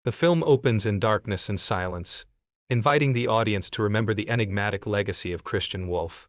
The film opens in darkness and silence, inviting the audience to remember the enigmatic legacy of Christian Wolff.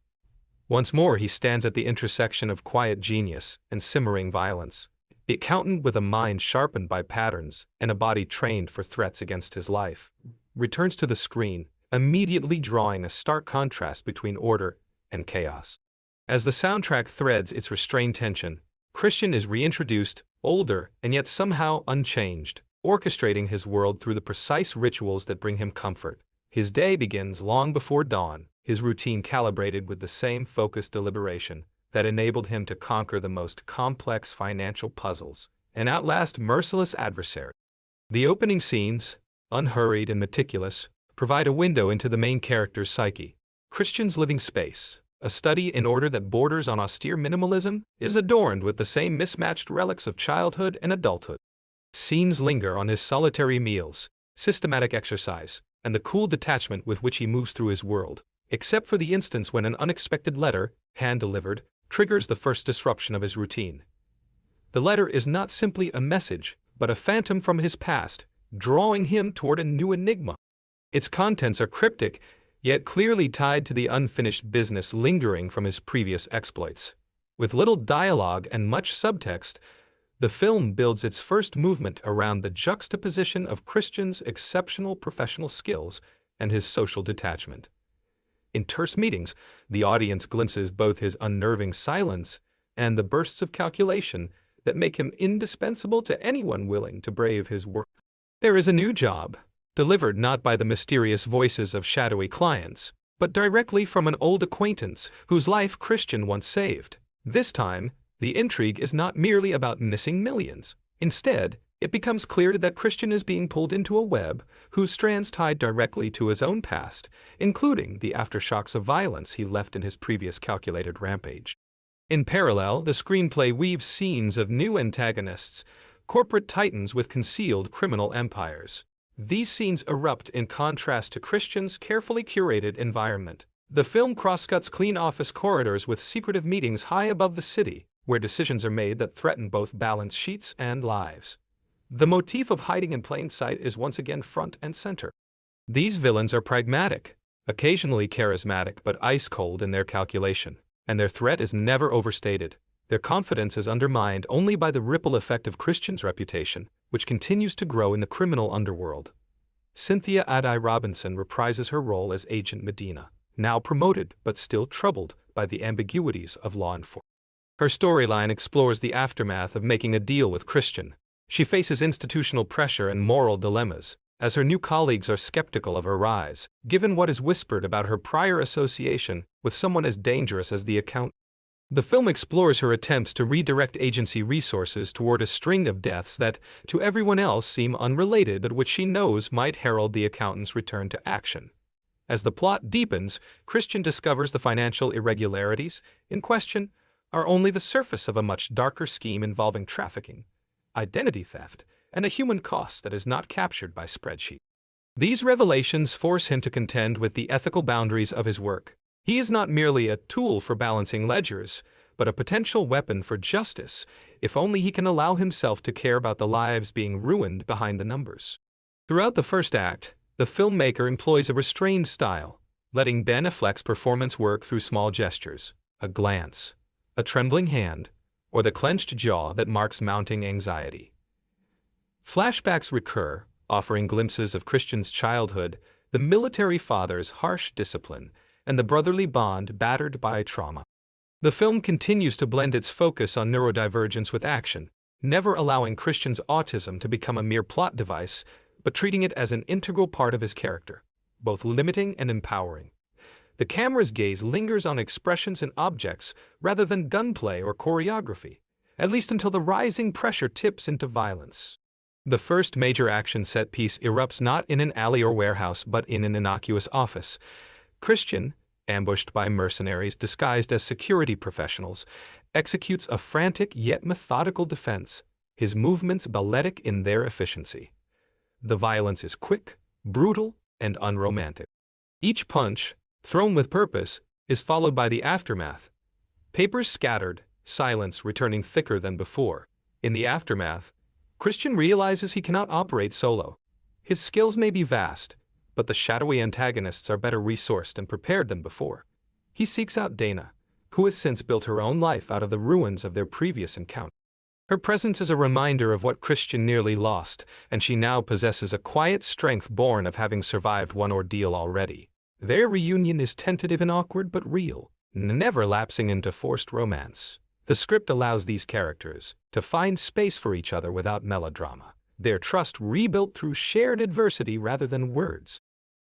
Once more he stands at the intersection of quiet genius and simmering violence. The accountant with a mind sharpened by patterns and a body trained for threats against his life returns to the screen, immediately drawing a stark contrast between order and chaos. As the soundtrack threads its restrained tension, Christian is reintroduced, older and yet somehow unchanged, orchestrating his world through the precise rituals that bring him comfort. His day begins long before dawn, his routine calibrated with the same focused deliberation that enabled him to conquer the most complex financial puzzles and outlast merciless adversaries. The opening scenes, unhurried and meticulous, provide a window into the main character's psyche. Christian's living space, a study in order that borders on austere minimalism, is adorned with the same mismatched relics of childhood and adulthood. Scenes linger on his solitary meals, systematic exercise, and the cool detachment with which he moves through his world, except for the instance when an unexpected letter, hand-delivered, triggers the first disruption of his routine. The letter is not simply a message, but a phantom from his past, drawing him toward a new enigma. Its contents are cryptic, yet clearly tied to the unfinished business lingering from his previous exploits. With little dialogue and much subtext, the film builds its first movement around the juxtaposition of Christian's exceptional professional skills and his social detachment. In terse meetings, the audience glimpses both his unnerving silence and the bursts of calculation that make him indispensable to anyone willing to brave his work. There is a new job, delivered not by the mysterious voices of shadowy clients, but directly from an old acquaintance whose life Christian once saved. This time, the intrigue is not merely about missing millions. Instead, it becomes clear that Christian is being pulled into a web whose strands tied directly to his own past, including the aftershocks of violence he left in his previous calculated rampage. In parallel, the screenplay weaves scenes of new antagonists, corporate titans with concealed criminal empires. These scenes erupt in contrast to Christian's carefully curated environment. The film crosscuts clean office corridors with secretive meetings high above the city, where decisions are made that threaten both balance sheets and lives. The motif of hiding in plain sight is once again front and center. These villains are pragmatic, occasionally charismatic but ice-cold in their calculation, and their threat is never overstated. Their confidence is undermined only by the ripple effect of Christian's reputation, which continues to grow in the criminal underworld. Cynthia Addai-Robinson reprises her role as Agent Medina, now promoted but still troubled by the ambiguities of law enforcement. Her storyline explores the aftermath of making a deal with Christian. She faces institutional pressure and moral dilemmas, as her new colleagues are skeptical of her rise, given what is whispered about her prior association with someone as dangerous as the accountant. The film explores her attempts to redirect agency resources toward a string of deaths that, to everyone else, seem unrelated but which she knows might herald the accountant's return to action. As the plot deepens, Christian discovers the financial irregularities in question are only the surface of a much darker scheme involving trafficking, identity theft, and a human cost that is not captured by spreadsheets. These revelations force him to contend with the ethical boundaries of his work. He is not merely a tool for balancing ledgers, but a potential weapon for justice, if only he can allow himself to care about the lives being ruined behind the numbers. Throughout the first act, the filmmaker employs a restrained style, letting Ben Affleck's performance work through small gestures, a glance, a trembling hand, or the clenched jaw that marks mounting anxiety. Flashbacks recur, offering glimpses of Christian's childhood, the military father's harsh discipline, and the brotherly bond battered by trauma. The film continues to blend its focus on neurodivergence with action, never allowing Christian's autism to become a mere plot device, but treating it as an integral part of his character, both limiting and empowering. The camera's gaze lingers on expressions and objects rather than gunplay or choreography, at least until the rising pressure tips into violence. The first major action set piece erupts not in an alley or warehouse but in an innocuous office. Christian, ambushed by mercenaries disguised as security professionals, executes a frantic yet methodical defense, his movements balletic in their efficiency. The violence is quick, brutal, and unromantic. Each punch, thrown with purpose, is followed by the aftermath. Papers scattered, silence returning thicker than before. In the aftermath, Christian realizes he cannot operate solo. His skills may be vast, but the shadowy antagonists are better resourced and prepared than before. He seeks out Dana, who has since built her own life out of the ruins of their previous encounter. Her presence is a reminder of what Christian nearly lost, and she now possesses a quiet strength born of having survived one ordeal already. Their reunion is tentative and awkward but real, never lapsing into forced romance. The script allows these characters to find space for each other without melodrama, their trust rebuilt through shared adversity rather than words.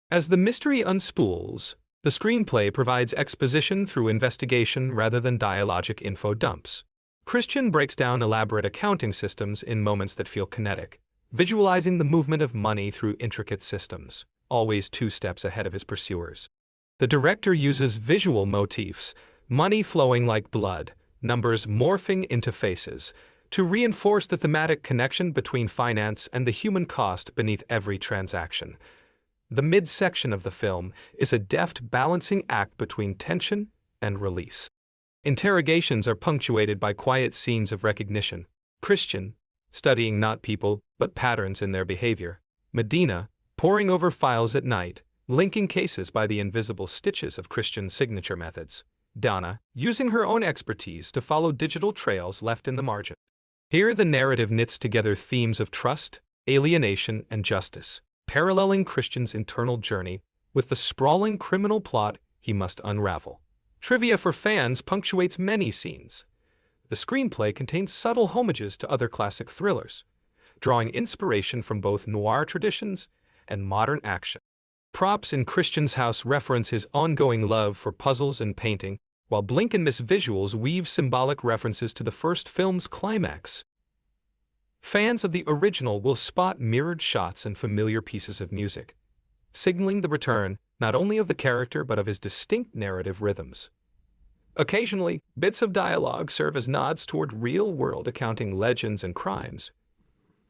As the mystery unspools, the screenplay provides exposition through investigation rather than dialogic info dumps. Christian breaks down elaborate accounting systems in moments that feel kinetic, visualizing the movement of money through intricate systems, always 2 steps ahead of his pursuers. The director uses visual motifs, money flowing like blood, numbers morphing into faces, to reinforce the thematic connection between finance and the human cost beneath every transaction. The midsection of the film is a deft balancing act between tension and release. Interrogations are punctuated by quiet scenes of recognition. Christian, studying not people, but patterns in their behavior. Medina, poring over files at night, linking cases by the invisible stitches of Christian's signature methods. Dana, using her own expertise to follow digital trails left in the margin. Here the narrative knits together themes of trust, alienation, and justice, paralleling Christian's internal journey with the sprawling criminal plot he must unravel. Trivia for fans punctuates many scenes. The screenplay contains subtle homages to other classic thrillers, drawing inspiration from both noir traditions and modern action. Props in Christian's house reference his ongoing love for puzzles and painting, while blink-and-miss visuals weave symbolic references to the first film's climax. Fans of the original will spot mirrored shots and familiar pieces of music, signaling the return not only of the character but of his distinct narrative rhythms. Occasionally, bits of dialogue serve as nods toward real-world accounting legends and crimes,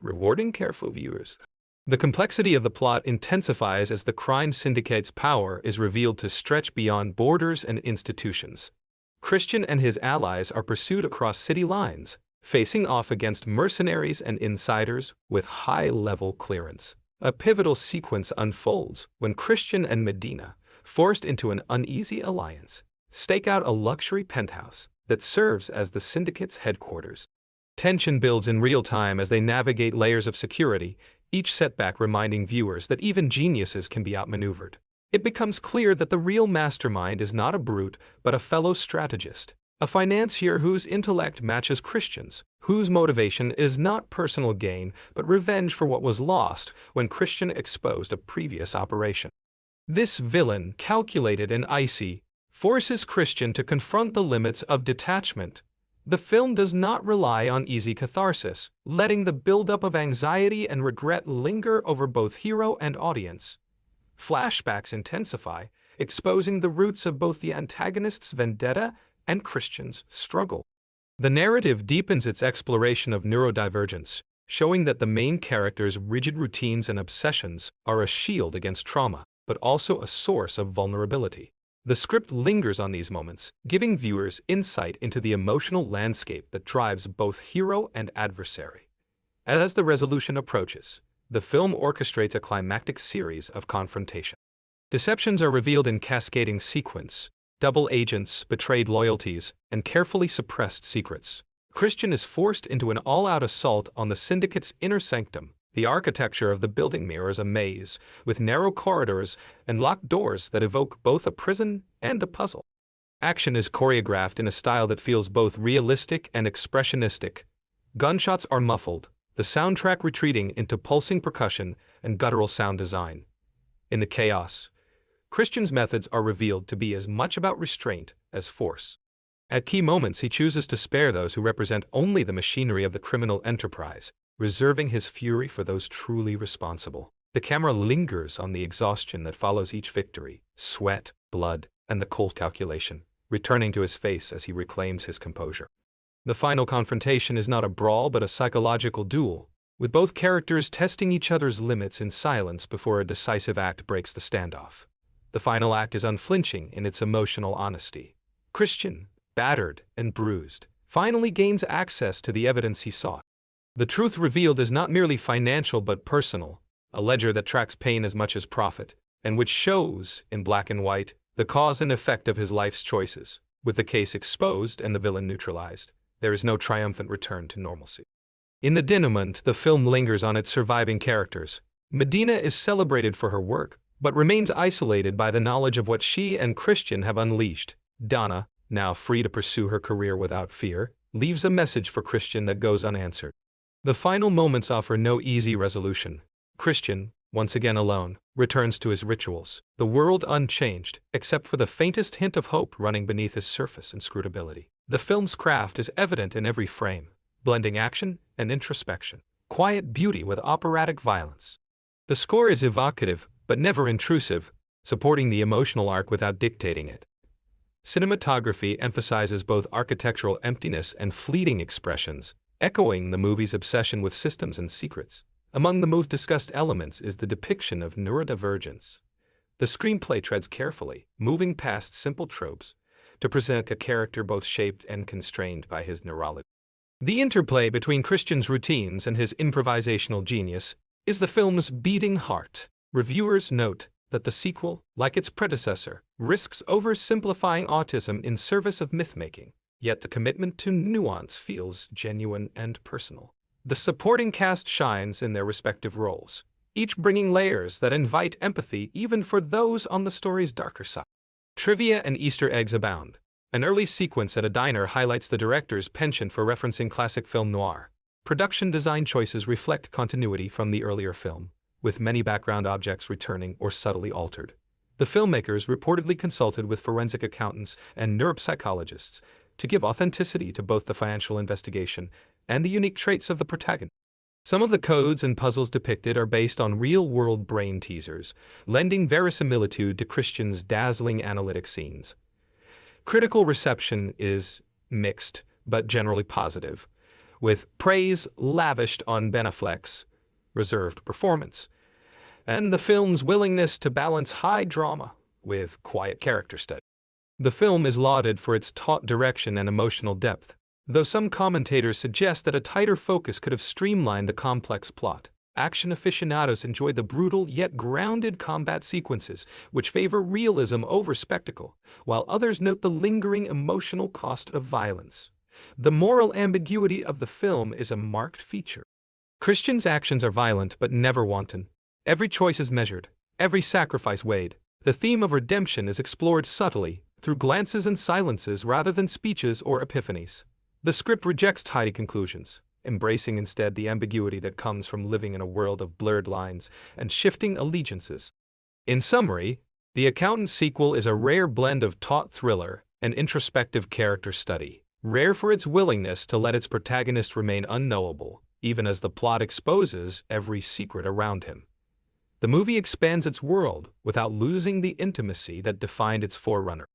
rewarding careful viewers. The complexity of the plot intensifies as the crime syndicate's power is revealed to stretch beyond borders and institutions. Christian and his allies are pursued across city lines, facing off against mercenaries and insiders with high-level clearance. A pivotal sequence unfolds when Christian and Medina, forced into an uneasy alliance, stake out a luxury penthouse that serves as the syndicate's headquarters. Tension builds in real time as they navigate layers of security, each setback reminding viewers that even geniuses can be outmaneuvered. It becomes clear that the real mastermind is not a brute, but a fellow strategist, a financier whose intellect matches Christian's, whose motivation is not personal gain, but revenge for what was lost when Christian exposed a previous operation. This villain, calculated and icy, forces Christian to confront the limits of detachment. The film does not rely on easy catharsis, letting the buildup of anxiety and regret linger over both hero and audience. Flashbacks intensify, exposing the roots of both the antagonist's vendetta and Christian's struggle. The narrative deepens its exploration of neurodivergence, showing that the main character's rigid routines and obsessions are a shield against trauma, but also a source of vulnerability. The script lingers on these moments, giving viewers insight into the emotional landscape that drives both hero and adversary. As the resolution approaches, the film orchestrates a climactic series of confrontation. Deceptions are revealed in cascading sequence, double agents, betrayed loyalties, and carefully suppressed secrets. Christian is forced into an all-out assault on the syndicate's inner sanctum. The architecture of the building mirrors a maze, with narrow corridors and locked doors that evoke both a prison and a puzzle. Action is choreographed in a style that feels both realistic and expressionistic. Gunshots are muffled, the soundtrack retreating into pulsing percussion and guttural sound design. In the chaos, Christian's methods are revealed to be as much about restraint as force. At key moments, he chooses to spare those who represent only the machinery of the criminal enterprise, reserving his fury for those truly responsible. The camera lingers on the exhaustion that follows each victory, sweat, blood, and the cold calculation, returning to his face as he reclaims his composure. The final confrontation is not a brawl but a psychological duel, with both characters testing each other's limits in silence before a decisive act breaks the standoff. The final act is unflinching in its emotional honesty. Christian, battered and bruised, finally gains access to the evidence he sought. The truth revealed is not merely financial but personal. a ledger that tracks pain as much as profit, and which shows, in black and white, the cause and effect of his life's choices. With the case exposed and the villain neutralized, there is no triumphant return to normalcy. In the denouement, the film lingers on its surviving characters. Medina is celebrated for her work, but remains isolated by the knowledge of what she and Christian have unleashed. Dana, now free to pursue her career without fear, leaves a message for Christian that goes unanswered. The final moments offer no easy resolution. Christian, once again alone, returns to his rituals, the world unchanged, except for the faintest hint of hope running beneath his surface inscrutability. The film's craft is evident in every frame, blending action and introspection, quiet beauty with operatic violence. The score is evocative, but never intrusive, supporting the emotional arc without dictating it. Cinematography emphasizes both architectural emptiness and fleeting expressions, echoing the movie's obsession with systems and secrets. Among the most discussed elements is the depiction of neurodivergence. The screenplay treads carefully, moving past simple tropes, to present a character both shaped and constrained by his neurology. The interplay between Christian's routines and his improvisational genius is the film's beating heart. Reviewers note that the sequel, like its predecessor, risks oversimplifying autism in service of myth-making, yet the commitment to nuance feels genuine and personal. The supporting cast shines in their respective roles, each bringing layers that invite empathy even for those on the story's darker side. Trivia and Easter eggs abound. An early sequence at a diner highlights the director's penchant for referencing classic film noir. Production design choices reflect continuity from the earlier film, with many background objects returning or subtly altered. The filmmakers reportedly consulted with forensic accountants and neuropsychologists to give authenticity to both the financial investigation and the unique traits of the protagonist. Some of the codes and puzzles depicted are based on real-world brain teasers, lending verisimilitude to Christian's dazzling analytic scenes. Critical reception is mixed, but generally positive, with praise lavished on Ben Affleck's reserved performance, and the film's willingness to balance high drama with quiet character study. The film is lauded for its taut direction and emotional depth, though some commentators suggest that a tighter focus could have streamlined the complex plot. Action aficionados enjoy the brutal yet grounded combat sequences, which favor realism over spectacle, while others note the lingering emotional cost of violence. The moral ambiguity of the film is a marked feature. Christian's actions are violent but never wanton. Every choice is measured, every sacrifice weighed. The theme of redemption is explored subtly, through glances and silences rather than speeches or epiphanies. The script rejects tidy conclusions, embracing instead the ambiguity that comes from living in a world of blurred lines and shifting allegiances. In summary, The Accountant sequel is a rare blend of taut thriller and introspective character study, rare for its willingness to let its protagonist remain unknowable, even as the plot exposes every secret around him. The movie expands its world without losing the intimacy that defined its forerunner.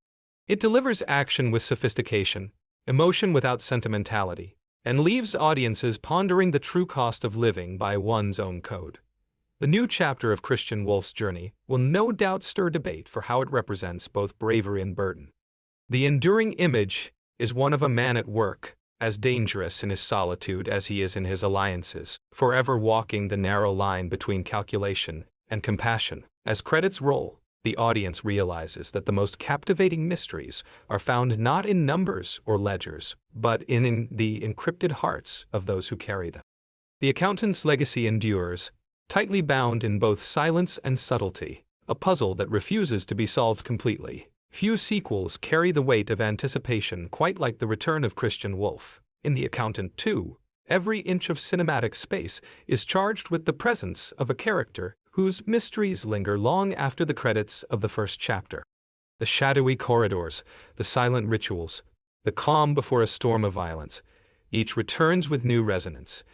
It delivers action with sophistication, emotion without sentimentality, and leaves audiences pondering the true cost of living by one's own code. The new chapter of Christian Wolff's journey will no doubt stir debate for how it represents both bravery and burden. The enduring image is one of a man at work, as dangerous in his solitude as he is in his alliances, forever walking the narrow line between calculation and compassion. As credits roll, the audience realizes that the most captivating mysteries are found not in numbers or ledgers, but in the encrypted hearts of those who carry them. The Accountant's legacy endures, tightly bound in both silence and subtlety, a puzzle that refuses to be solved completely. Few sequels carry the weight of anticipation quite like the return of Christian Wolff. In The Accountant 2, every inch of cinematic space is charged with the presence of a character whose mysteries linger long after the credits of the first chapter. The shadowy corridors, the silent rituals, the calm before a storm of violence, each returns with new resonance,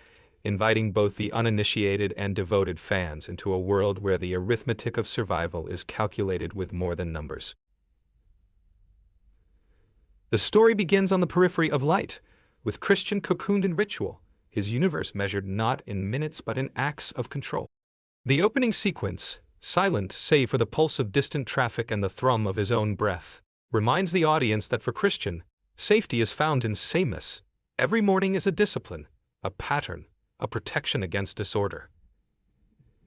inviting both the uninitiated and devoted fans into a world where the arithmetic of survival is calculated with more than numbers. The story begins on the periphery of light, with Christian cocooned in ritual, his universe measured not in minutes but in acts of control. The opening sequence, silent save for the pulse of distant traffic and the thrum of his own breath, reminds the audience that for Christian, safety is found in sameness. Every morning is a discipline, a pattern, a protection against disorder.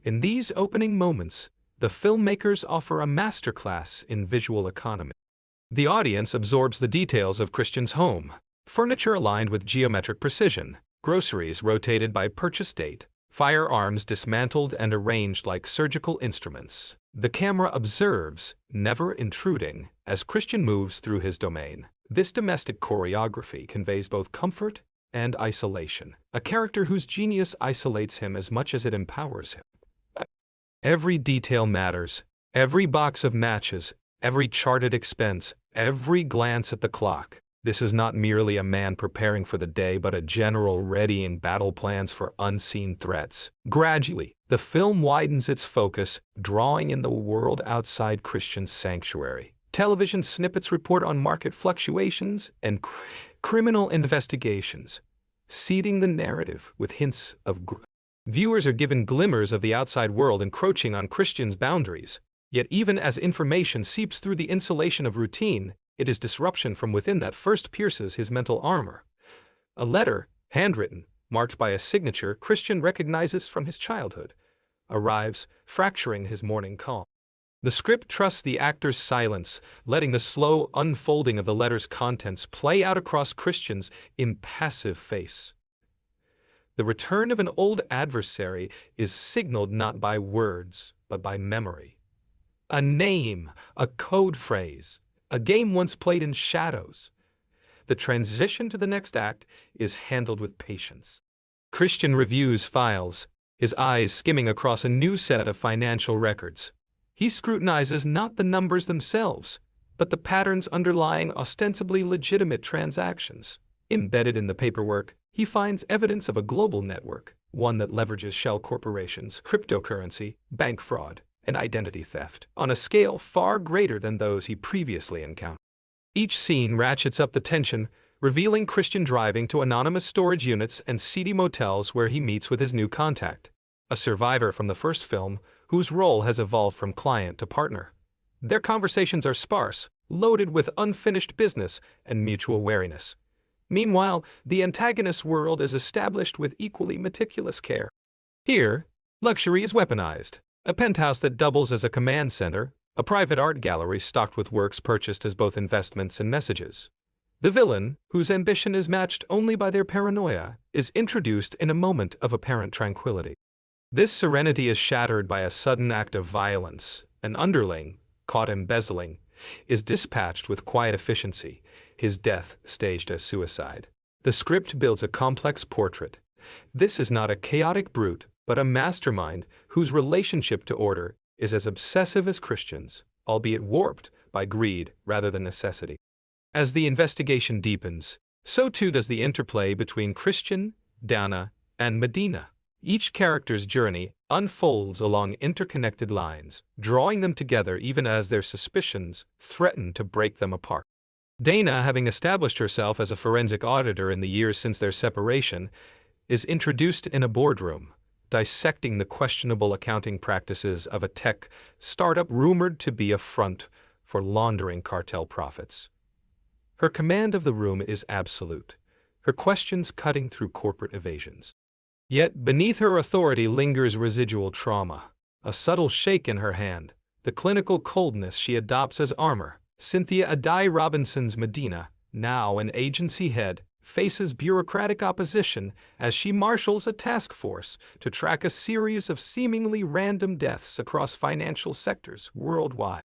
In these opening moments, the filmmakers offer a masterclass in visual economy. The audience absorbs the details of Christian's home, furniture aligned with geometric precision, groceries rotated by purchase date, firearms dismantled and arranged like surgical instruments. The camera observes, never intruding, as Christian moves through his domain. This domestic choreography conveys both comfort and isolation, a character whose genius isolates him as much as it empowers him. Every detail matters, every box of matches, every charted expense, every glance at the clock. This is not merely a man preparing for the day, but a general readying battle plans for unseen threats. Gradually, the film widens its focus, drawing in the world outside Christian's sanctuary. Television snippets report on market fluctuations and criminal investigations, seeding the narrative with hints of growth. Viewers are given glimmers of the outside world encroaching on Christian's boundaries. Yet even as information seeps through the insulation of routine, it is disruption from within that first pierces his mental armor. A letter, handwritten, marked by a signature Christian recognizes from his childhood, arrives, fracturing his morning calm. The script trusts the actor's silence, letting the slow unfolding of the letter's contents play out across Christian's impassive face. The return of an old adversary is signaled not by words, but by memory. A name, a code phrase, a game once played in shadows. The transition to the next act is handled with patience. Christian reviews files, his eyes skimming across a new set of financial records. He scrutinizes not the numbers themselves, but the patterns underlying ostensibly legitimate transactions. Embedded in the paperwork, he finds evidence of a global network, one that leverages shell corporations, cryptocurrency, bank fraud, and identity theft, on a scale far greater than those he previously encountered. Each scene ratchets up the tension, revealing Christian driving to anonymous storage units and seedy motels where he meets with his new contact, a survivor from the first film whose role has evolved from client to partner. Their conversations are sparse, loaded with unfinished business and mutual wariness. Meanwhile, the antagonist's world is established with equally meticulous care. Here, luxury is weaponized. A penthouse that doubles as a command center, a private art gallery stocked with works purchased as both investments and messages. The villain, whose ambition is matched only by their paranoia, is introduced in a moment of apparent tranquility. This serenity is shattered by a sudden act of violence. An underling, caught embezzling, is dispatched with quiet efficiency, his death staged as suicide. The script builds a complex portrait. This is not a chaotic brute, but a mastermind whose relationship to order is as obsessive as Christian's, albeit warped by greed rather than necessity. As the investigation deepens, so too does the interplay between Christian, Dani, and Medina. Each character's journey unfolds along interconnected lines, drawing them together even as their suspicions threaten to break them apart. Dani, having established herself as a forensic auditor in the years since their separation, is introduced in a boardroom, dissecting the questionable accounting practices of a tech startup rumored to be a front for laundering cartel profits. Her command of the room is absolute, her questions cutting through corporate evasions. Yet beneath her authority lingers residual trauma, a subtle shake in her hand, the clinical coldness she adopts as armor. Cynthia Addai-Robinson's Medina, now an agency head, faces bureaucratic opposition as she marshals a task force to track a series of seemingly random deaths across financial sectors worldwide.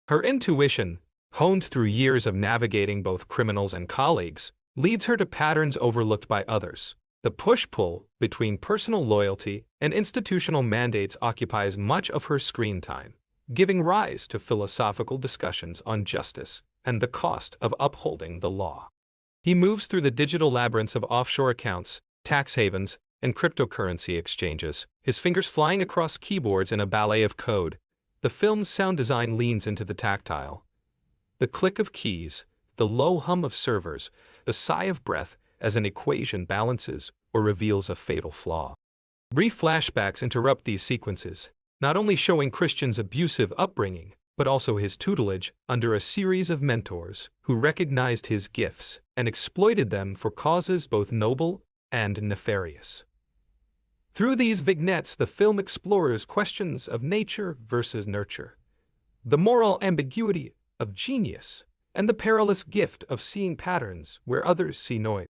Her intuition, honed through years of navigating both criminals and colleagues, leads her to patterns overlooked by others. The push-pull between personal loyalty and institutional mandates occupies much of her screen time, giving rise to philosophical discussions on justice and the cost of upholding the law. He moves through the digital labyrinths of offshore accounts, tax havens, and cryptocurrency exchanges, his fingers flying across keyboards in a ballet of code. The film's sound design leans into the tactile. The click of keys, the low hum of servers, the sigh of breath as an equation balances or reveals a fatal flaw. Brief flashbacks interrupt these sequences, not only showing Christian's abusive upbringing, but also his tutelage under a series of mentors who recognized his gifts and exploited them for causes both noble and nefarious. Through these vignettes, the film explores questions of nature versus nurture, the moral ambiguity of genius, and the perilous gift of seeing patterns where others see noise.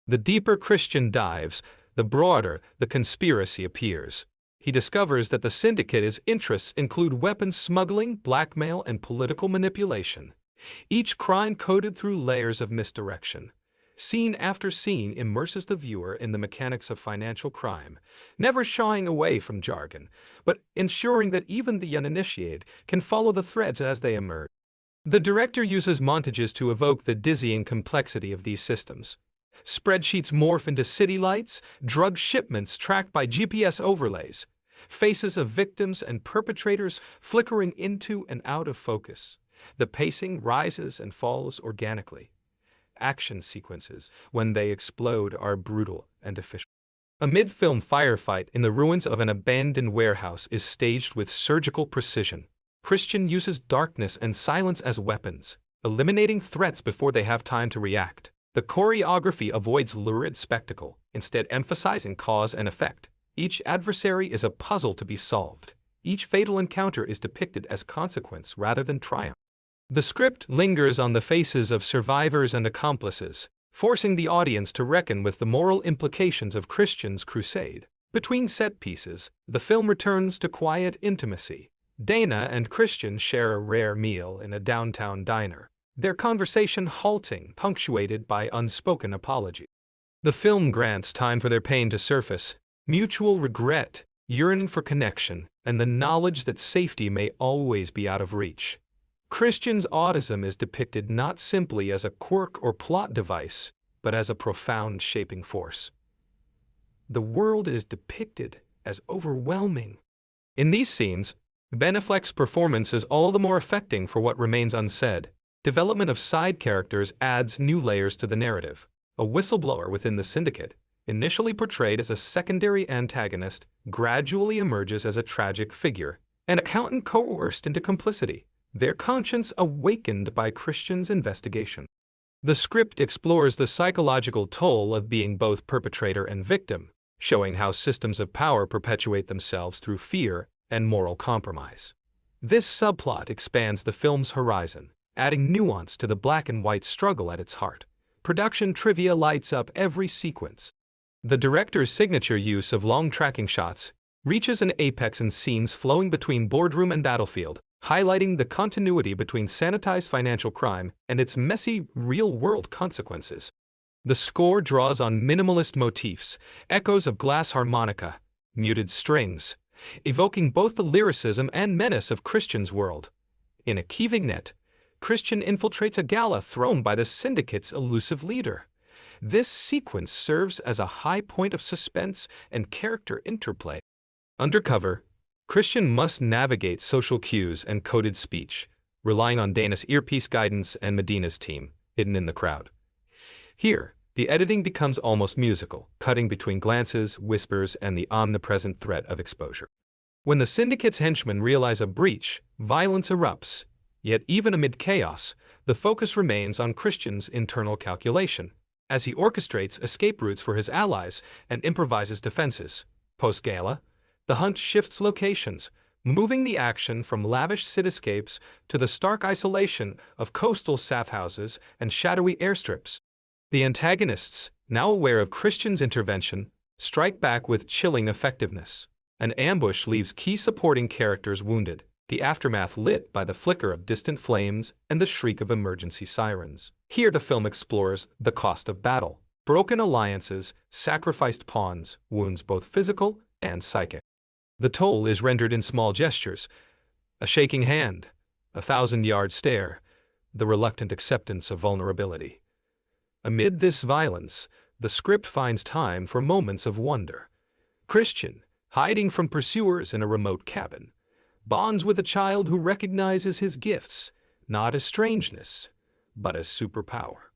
The deeper Christian dives, the broader the conspiracy appears. He discovers that the syndicate's interests include weapons smuggling, blackmail, and political manipulation, each crime coded through layers of misdirection. Scene after scene immerses the viewer in the mechanics of financial crime, never shying away from jargon, but ensuring that even the uninitiated can follow the threads as they emerge. The director uses montages to evoke the dizzying complexity of these systems. Spreadsheets morph into city lights, drug shipments tracked by GPS overlays, faces of victims and perpetrators flickering into and out of focus. The pacing rises and falls organically. Action sequences, when they explode, are brutal and efficient. A mid-film firefight in the ruins of an abandoned warehouse is staged with surgical precision. Christian uses darkness and silence as weapons, eliminating threats before they have time to react. The choreography avoids lurid spectacle, instead emphasizing cause and effect. Each adversary is a puzzle to be solved. Each fatal encounter is depicted as consequence rather than triumph. The script lingers on the faces of survivors and accomplices, forcing the audience to reckon with the moral implications of Christian's crusade. Between set pieces, the film returns to quiet intimacy. Dana and Christian share a rare meal in a downtown diner, their conversation halting, punctuated by unspoken apology. The film grants time for their pain to surface, mutual regret, yearning for connection, and the knowledge that safety may always be out of reach. Christian's autism is depicted not simply as a quirk or plot device, but as a profound shaping force. The world is depicted as overwhelming. In these scenes, Ben Affleck's performance is all the more affecting for what remains unsaid. Development of side characters adds new layers to the narrative. A whistleblower within the syndicate, initially portrayed as a secondary antagonist, gradually emerges as a tragic figure, an accountant coerced into complicity, their conscience awakened by Christian's investigation. The script explores the psychological toll of being both perpetrator and victim, showing how systems of power perpetuate themselves through fear and moral compromise. This subplot expands the film's horizon, adding nuance to the black and white struggle at its heart. Production trivia lights up every sequence. The director's signature use of long tracking shots reaches an apex in scenes flowing between boardroom and battlefield, highlighting the continuity between sanitized financial crime and its messy, real-world consequences. The score draws on minimalist motifs, echoes of glass harmonica, muted strings, evoking both the lyricism and menace of Christian's world. In a key vignette, Christian infiltrates a gala thrown by the syndicate's elusive leader. This sequence serves as a high point of suspense and character interplay. Undercover, Christian must navigate social cues and coded speech, relying on Dana's earpiece guidance and Medina's team, hidden in the crowd. Here, the editing becomes almost musical, cutting between glances, whispers, and the omnipresent threat of exposure. When the syndicate's henchmen realize a breach, violence erupts. Yet even amid chaos, the focus remains on Christian's internal calculation, as he orchestrates escape routes for his allies and improvises defenses. Post-gala, the hunt shifts locations, moving the action from lavish cityscapes to the stark isolation of coastal safe houses and shadowy airstrips. The antagonists, now aware of Christian's intervention, strike back with chilling effectiveness. An ambush leaves key supporting characters wounded, the aftermath lit by the flicker of distant flames and the shriek of emergency sirens. Here the film explores the cost of battle. Broken alliances, sacrificed pawns, wounds both physical and psychic. The toll is rendered in small gestures, a shaking hand, a 1,000-yard stare, the reluctant acceptance of vulnerability. Amid this violence, the script finds time for moments of wonder. Christian, hiding from pursuers in a remote cabin, bonds with a child who recognizes his gifts, not as strangeness, but as superpower.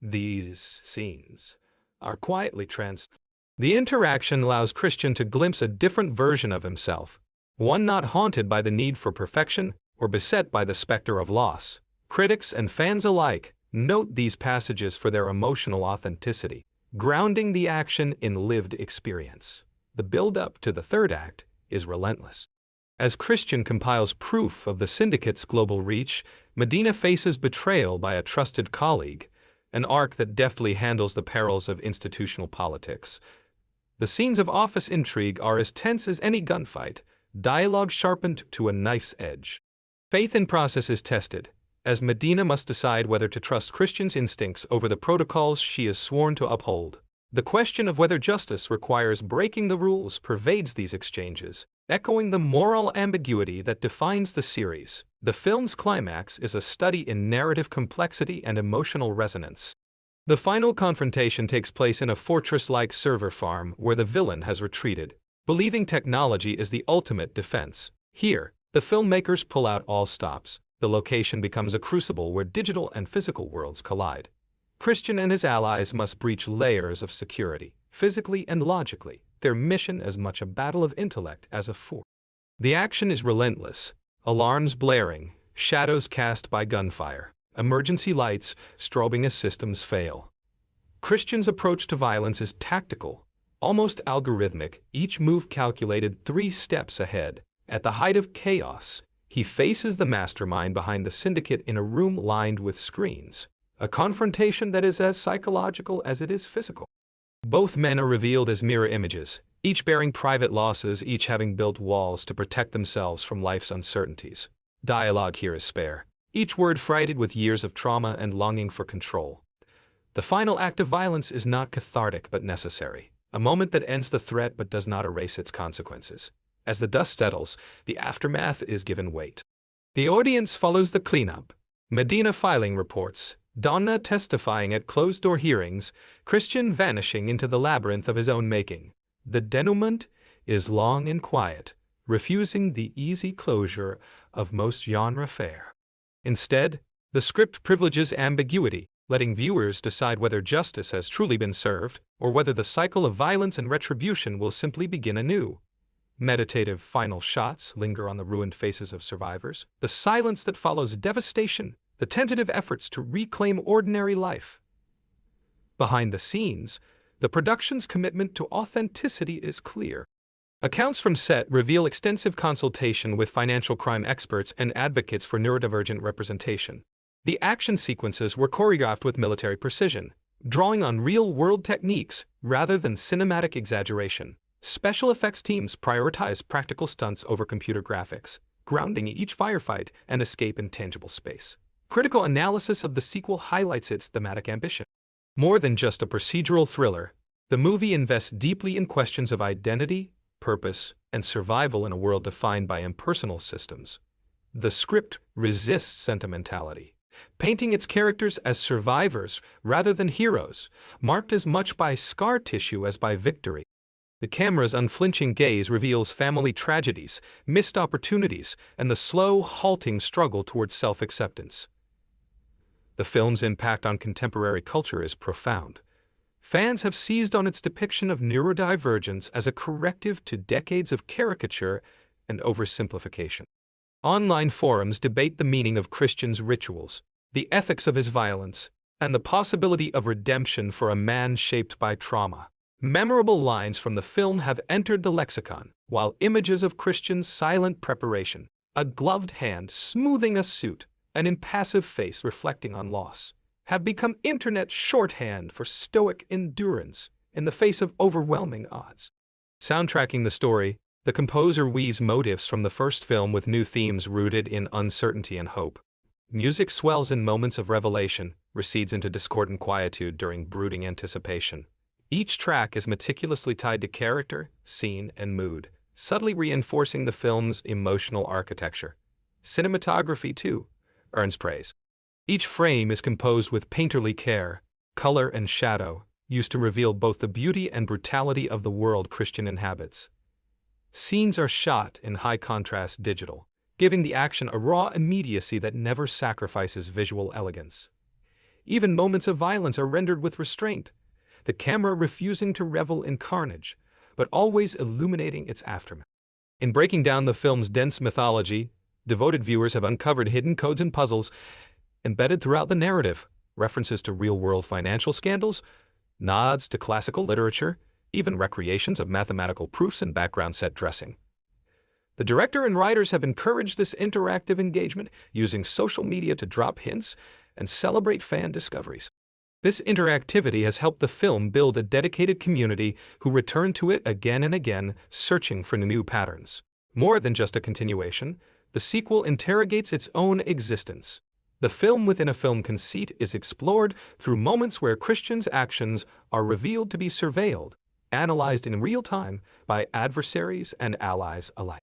These scenes are quietly transformed. The interaction allows Christian to glimpse a different version of himself, one not haunted by the need for perfection or beset by the specter of loss. Critics and fans alike note these passages for their emotional authenticity, grounding the action in lived experience. the build-up to the third act is relentless. As Christian compiles proof of the syndicate's global reach, Medina faces betrayal by a trusted colleague, an arc that deftly handles the perils of institutional politics. The scenes of office intrigue are as tense as any gunfight, dialogue sharpened to a knife's edge. Faith in process is tested, as Medina must decide whether to trust Christian's instincts over the protocols she is sworn to uphold. The question of whether justice requires breaking the rules pervades these exchanges, echoing the moral ambiguity that defines the series. The film's climax is a study in narrative complexity and emotional resonance. The final confrontation takes place in a fortress-like server farm where the villain has retreated, believing technology is the ultimate defense. Here, the filmmakers pull out all stops. The location becomes a crucible where digital and physical worlds collide. Christian and his allies must breach layers of security, physically and logically, their mission as much a battle of intellect as of force. The action is relentless, alarms blaring, shadows cast by gunfire, emergency lights strobing as systems fail. Christian's approach to violence is tactical, almost algorithmic, each move calculated 3 steps ahead. At the height of chaos, he faces the mastermind behind the syndicate in a room lined with screens, a confrontation that is as psychological as it is physical. Both men are revealed as mirror images, each bearing private losses, each having built walls to protect themselves from life's uncertainties. Dialogue here is spare, each word freighted with years of trauma and longing for control. The final act of violence is not cathartic but necessary, a moment that ends the threat but does not erase its consequences. As the dust settles, the aftermath is given weight. The audience follows the cleanup, Medina filing reports, Donna testifying at closed-door hearings, Christian vanishing into the labyrinth of his own making. The denouement is long and quiet, refusing the easy closure of most genre fare. Instead, the script privileges ambiguity, letting viewers decide whether justice has truly been served or whether the cycle of violence and retribution will simply begin anew. Meditative final shots linger on the ruined faces of survivors, the silence that follows devastation, the tentative efforts to reclaim ordinary life. Behind the scenes, the production's commitment to authenticity is clear. Accounts from set reveal extensive consultation with financial crime experts and advocates for neurodivergent representation. The action sequences were choreographed with military precision, drawing on real-world techniques rather than cinematic exaggeration. Special effects teams prioritize practical stunts over computer graphics, grounding each firefight and escape in tangible space. Critical analysis of the sequel highlights its thematic ambition. More than just a procedural thriller, the movie invests deeply in questions of identity, purpose, and survival in a world defined by impersonal systems. The script resists sentimentality, painting its characters as survivors rather than heroes, marked as much by scar tissue as by victory. The camera's unflinching gaze reveals family tragedies, missed opportunities, and the slow, halting struggle towards self-acceptance. The film's impact on contemporary culture is profound. Fans have seized on its depiction of neurodivergence as a corrective to decades of caricature and oversimplification. Online forums debate the meaning of Christian's rituals, the ethics of his violence, and the possibility of redemption for a man shaped by trauma. Memorable lines from the film have entered the lexicon, while images of Christian's silent preparation, a gloved hand smoothing a suit, an impassive face reflecting on loss, have become internet shorthand for stoic endurance in the face of overwhelming odds. Soundtracking the story, the composer weaves motifs from the first film with new themes rooted in uncertainty and hope. Music swells in moments of revelation, recedes into discordant quietude during brooding anticipation. Each track is meticulously tied to character, scene, and mood, subtly reinforcing the film's emotional architecture. Cinematography, too, earns praise. Each frame is composed with painterly care, color and shadow, used to reveal both the beauty and brutality of the world Christian inhabits. Scenes are shot in high-contrast digital, giving the action a raw immediacy that never sacrifices visual elegance. Even moments of violence are rendered with restraint, the camera refusing to revel in carnage, but always illuminating its aftermath. In breaking down the film's dense mythology, devoted viewers have uncovered hidden codes and puzzles embedded throughout the narrative, references to real-world financial scandals, nods to classical literature, even recreations of mathematical proofs and background set dressing. The director and writers have encouraged this interactive engagement, using social media to drop hints and celebrate fan discoveries. This interactivity has helped the film build a dedicated community who return to it again and again, searching for new patterns. More than just a continuation, the sequel interrogates its own existence. The film within a film conceit is explored through moments where Christian's actions are revealed to be surveilled, analyzed in real time by adversaries and allies alike.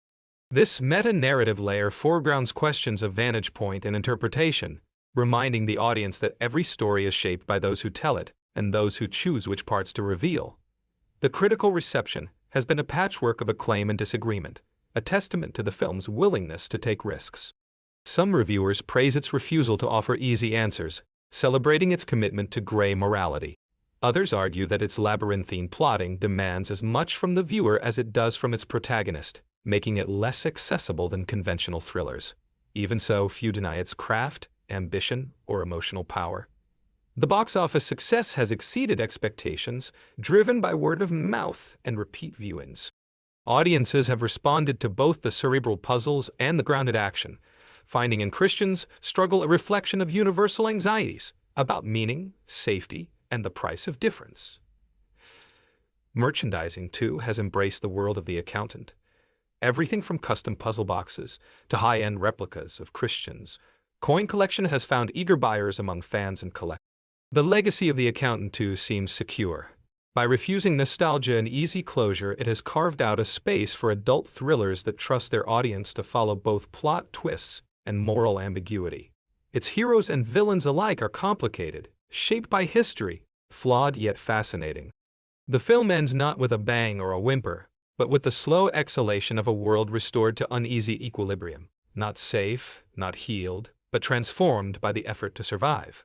This meta-narrative layer foregrounds questions of vantage point and interpretation, reminding the audience that every story is shaped by those who tell it and those who choose which parts to reveal. The critical reception has been a patchwork of acclaim and disagreement, a testament to the film's willingness to take risks. Some reviewers praise its refusal to offer easy answers, celebrating its commitment to gray morality. Others argue that its labyrinthine plotting demands as much from the viewer as it does from its protagonist, making it less accessible than conventional thrillers. Even so, few deny its craft, ambition, or emotional power. The box office success has exceeded expectations, driven by word of mouth and repeat viewings. Audiences have responded to both the cerebral puzzles and the grounded action, finding in Christian's struggle a reflection of universal anxieties about meaning, safety, and the price of difference. Merchandising, too, has embraced the world of The Accountant. Everything from custom puzzle boxes to high-end replicas of Christian's coin collection has found eager buyers among fans and collectors. The legacy of The Accountant, too, seems secure. By refusing nostalgia and easy closure, it has carved out a space for adult thrillers that trust their audience to follow both plot twists and moral ambiguity. Its heroes and villains alike are complicated, shaped by history, flawed yet fascinating. The film ends not with a bang or a whimper, but with the slow exhalation of a world restored to uneasy equilibrium, not safe, not healed, but transformed by the effort to survive.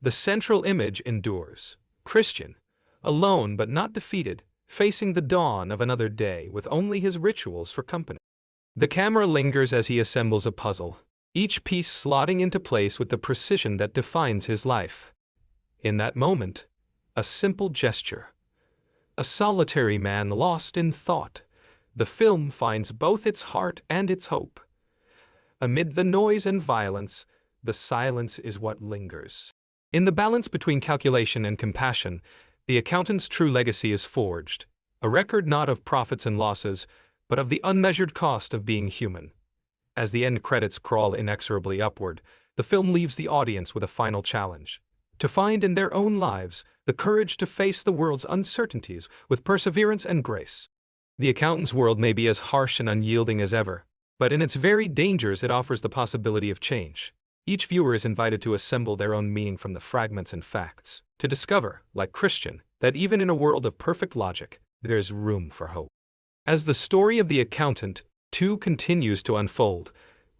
The central image endures. Christian, alone but not defeated, facing the dawn of another day with only his rituals for company. The camera lingers as he assembles a puzzle, each piece slotting into place with the precision that defines his life. In that moment, a simple gesture, a solitary man lost in thought, the film finds both its heart and its hope. Amid the noise and violence, the silence is what lingers. In the balance between calculation and compassion, The Accountant's true legacy is forged, a record not of profits and losses, but of the unmeasured cost of being human. As the end credits crawl inexorably upward, the film leaves the audience with a final challenge: to find in their own lives the courage to face the world's uncertainties with perseverance and grace. The Accountant's world may be as harsh and unyielding as ever, but in its very dangers it offers the possibility of change. Each viewer is invited to assemble their own meaning from the fragments and facts, to discover, like Christian, that even in a world of perfect logic, there is room for hope. As the story of The Accountant, too, continues to unfold,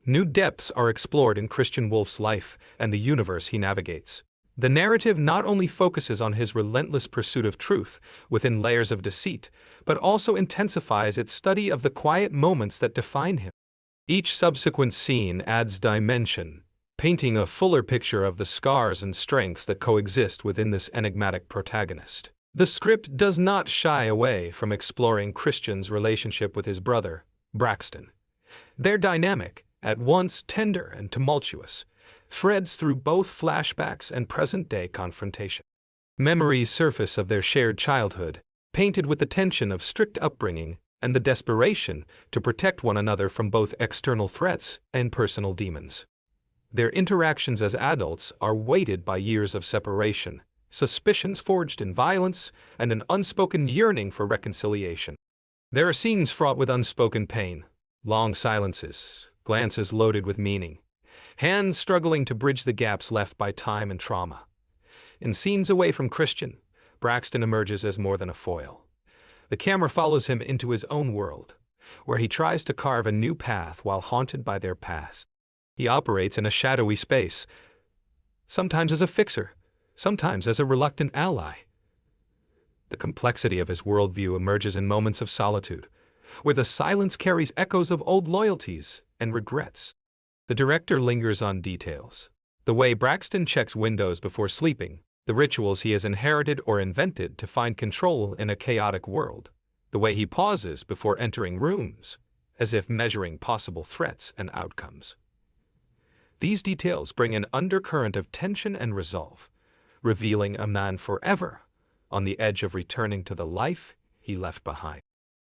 new depths are explored in Christian Wolff's life and the universe he navigates. The narrative not only focuses on his relentless pursuit of truth within layers of deceit, but also intensifies its study of the quiet moments that define him. Each subsequent scene adds dimension, painting a fuller picture of the scars and strengths that coexist within this enigmatic protagonist. The script does not shy away from exploring Christian's relationship with his brother, Braxton. Their dynamic, at once tender and tumultuous, threads through both flashbacks and present-day confrontation. Memories surface of their shared childhood, painted with the tension of strict upbringing and the desperation to protect one another from both external threats and personal demons. Their interactions as adults are weighted by years of separation, suspicions forged in violence, and an unspoken yearning for reconciliation. There are scenes fraught with unspoken pain, long silences, glances loaded with meaning, hands struggling to bridge the gaps left by time and trauma. In scenes away from Christian, Braxton emerges as more than a foil. The camera follows him into his own world, where he tries to carve a new path while haunted by their past. He operates in a shadowy space, sometimes as a fixer, sometimes as a reluctant ally. The complexity of his worldview emerges in moments of solitude, where the silence carries echoes of old loyalties and regrets. The director lingers on details: the way Braxton checks windows before sleeping, the rituals he has inherited or invented to find control in a chaotic world, the way he pauses before entering rooms, as if measuring possible threats and outcomes. These details bring an undercurrent of tension and resolve, revealing a man forever on the edge of returning to the life he left behind.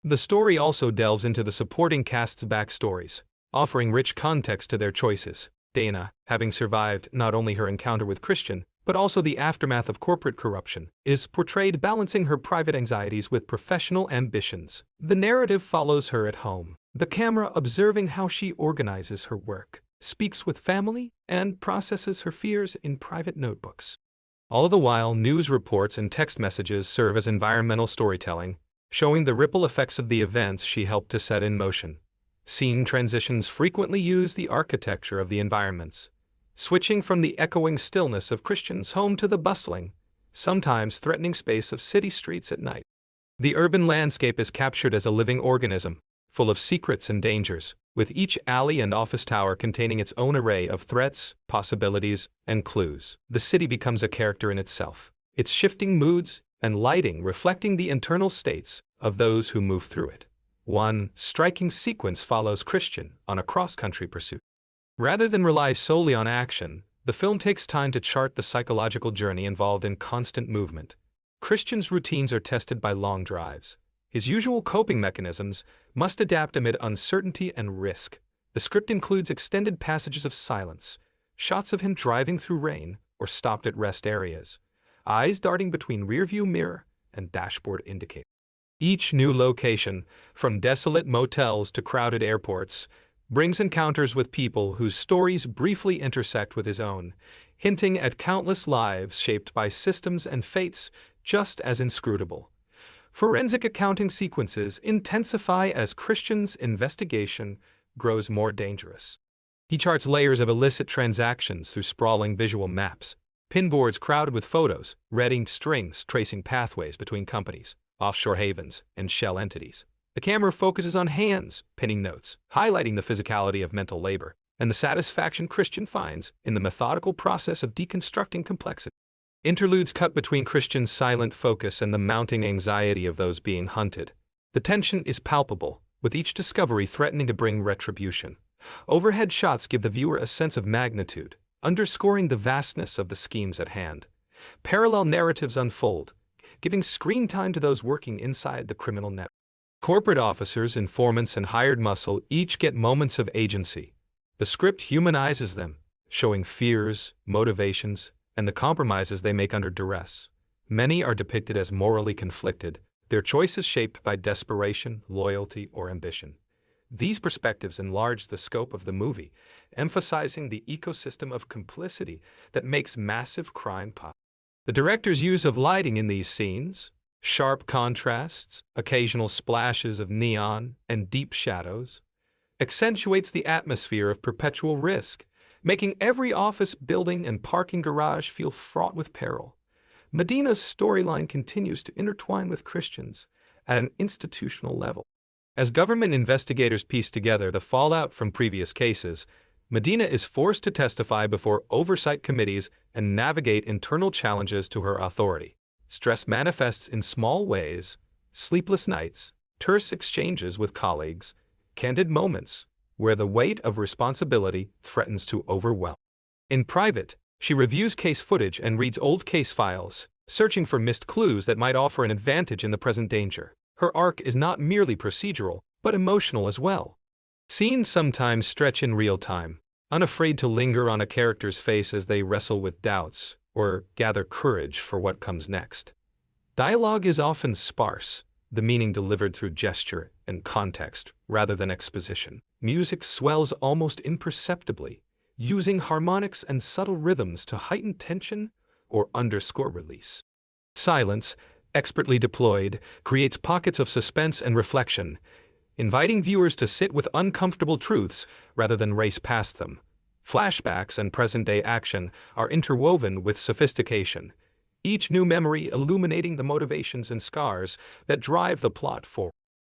The story also delves into the supporting cast's backstories, offering rich context to their choices. Dana, having survived not only her encounter with Christian, but also the aftermath of corporate corruption, is portrayed balancing her private anxieties with professional ambitions. The narrative follows her at home, the camera observing how she organizes her work, speaks with family, and processes her fears in private notebooks. All the while, news reports and text messages serve as environmental storytelling, showing the ripple effects of the events she helped to set in motion. Scene transitions frequently use the architecture of the environments, switching from the echoing stillness of Christian's home to the bustling, sometimes threatening space of city streets at night. The urban landscape is captured as a living organism, full of secrets and dangers, with each alley and office tower containing its own array of threats, possibilities, and clues. The city becomes a character in itself, its shifting moods and lighting reflecting the internal states of those who move through it. One striking sequence follows Christian on a cross-country pursuit. Rather than rely solely on action, the film takes time to chart the psychological journey involved in constant movement. Christian's routines are tested by long drives. His usual coping mechanisms must adapt amid uncertainty and risk. The script includes extended passages of silence, shots of him driving through rain or stopped at rest areas, eyes darting between rearview mirror and dashboard indicator. Each new location, from desolate motels to crowded airports, brings encounters with people whose stories briefly intersect with his own, hinting at countless lives shaped by systems and fates just as inscrutable. Forensic accounting sequences intensify as Christian's investigation grows more dangerous. He charts layers of illicit transactions through sprawling visual maps, pinboards crowded with photos, red ink strings tracing pathways between companies, offshore havens, and shell entities. The camera focuses on hands, pinning notes, highlighting the physicality of mental labor, and the satisfaction Christian finds in the methodical process of deconstructing complexity. Interludes cut between Christian's silent focus and the mounting anxiety of those being hunted. The tension is palpable, with each discovery threatening to bring retribution. Overhead shots give the viewer a sense of magnitude, underscoring the vastness of the schemes at hand. Parallel narratives unfold, giving screen time to those working inside the criminal network. Corporate officers, informants, and hired muscle each get moments of agency. The script humanizes them, showing fears, motivations, and the compromises they make under duress. Many are depicted as morally conflicted, their choices shaped by desperation, loyalty, or ambition. These perspectives enlarge the scope of the movie, emphasizing the ecosystem of complicity that makes massive crime possible. The director's use of lighting in these scenes, sharp contrasts, occasional splashes of neon, and deep shadows, accentuates the atmosphere of perpetual risk, making every office building and parking garage feel fraught with peril. Medina's storyline continues to intertwine with Christian's at an institutional level. As government investigators piece together the fallout from previous cases, Medina is forced to testify before oversight committees and navigate internal challenges to her authority. Stress manifests in small ways: sleepless nights, terse exchanges with colleagues, candid moments where the weight of responsibility threatens to overwhelm. In private, she reviews case footage and reads old case files, searching for missed clues that might offer an advantage in the present danger. Her arc is not merely procedural, but emotional as well. Scenes sometimes stretch in real time, unafraid to linger on a character's face as they wrestle with doubts or gather courage for what comes next. Dialogue is often sparse, the meaning delivered through gesture and context rather than exposition. Music swells almost imperceptibly, using harmonics and subtle rhythms to heighten tension or underscore release. Silence, expertly deployed, creates pockets of suspense and reflection, inviting viewers to sit with uncomfortable truths rather than race past them. Flashbacks and present-day action are interwoven with sophistication, each new memory illuminating the motivations and scars that drive the plot forward.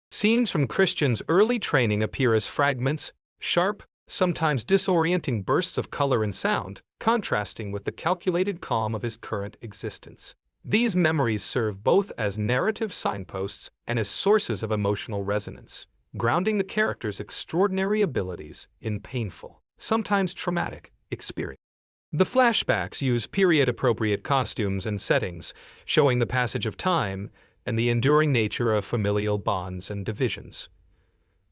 Scenes from Christian's early training appear as fragments, sharp, sometimes disorienting bursts of color and sound, contrasting with the calculated calm of his current existence. These memories serve both as narrative signposts and as sources of emotional resonance, grounding the character's extraordinary abilities in painful, sometimes traumatic, experience. The flashbacks use period-appropriate costumes and settings, showing the passage of time and the enduring nature of familial bonds and divisions.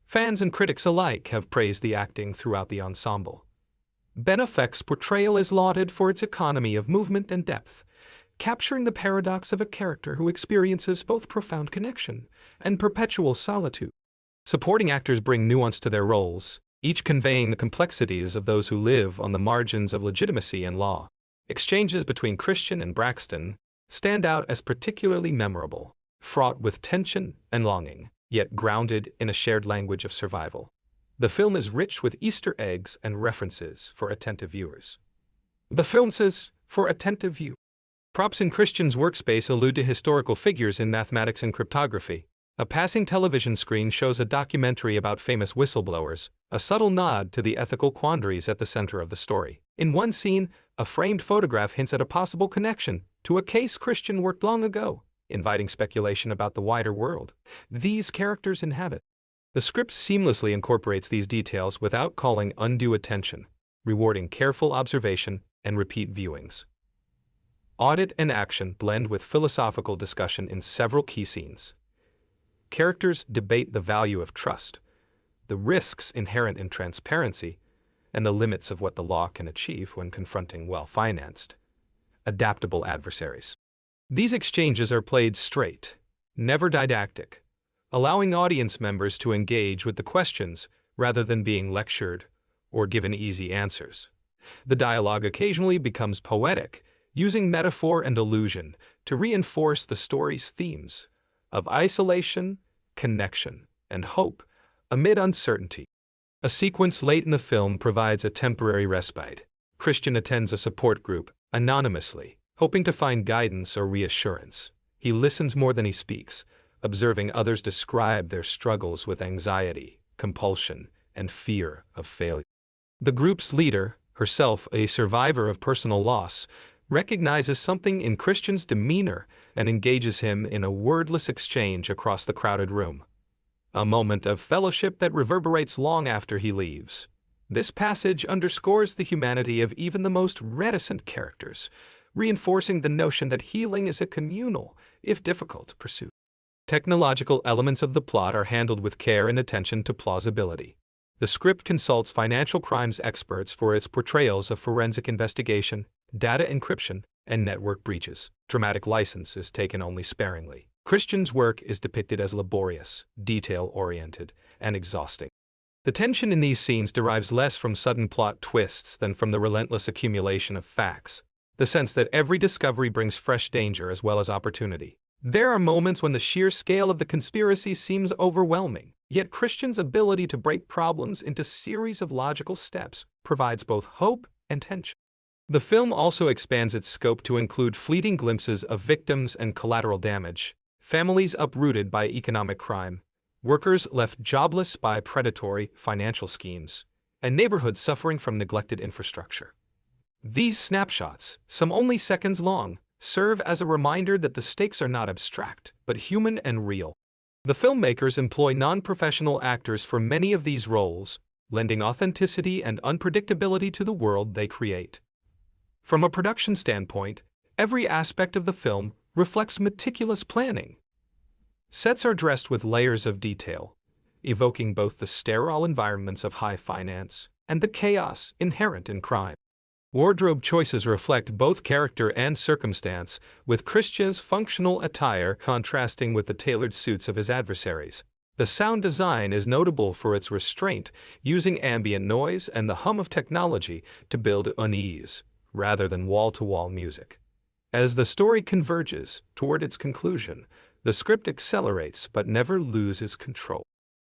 Fans and critics alike have praised the acting throughout the ensemble. Ben Affleck's portrayal is lauded for its economy of movement and depth, capturing the paradox of a character who experiences both profound connection and perpetual solitude. Supporting actors bring nuance to their roles, each conveying the complexities of those who live on the margins of legitimacy and law. Exchanges between Christian and Braxton stand out as particularly memorable, fraught with tension and longing, yet grounded in a shared language of survival. The film is rich with Easter eggs and references for attentive viewers. The film says, for attentive view. Props in Christian's workspace allude to historical figures in mathematics and cryptography. A passing television screen shows a documentary about famous whistleblowers, a subtle nod to the ethical quandaries at the center of the story. In one scene, a framed photograph hints at a possible connection to a case Christian worked long ago, inviting speculation about the wider world these characters inhabit. The script seamlessly incorporates these details without calling undue attention, rewarding careful observation and repeat viewings. Audit and action blend with philosophical discussion in several key scenes. Characters debate the value of trust, the risks inherent in transparency, and the limits of what the law can achieve when confronting well-financed, adaptable adversaries. These exchanges are played straight, never didactic, allowing audience members to engage with the questions rather than being lectured or given easy answers. The dialogue occasionally becomes poetic, using metaphor and allusion to reinforce the story's themes of isolation, connection, and hope amid uncertainty. A sequence late in the film provides a temporary respite. Christian attends a support group, anonymously, hoping to find guidance or reassurance. He listens more than he speaks, observing others describe their struggles with anxiety, compulsion, and fear of failure. The group's leader, herself a survivor of personal loss, recognizes something in Christian's demeanor and engages him in a wordless exchange across the crowded room. A moment of fellowship that reverberates long after he leaves. This passage underscores the humanity of even the most reticent characters, reinforcing the notion that healing is a communal, if difficult, pursuit. Technological elements of the plot are handled with care and attention to plausibility. The script consults financial crimes experts for its portrayals of forensic investigation, data encryption, and network breaches. Dramatic license is taken only sparingly. Christian's work is depicted as laborious, detail-oriented, and exhausting. The tension in these scenes derives less from sudden plot twists than from the relentless accumulation of facts, the sense that every discovery brings fresh danger as well as opportunity. There are moments when the sheer scale of the conspiracy seems overwhelming, yet Christian's ability to break problems into series of logical steps provides both hope and tension. The film also expands its scope to include fleeting glimpses of victims and collateral damage, families uprooted by economic crime, workers left jobless by predatory financial schemes, and neighborhoods suffering from neglected infrastructure. These snapshots, some only seconds long, serve as a reminder that the stakes are not abstract, but human and real. The filmmakers employ non-professional actors for many of these roles, lending authenticity and unpredictability to the world they create. From a production standpoint, every aspect of the film reflects meticulous planning. Sets are dressed with layers of detail, evoking both the sterile environments of high finance and the chaos inherent in crime. Wardrobe choices reflect both character and circumstance, with Christian's functional attire contrasting with the tailored suits of his adversaries. The sound design is notable for its restraint, using ambient noise and the hum of technology to build unease, rather than wall-to-wall music. As the story converges toward its conclusion, the script accelerates but never loses control.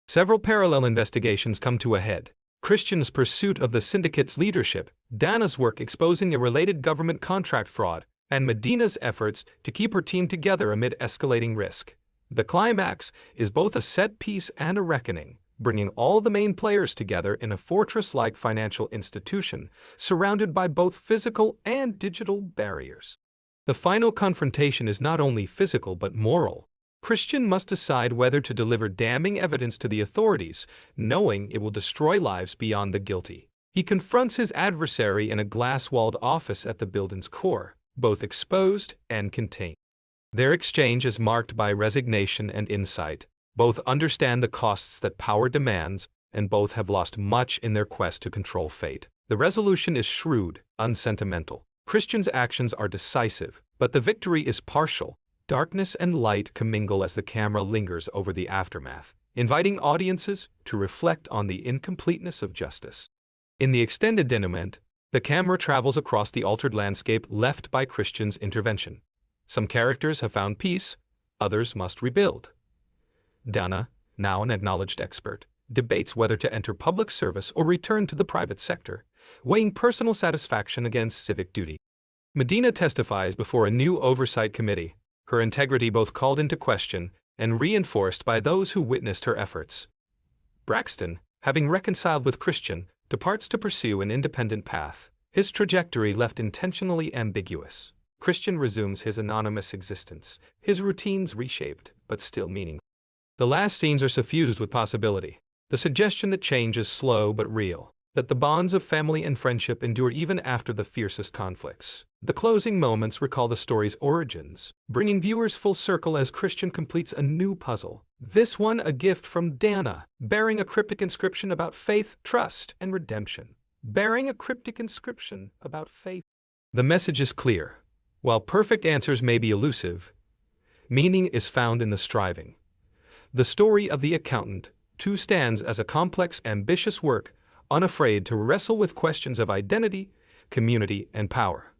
Several parallel investigations come to a head. Christian's pursuit of the syndicate's leadership, Dana's work exposing a related government contract fraud, and Medina's efforts to keep her team together amid escalating risk. The climax is both a set piece and a reckoning, bringing all the main players together in a fortress-like financial institution, surrounded by both physical and digital barriers. The final confrontation is not only physical but moral. Christian must decide whether to deliver damning evidence to the authorities, knowing it will destroy lives beyond the guilty. He confronts his adversary in a glass-walled office at the building's core, both exposed and contained. Their exchange is marked by resignation and insight. Both understand the costs that power demands, and both have lost much in their quest to control fate. The resolution is shrewd, unsentimental. Christian's actions are decisive, but the victory is partial. Darkness and light commingle as the camera lingers over the aftermath, inviting audiences to reflect on the incompleteness of justice. In the extended denouement, the camera travels across the altered landscape left by Christian's intervention. Some characters have found peace, others must rebuild. Dani, now an acknowledged expert, debates whether to enter public service or return to the private sector, weighing personal satisfaction against civic duty. Medina testifies before a new oversight committee, her integrity both called into question and reinforced by those who witnessed her efforts. Braxton, having reconciled with Christian, departs to pursue an independent path, his trajectory left intentionally ambiguous. Christian resumes his anonymous existence, his routines reshaped, but still meaningful. The last scenes are suffused with possibility, the suggestion that change is slow but real, that the bonds of family and friendship endure even after the fiercest conflicts. The closing moments recall the story's origins, bringing viewers full circle as Christian completes a new puzzle, this one a gift from Dani, bearing a cryptic inscription about faith, trust, and redemption. Bearing a cryptic inscription about faith. The message is clear. While perfect answers may be elusive, meaning is found in the striving. The story of the accountant, too, stands as a complex, ambitious work, unafraid to wrestle with questions of identity, community, and power.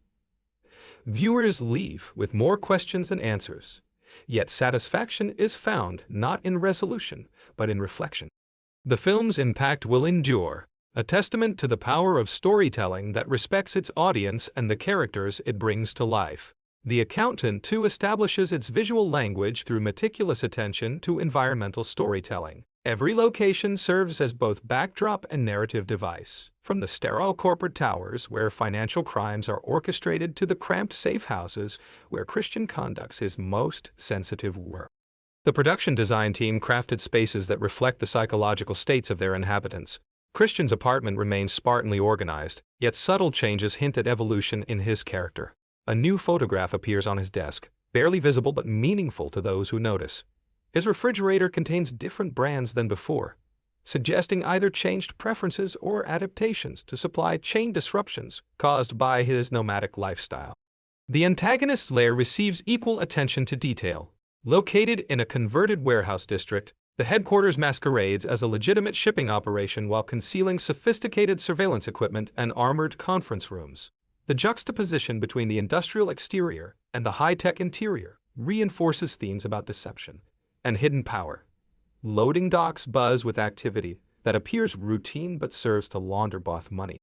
Viewers leave with more questions than answers, yet satisfaction is found not in resolution, but in reflection. The film's impact will endure, a testament to the power of storytelling that respects its audience and the characters it brings to life. The Accountant, too, establishes its visual language through meticulous attention to environmental storytelling. Every location serves as both backdrop and narrative device, from the sterile corporate towers where financial crimes are orchestrated to the cramped safe houses where Christian conducts his most sensitive work. The production design team crafted spaces that reflect the psychological states of their inhabitants. Christian's apartment remains spartanly organized, yet subtle changes hint at evolution in his character. A new photograph appears on his desk, barely visible but meaningful to those who notice. His refrigerator contains different brands than before, suggesting either changed preferences or adaptations to supply chain disruptions caused by his nomadic lifestyle. The antagonist's lair receives equal attention to detail. Located in a converted warehouse district, the headquarters masquerades as a legitimate shipping operation while concealing sophisticated surveillance equipment and armored conference rooms. The juxtaposition between the industrial exterior and the high-tech interior reinforces themes about deception and hidden power. Loading docks buzz with activity that appears routine but serves to launder both money.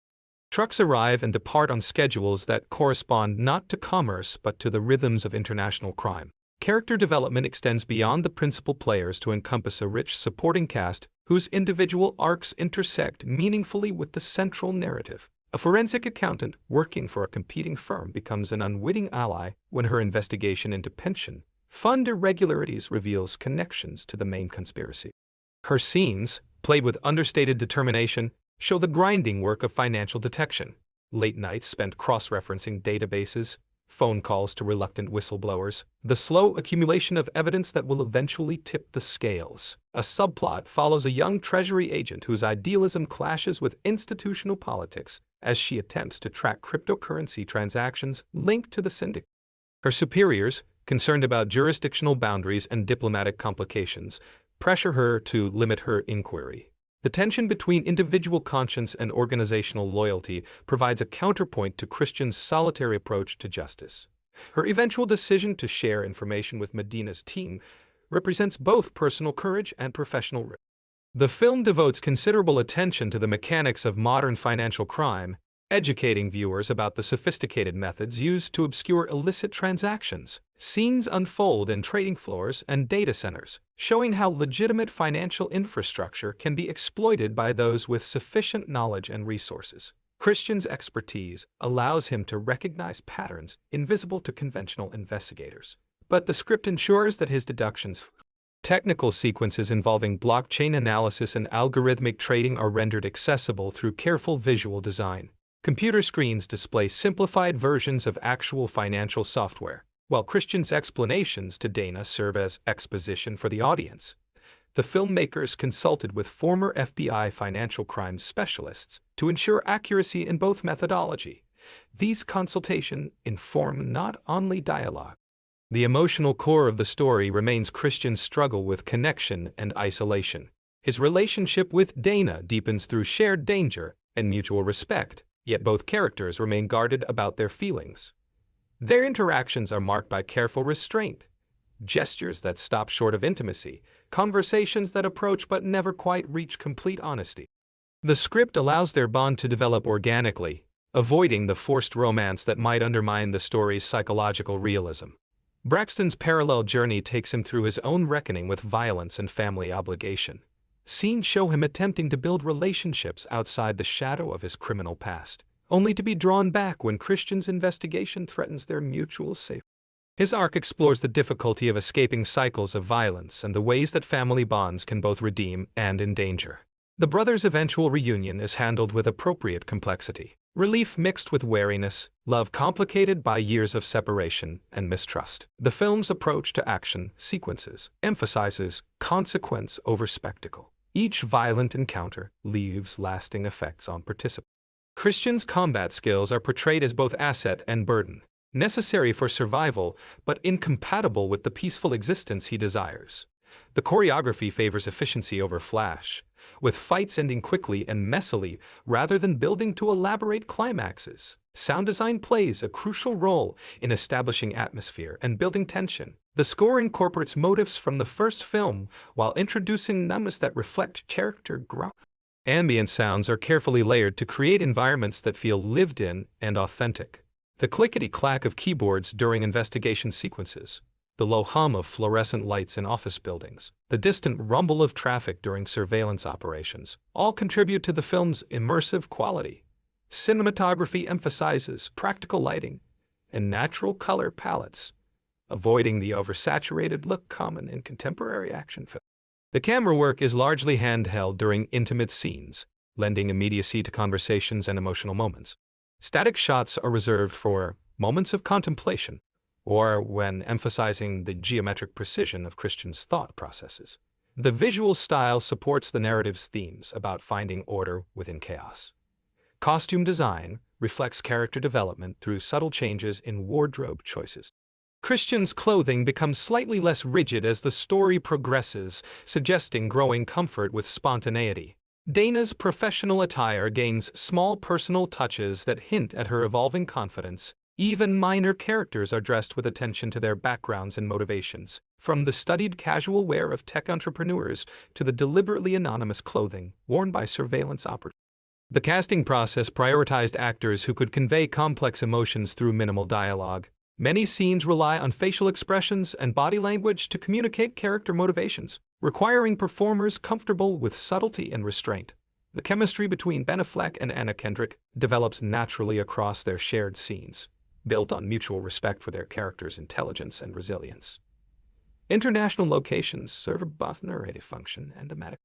Trucks arrive and depart on schedules that correspond not to commerce but to the rhythms of international crime. Character development extends beyond the principal players to encompass a rich supporting cast whose individual arcs intersect meaningfully with the central narrative. A forensic accountant working for a competing firm becomes an unwitting ally when her investigation into pension fund irregularities reveals connections to the main conspiracy. Her scenes, played with understated determination, show the grinding work of financial detection. Late nights spent cross-referencing databases, phone calls to reluctant whistleblowers, the slow accumulation of evidence that will eventually tip the scales. A subplot follows a young Treasury agent whose idealism clashes with institutional politics as she attempts to track cryptocurrency transactions linked to the syndicate. Her superiors, concerned about jurisdictional boundaries and diplomatic complications, pressure her to limit her inquiry. The tension between individual conscience and organizational loyalty provides a counterpoint to Christian's solitary approach to justice. Her eventual decision to share information with Medina's team represents both personal courage and professional risk. The film devotes considerable attention to the mechanics of modern financial crime, educating viewers about the sophisticated methods used to obscure illicit transactions. Scenes unfold in trading floors and data centers, showing how legitimate financial infrastructure can be exploited by those with sufficient knowledge and resources. Christian's expertise allows him to recognize patterns invisible to conventional investigators, but the script ensures that his deductions. Technical sequences involving blockchain analysis and algorithmic trading are rendered accessible through careful visual design. Computer screens display simplified versions of actual financial software, while Christian's explanations to Dana serve as exposition for the audience. The filmmakers consulted with former FBI financial crimes specialists to ensure accuracy in both methodology. These consultations inform not only dialogue. The emotional core of the story remains Christian's struggle with connection and isolation. His relationship with Dana deepens through shared danger and mutual respect, yet both characters remain guarded about their feelings. Their interactions are marked by careful restraint, gestures that stop short of intimacy, conversations that approach but never quite reach complete honesty. The script allows their bond to develop organically, avoiding the forced romance that might undermine the story's psychological realism. Braxton's parallel journey takes him through his own reckoning with violence and family obligation. Scenes show him attempting to build relationships outside the shadow of his criminal past, only to be drawn back when Christian's investigation threatens their mutual safety. His arc explores the difficulty of escaping cycles of violence and the ways that family bonds can both redeem and endanger. The brothers' eventual reunion is handled with appropriate complexity. Relief mixed with wariness, love complicated by years of separation and mistrust. The film's approach to action sequences emphasizes consequence over spectacle. Each violent encounter leaves lasting effects on participants. Christian's combat skills are portrayed as both asset and burden, necessary for survival but incompatible with the peaceful existence he desires. The choreography favors efficiency over flash, with fights ending quickly and messily rather than building to elaborate climaxes. Sound design plays a crucial role in establishing atmosphere and building tension. The score incorporates motifs from the first film while introducing numbers that reflect character growth. Ambient sounds are carefully layered to create environments that feel lived in and authentic. The clickety-clack of keyboards during investigation sequences, the low hum of fluorescent lights in office buildings, the distant rumble of traffic during surveillance operations, all contribute to the film's immersive quality. Cinematography emphasizes practical lighting and natural color palettes, avoiding the oversaturated look common in contemporary action films. The camera work is largely handheld during intimate scenes, lending immediacy to conversations and emotional moments. Static shots are reserved for moments of contemplation, or when emphasizing the geometric precision of Christian's thought processes. The visual style supports the narrative's themes about finding order within chaos. Costume design reflects character development through subtle changes in wardrobe choices. Christian's clothing becomes slightly less rigid as the story progresses, suggesting growing comfort with spontaneity. Dana's professional attire gains small personal touches that hint at her evolving confidence. Even minor characters are dressed with attention to their backgrounds and motivations, from the studied casual wear of tech entrepreneurs to the deliberately anonymous clothing worn by surveillance operatives. The casting process prioritized actors who could convey complex emotions through minimal dialogue. Many scenes rely on facial expressions and body language to communicate character motivations, requiring performers comfortable with subtlety and restraint. The chemistry between Ben Affleck and Anna Kendrick develops naturally across their shared scenes, built on mutual respect for their characters' intelligence and resilience. International locations serve both narrative function and thematic.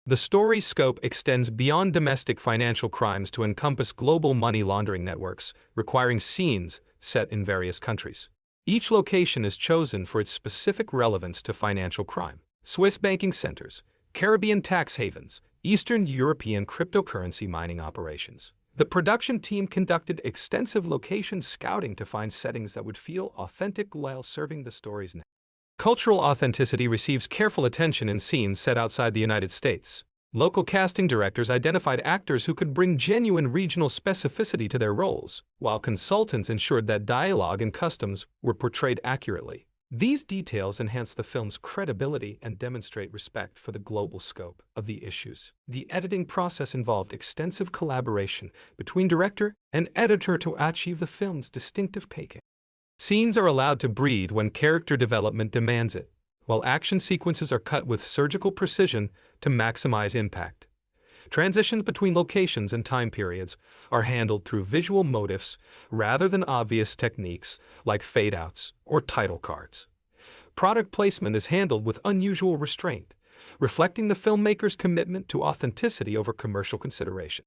The story's scope extends beyond domestic financial crimes to encompass global money laundering networks, requiring scenes set in various countries. Each location is chosen for its specific relevance to financial crime: Swiss banking centers, Caribbean tax havens, Eastern European cryptocurrency mining operations. The production team conducted extensive location scouting to find settings that would feel authentic while serving the story's narrative. Cultural authenticity receives careful attention in scenes set outside the United States. Local casting directors identified actors who could bring genuine regional specificity to their roles, while consultants ensured that dialogue and customs were portrayed accurately. These details enhance the film's credibility and demonstrate respect for the global scope of the issues. The editing process involved extensive collaboration between director and editor to achieve the film's distinctive pacing. Scenes are allowed to breathe when character development demands it, while action sequences are cut with surgical precision to maximize impact. Transitions between locations and time periods are handled through visual motifs rather than obvious techniques like fade-outs or title cards. Product placement is handled with unusual restraint, reflecting the filmmaker's commitment to authenticity over commercial consideration.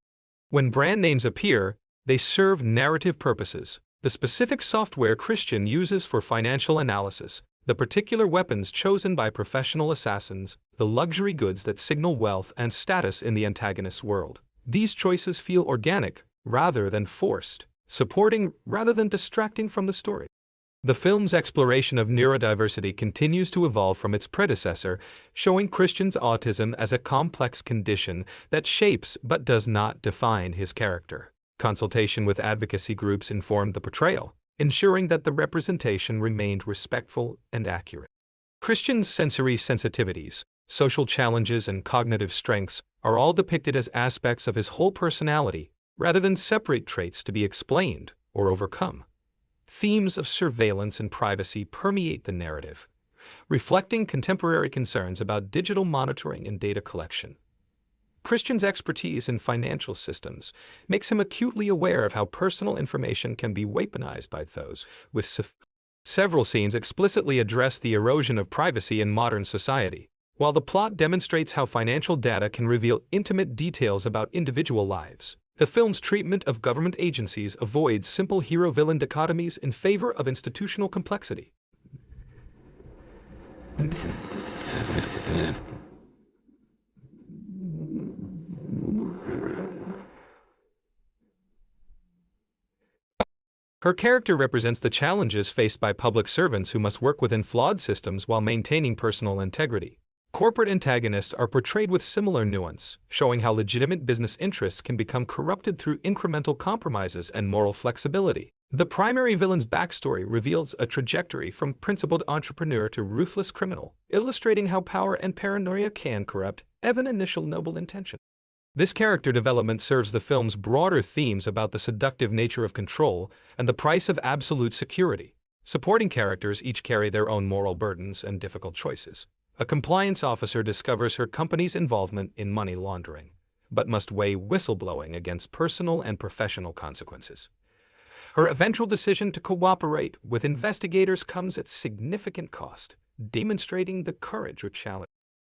When brand names appear, they serve narrative purposes. The specific software Christian uses for financial analysis, the particular weapons chosen by professional assassins, the luxury goods that signal wealth and status in the antagonist's world. These choices feel organic rather than forced, supporting rather than distracting from the story. The film's exploration of neurodiversity continues to evolve from its predecessor, showing Christian's autism as a complex condition that shapes but does not define his character. Consultation with advocacy groups informed the portrayal, ensuring that the representation remained respectful and accurate. Christian's sensory sensitivities, social challenges, and cognitive strengths are all depicted as aspects of his whole personality, rather than separate traits to be explained or overcome. Themes of surveillance and privacy permeate the narrative, reflecting contemporary concerns about digital monitoring and data collection. Christian's expertise in financial systems makes him acutely aware of how personal information can be weaponized by those with several scenes explicitly address the erosion of privacy in modern society, while the plot demonstrates how financial data can reveal intimate details about individual lives. The film's treatment of government agencies avoids simple hero-villain dichotomies in favor of institutional complexity. Her character represents the challenges faced by public servants who must work within flawed systems while maintaining personal integrity. Corporate antagonists are portrayed with similar nuance, showing how legitimate business interests can become corrupted through incremental compromises and moral flexibility. The primary villain's backstory reveals a trajectory from principled entrepreneur to ruthless criminal, illustrating how power and paranoia can corrupt even initial noble intention. This character development serves the film's broader themes about the seductive nature of control and the price of absolute security. Supporting characters each carry their own moral burdens and difficult choices. A compliance officer discovers her company's involvement in money laundering, but must weigh whistleblowing against personal and professional consequences. Her eventual decision to cooperate with investigators comes at significant cost, demonstrating the courage or challenge.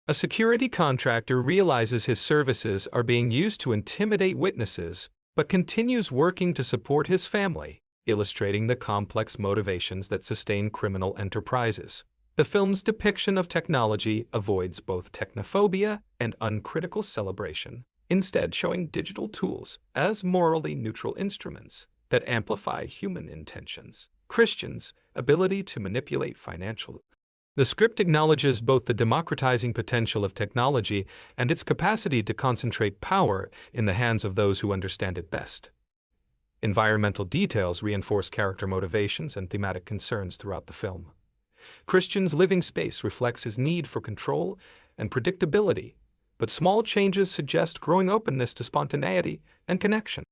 A security contractor realizes his services are being used to intimidate witnesses, but continues working to support his family, illustrating the complex motivations that sustain criminal enterprises. The film's depiction of technology avoids both technophobia and uncritical celebration, instead showing digital tools as morally neutral instruments that amplify human intentions. Christian's ability to manipulate financial. The script acknowledges both the democratizing potential of technology and its capacity to concentrate power in the hands of those who understand it best. Environmental details reinforce character motivations and thematic concerns throughout the film. Christian's living space reflects his need for control and predictability, but small changes suggest growing openness to spontaneity and connection.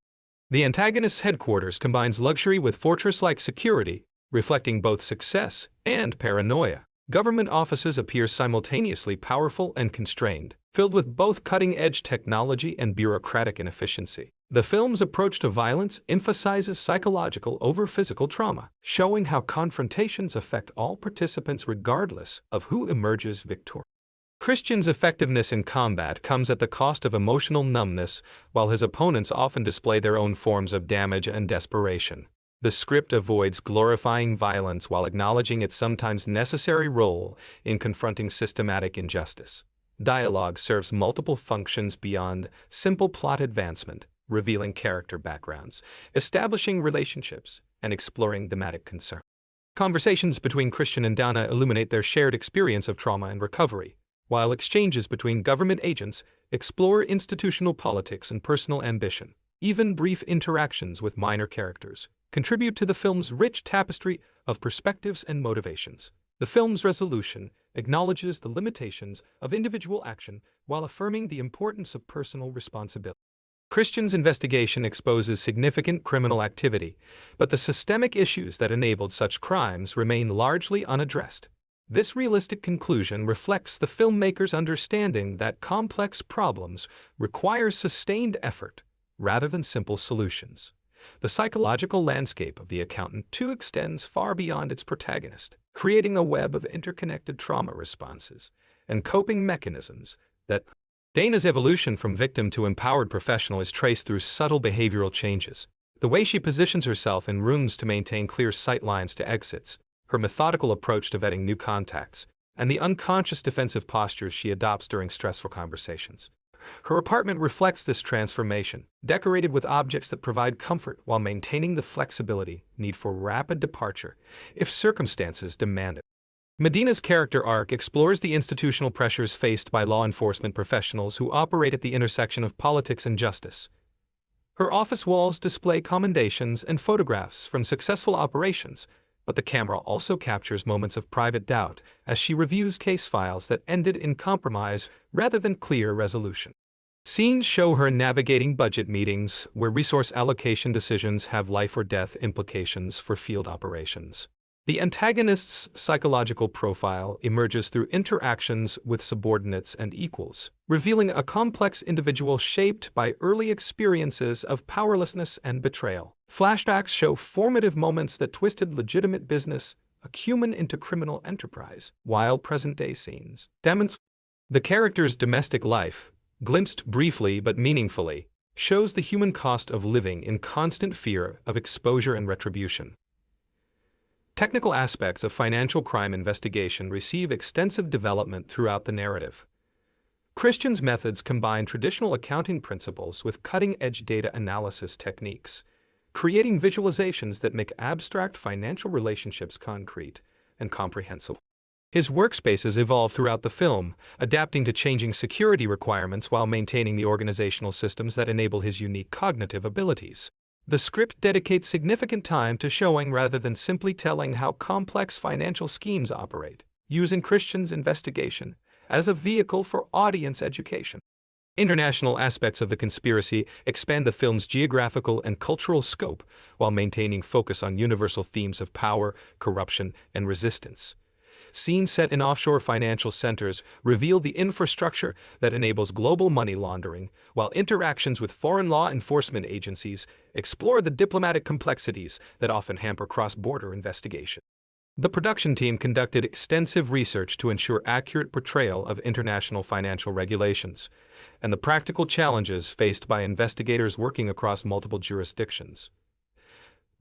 The antagonist's headquarters combines luxury with fortress-like security, reflecting both success and paranoia. Government offices appear simultaneously powerful and constrained, filled with both cutting-edge technology and bureaucratic inefficiency. The film's approach to violence emphasizes psychological over physical trauma, showing how confrontations affect all participants regardless of who emerges victorious. Christian's effectiveness in combat comes at the cost of emotional numbness, while his opponents often display their own forms of damage and desperation. The script avoids glorifying violence while acknowledging its sometimes necessary role in confronting systematic injustice. Dialogue serves multiple functions beyond simple plot advancement, revealing character backgrounds, establishing relationships, and exploring thematic concern. Conversations between Christian and Dani illuminate their shared experience of trauma and recovery, while exchanges between government agents explore institutional politics and personal ambition. Even brief interactions with minor characters contribute to the film's rich tapestry of perspectives and motivations. The film's resolution acknowledges the limitations of individual action while affirming the importance of personal responsibility. Christian's investigation exposes significant criminal activity, but the systemic issues that enabled such crimes remain largely unaddressed. This realistic conclusion reflects the filmmaker's understanding that complex problems require sustained effort rather than simple solutions. The psychological landscape of The Accountant too extends far beyond its protagonist, creating a web of interconnected trauma responses and coping mechanisms that Dana's evolution from victim to empowered professional is traced through subtle behavioral changes. The way she positions herself in rooms to maintain clear sight lines to exits, her methodical approach to vetting new contacts, and the unconscious defensive postures she adopts during stressful conversations. Her apartment reflects this transformation, decorated with objects that provide comfort while maintaining the flexibility needed for rapid departure if circumstances demand it. Medina's character arc explores the institutional pressures faced by law enforcement professionals who operate at the intersection of politics and justice. Her office walls display commendations and photographs from successful operations, but the camera also captures moments of private doubt as she reviews case files that ended in compromise rather than clear resolution. Scenes show her navigating budget meetings where resource allocation decisions have life or death implications for field operations. The antagonist's psychological profile emerges through interactions with subordinates and equals, revealing a complex individual shaped by early experiences of powerlessness and betrayal. Flashbacks show formative moments that twisted legitimate business acumen into criminal enterprise, while present-day scenes demonstrate the character's domestic life, glimpsed briefly but meaningfully, shows the human cost of living in constant fear of exposure and retribution. Technical aspects of financial crime investigation receive extensive development throughout the narrative. Christian's methods combine traditional accounting principles with cutting-edge data analysis techniques, creating visualizations that make abstract financial relationships concrete and comprehensible. His workspaces evolve throughout the film, adapting to changing security requirements while maintaining the organizational systems that enable his unique cognitive abilities. The script dedicates significant time to showing rather than simply telling how complex financial schemes operate, using Christian's investigation as a vehicle for audience education. International aspects of the conspiracy expand the film's geographical and cultural scope while maintaining focus on universal themes of power, corruption, and resistance. Scenes set in offshore financial centers reveal the infrastructure that enables global money laundering, while interactions with foreign law enforcement agencies explore the diplomatic complexities that often hamper cross-border investigation. The production team conducted extensive research to ensure accurate portrayal of international financial regulations and the practical challenges faced by investigators working across multiple jurisdictions.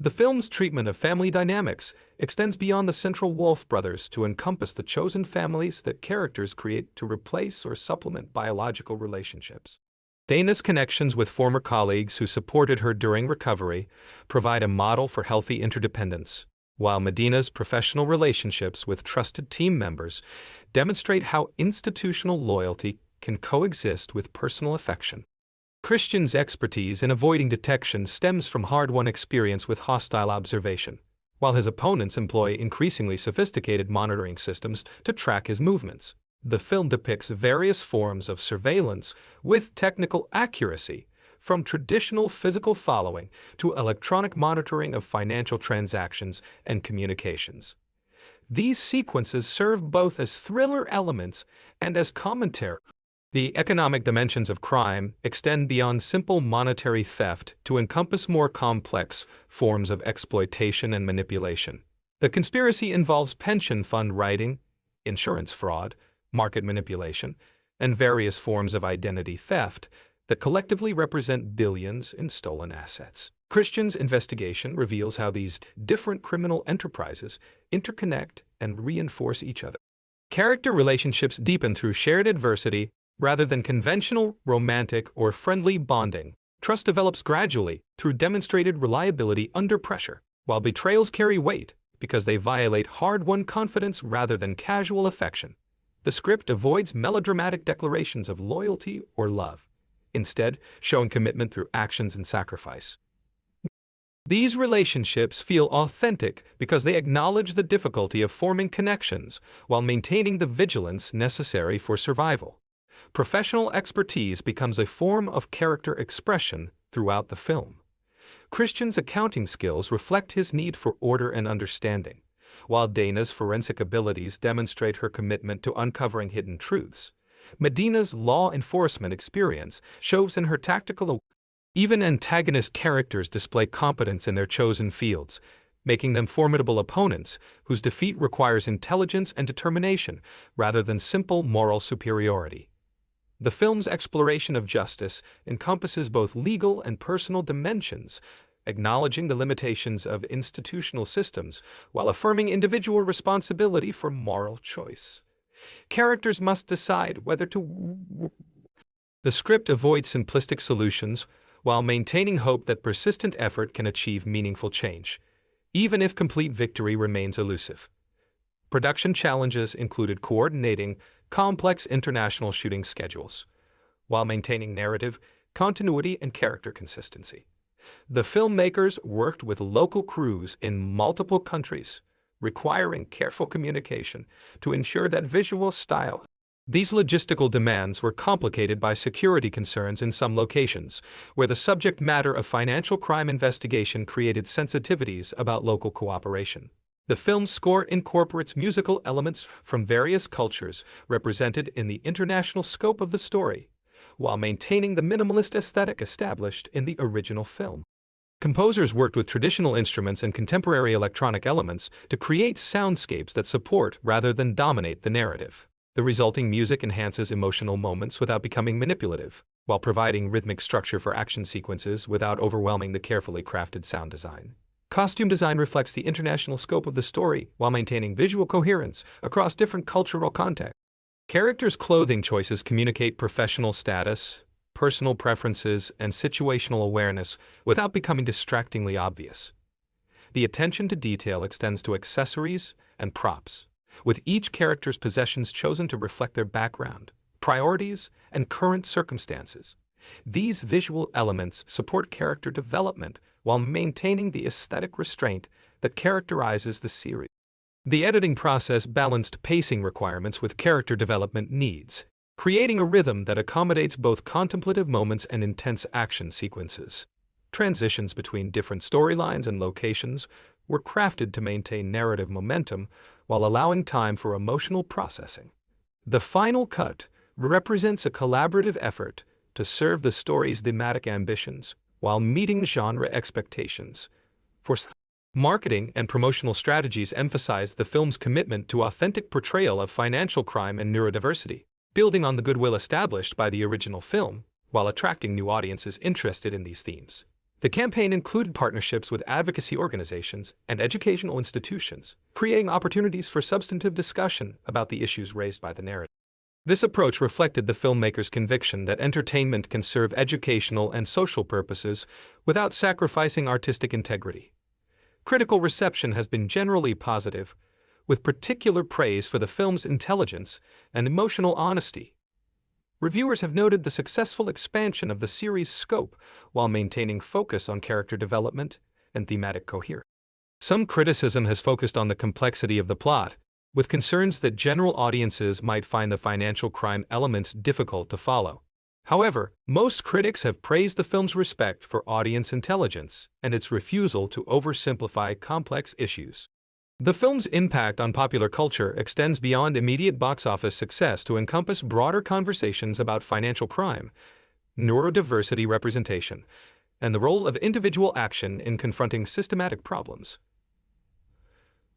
The film's treatment of family dynamics extends beyond the central Wolff brothers to encompass the chosen families that characters create to replace or supplement biological relationships. Dana's connections with former colleagues who supported her during recovery provide a model for healthy interdependence, while Medina's professional relationships with trusted team members demonstrate how institutional loyalty can coexist with personal affection. Christian's expertise in avoiding detection stems from hard-won experience with hostile observation, while his opponents employ increasingly sophisticated monitoring systems to track his movements. The film depicts various forms of surveillance with technical accuracy, from traditional physical following to electronic monitoring of financial transactions and communications. These sequences serve both as thriller elements and as commentary. The economic dimensions of crime extend beyond simple monetary theft to encompass more complex forms of exploitation and manipulation. The conspiracy involves pension fund writing, insurance fraud, market manipulation, and various forms of identity theft that collectively represent billions in stolen assets. Christian's investigation reveals how these different criminal enterprises interconnect and reinforce each other. Character relationships deepen through shared adversity rather than conventional, romantic, or friendly bonding. Trust develops gradually through demonstrated reliability under pressure, while betrayals carry weight because they violate hard-won confidence rather than casual affection. The script avoids melodramatic declarations of loyalty or love, instead showing commitment through actions and sacrifice. These relationships feel authentic because they acknowledge the difficulty of forming connections while maintaining the vigilance necessary for survival. Professional expertise becomes a form of character expression throughout the film. Christian's accounting skills reflect his need for order and understanding, while Dana's forensic abilities demonstrate her commitment to uncovering hidden truths. Medina's law enforcement experience shows in her tactical. Even antagonist characters display competence in their chosen fields, making them formidable opponents whose defeat requires intelligence and determination rather than simple moral superiority. The film's exploration of justice encompasses both legal and personal dimensions, acknowledging the limitations of institutional systems while affirming individual responsibility for moral choice. Characters must decide whether to. The script avoids simplistic solutions while maintaining hope that persistent effort can achieve meaningful change, even if complete victory remains elusive. Production challenges included coordinating complex international shooting schedules, while maintaining narrative, continuity, and character consistency. The filmmakers worked with local crews in multiple countries, requiring careful communication to ensure that visual style. These logistical demands were complicated by security concerns in some locations, where the subject matter of financial crime investigation created sensitivities about local cooperation. The film's score incorporates musical elements from various cultures represented in the international scope of the story, while maintaining the minimalist aesthetic established in the original film. Composers worked with traditional instruments and contemporary electronic elements to create soundscapes that support rather than dominate the narrative. The resulting music enhances emotional moments without becoming manipulative, while providing rhythmic structure for action sequences without overwhelming the carefully crafted sound design. Costume design reflects the international scope of the story while maintaining visual coherence across different cultural contexts. Characters' clothing choices communicate professional status, personal preferences, and situational awareness without becoming distractingly obvious. The attention to detail extends to accessories and props, with each character's possessions chosen to reflect their background, priorities, and current circumstances. These visual elements support character development while maintaining the aesthetic restraint that characterizes the series. The editing process balanced pacing requirements with character development needs, creating a rhythm that accommodates both contemplative moments and intense action sequences. Transitions between different storylines and locations were crafted to maintain narrative momentum while allowing time for emotional processing. The final cut represents a collaborative effort to serve the story's thematic ambitions while meeting genre expectations. Marketing and promotional strategies emphasized the film's commitment to authentic portrayal of financial crime and neurodiversity, building on the goodwill established by the original film, while attracting new audiences interested in these themes. The campaign included partnerships with advocacy organizations and educational institutions, creating opportunities for substantive discussion about the issues raised by the narrative. This approach reflected the filmmaker's conviction that entertainment can serve educational and social purposes without sacrificing artistic integrity. Critical reception has been generally positive, with particular praise for the film's intelligence and emotional honesty. Reviewers have noted the successful expansion of the series' scope while maintaining focus on character development and thematic coherence. Some criticism has focused on the complexity of the plot, with concerns that general audiences might find the financial crime elements difficult to follow. However, most critics have praised the film's respect for audience intelligence and its refusal to oversimplify complex issues. The film's impact on popular culture extends beyond immediate box office success to encompass broader conversations about financial crime, neurodiversity representation, and the role of individual action in confronting systematic problems.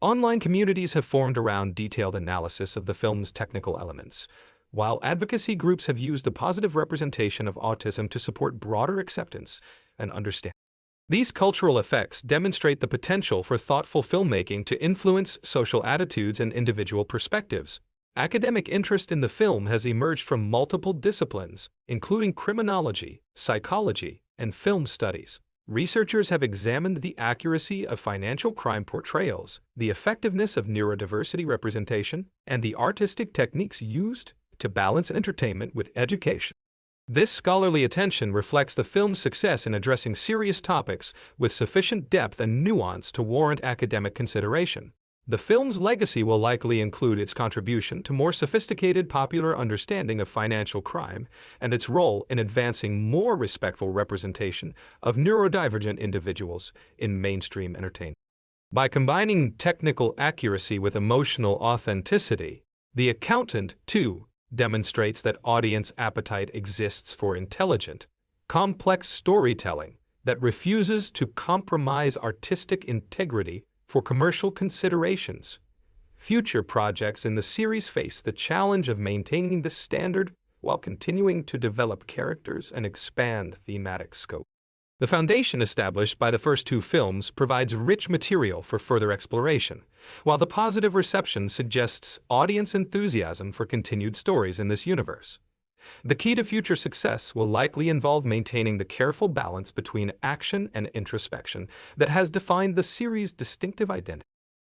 Online communities have formed around detailed analysis of the film's technical elements, while advocacy groups have used the positive representation of autism to support broader acceptance and understanding. These cultural effects demonstrate the potential for thoughtful filmmaking to influence social attitudes and individual perspectives. Academic interest in the film has emerged from multiple disciplines, including criminology, psychology, and film studies. Researchers have examined the accuracy of financial crime portrayals, the effectiveness of neurodiversity representation, and the artistic techniques used to balance entertainment with education. This scholarly attention reflects the film's success in addressing serious topics with sufficient depth and nuance to warrant academic consideration. The film's legacy will likely include its contribution to more sophisticated popular understanding of financial crime and its role in advancing more respectful representation of neurodivergent individuals in mainstream entertainment. By combining technical accuracy with emotional authenticity, The Accountant, too, demonstrates that audience appetite exists for intelligent, complex storytelling that refuses to compromise artistic integrity for commercial considerations. Future projects in the series face the challenge of maintaining this standard while continuing to develop characters and expand thematic scope. The foundation established by the first two films provides rich material for further exploration, while the positive reception suggests audience enthusiasm for continued stories in this universe. The key to future success will likely involve maintaining the careful balance between action and introspection that has defined the series' distinctive identity.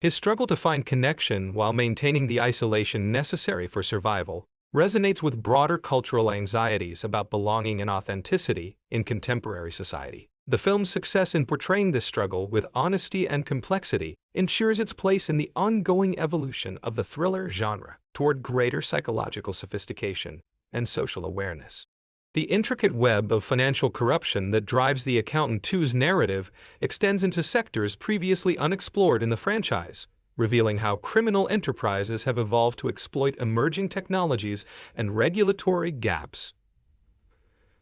His struggle to find connection while maintaining the isolation necessary for survival resonates with broader cultural anxieties about belonging and authenticity in contemporary society. The film's success in portraying this struggle with honesty and complexity ensures its place in the ongoing evolution of the thriller genre toward greater psychological sophistication and social awareness. The intricate web of financial corruption that drives The Accountant 2's narrative extends into sectors previously unexplored in the franchise, revealing how criminal enterprises have evolved to exploit emerging technologies and regulatory gaps.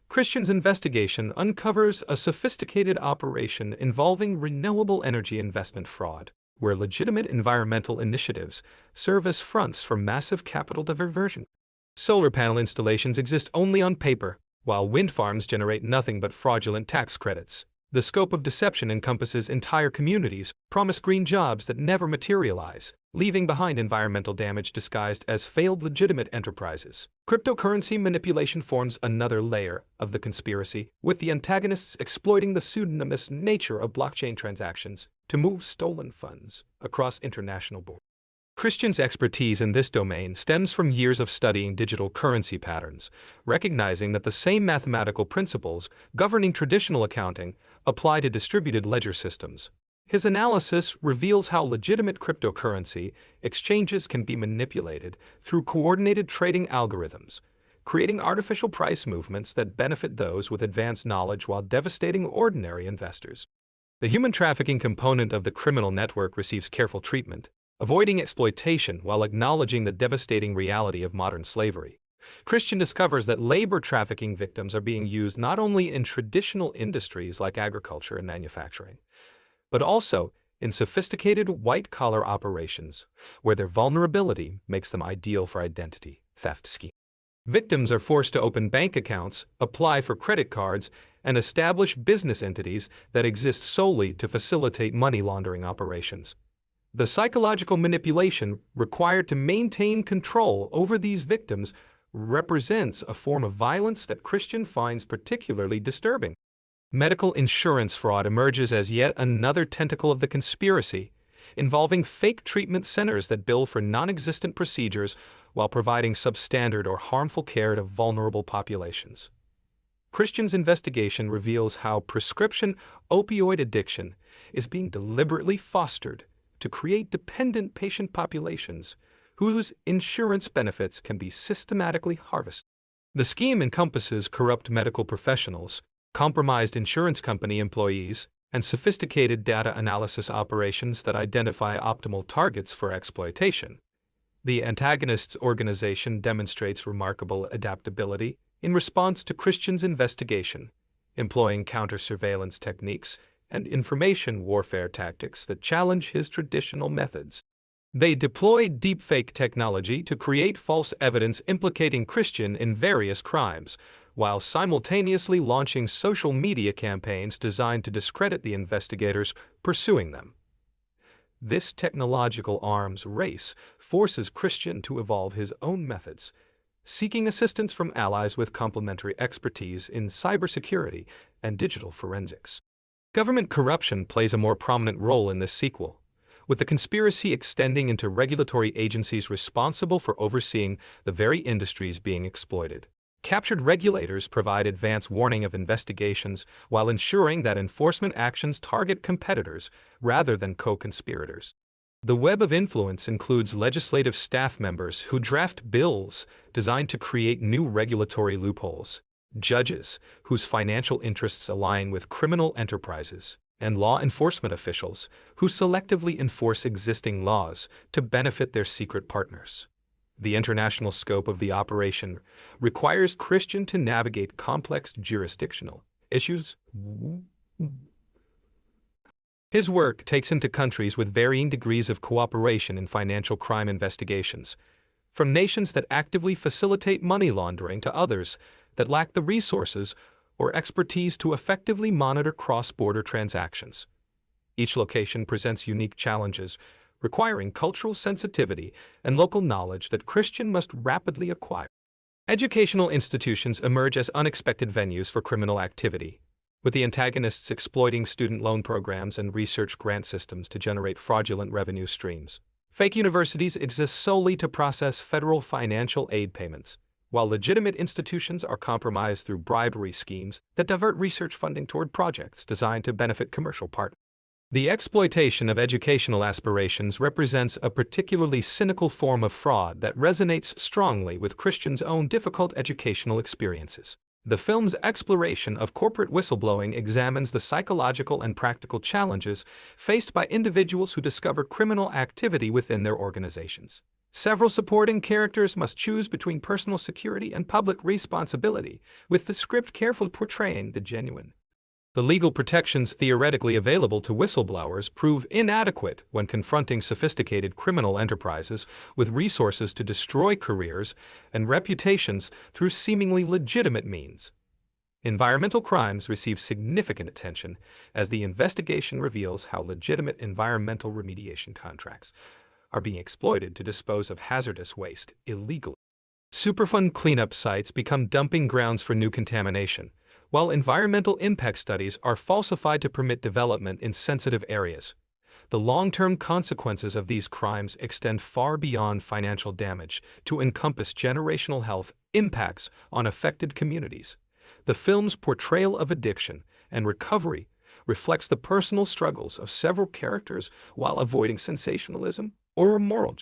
Christian's investigation uncovers a sophisticated operation involving renewable energy investment fraud, where legitimate environmental initiatives serve as fronts for massive capital diversion. Solar panel installations exist only on paper, while wind farms generate nothing but fraudulent tax credits. The scope of deception encompasses entire communities, promise green jobs that never materialize, leaving behind environmental damage disguised as failed legitimate enterprises. Cryptocurrency manipulation forms another layer of the conspiracy, with the antagonists exploiting the pseudonymous nature of blockchain transactions to move stolen funds across international borders. Christian's expertise in this domain stems from years of studying digital currency patterns, recognizing that the same mathematical principles governing traditional accounting apply to distributed ledger systems. His analysis reveals how legitimate cryptocurrency exchanges can be manipulated through coordinated trading algorithms, creating artificial price movements that benefit those with advanced knowledge while devastating ordinary investors. The human trafficking component of the criminal network receives careful treatment, avoiding exploitation while acknowledging the devastating reality of modern slavery. Christian discovers that labor trafficking victims are being used not only in traditional industries like agriculture and manufacturing, but also in sophisticated white-collar operations, where their vulnerability makes them ideal for identity theft schemes. Victims are forced to open bank accounts, apply for credit cards, and establish business entities that exist solely to facilitate money laundering operations. The psychological manipulation required to maintain control over these victims represents a form of violence that Christian finds particularly disturbing. Medical insurance fraud emerges as yet another tentacle of the conspiracy, involving fake treatment centers that bill for non-existent procedures while providing substandard or harmful care to vulnerable populations. Christian's investigation reveals how prescription opioid addiction is being deliberately fostered to create dependent patient populations whose insurance benefits can be systematically harvested. The scheme encompasses corrupt medical professionals, compromised insurance company employees, and sophisticated data analysis operations that identify optimal targets for exploitation. The antagonist's organization demonstrates remarkable adaptability in response to Christian's investigation, employing counter-surveillance techniques and information warfare tactics that challenge his traditional methods. They deploy deepfake technology to create false evidence implicating Christian in various crimes, while simultaneously launching social media campaigns designed to discredit the investigators pursuing them. This technological arms race forces Christian to evolve his own methods, seeking assistance from allies with complementary expertise in cybersecurity and digital forensics. Government corruption plays a more prominent role in this sequel, with the conspiracy extending into regulatory agencies responsible for overseeing the very industries being exploited. Captured regulators provide advance warning of investigations while ensuring that enforcement actions target competitors rather than co-conspirators. The web of influence includes legislative staff members who draft bills designed to create new regulatory loopholes, judges whose financial interests align with criminal enterprises, and law enforcement officials who selectively enforce existing laws to benefit their secret partners. The international scope of the operation requires Christian to navigate complex jurisdictional issues. His work takes him to countries with varying degrees of cooperation in financial crime investigations, from nations that actively facilitate money laundering to others that lack the resources or expertise to effectively monitor cross-border transactions. Each location presents unique challenges, requiring cultural sensitivity and local knowledge that Christian must rapidly acquire. Educational institutions emerge as unexpected venues for criminal activity, with the antagonists exploiting student loan programs and research grant systems to generate fraudulent revenue streams. Fake universities exist solely to process federal financial aid payments, while legitimate institutions are compromised through bribery schemes that divert research funding toward projects designed to benefit commercial partners. The exploitation of educational aspirations represents a particularly cynical form of fraud that resonates strongly with Christian's own difficult educational experiences. The film's exploration of corporate whistleblowing examines the psychological and practical challenges faced by individuals who discover criminal activity within their organizations. Several supporting characters must choose between personal security and public responsibility, with the script carefully portraying the genuine. The legal protections theoretically available to whistleblowers prove inadequate when confronting sophisticated criminal enterprises with resources to destroy careers and reputations through seemingly legitimate means. Environmental crimes receive significant attention as the investigation reveals how legitimate environmental remediation contracts are being exploited to dispose of hazardous waste illegally. Superfund cleanup sites become dumping grounds for new contamination, while environmental impact studies are falsified to permit development in sensitive areas. The long-term consequences of these crimes extend far beyond financial damage to encompass generational health impacts on affected communities. The film's portrayal of addiction and recovery reflects the personal struggles of several characters while avoiding sensationalism or immoral.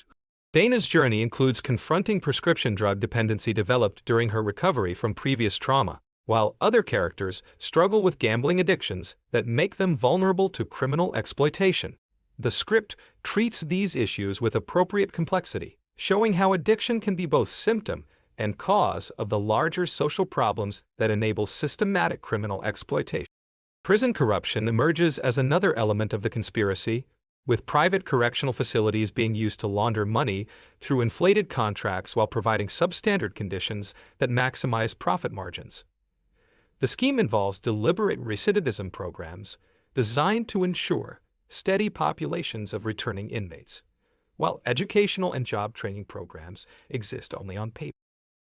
Dana's journey includes confronting prescription drug dependency developed during her recovery from previous trauma, while other characters struggle with gambling addictions that make them vulnerable to criminal exploitation. The script treats these issues with appropriate complexity, showing how addiction can be both symptom and cause of the larger social problems that enable systematic criminal exploitation. Prison corruption emerges as another element of the conspiracy, with private correctional facilities being used to launder money through inflated contracts while providing substandard conditions that maximize profit margins. The scheme involves deliberate recidivism programs designed to ensure steady populations of returning inmates, while educational and job training programs exist only on paper.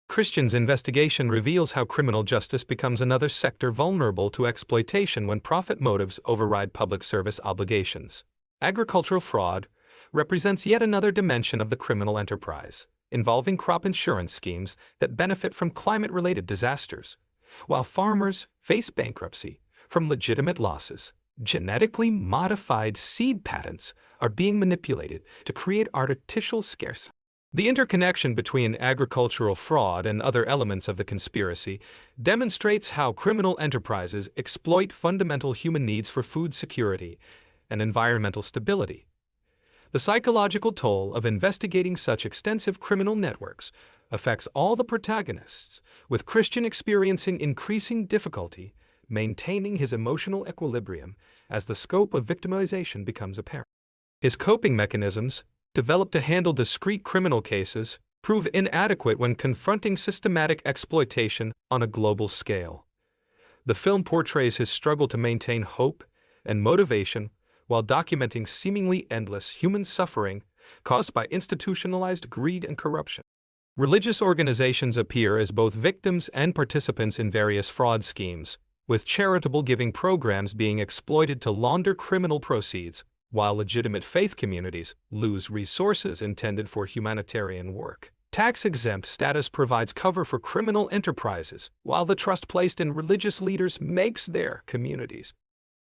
Christian's investigation reveals how criminal justice becomes another sector vulnerable to exploitation when profit motives override public service obligations. Agricultural fraud represents yet another dimension of the criminal enterprise, involving crop insurance schemes that benefit from climate-related disasters, while farmers face bankruptcy from legitimate losses. Genetically modified seed patents are being manipulated to create artificial scarcity. The interconnection between agricultural fraud and other elements of the conspiracy demonstrates how criminal enterprises exploit fundamental human needs for food security and environmental stability. The psychological toll of investigating such extensive criminal networks affects all the protagonists, with Christian experiencing increasing difficulty maintaining his emotional equilibrium as the scope of victimization becomes apparent. His coping mechanisms, developed to handle discrete criminal cases, prove inadequate when confronting systematic exploitation on a global scale. The film portrays his struggle to maintain hope and motivation while documenting seemingly endless human suffering caused by institutionalized greed and corruption. Religious organizations appear as both victims and participants in various fraud schemes, with charitable giving programs being exploited to launder criminal proceeds, while legitimate faith communities lose resources intended for humanitarian work. Tax-exempt status provides cover for criminal enterprises, while the trust placed in religious leaders makes their communities.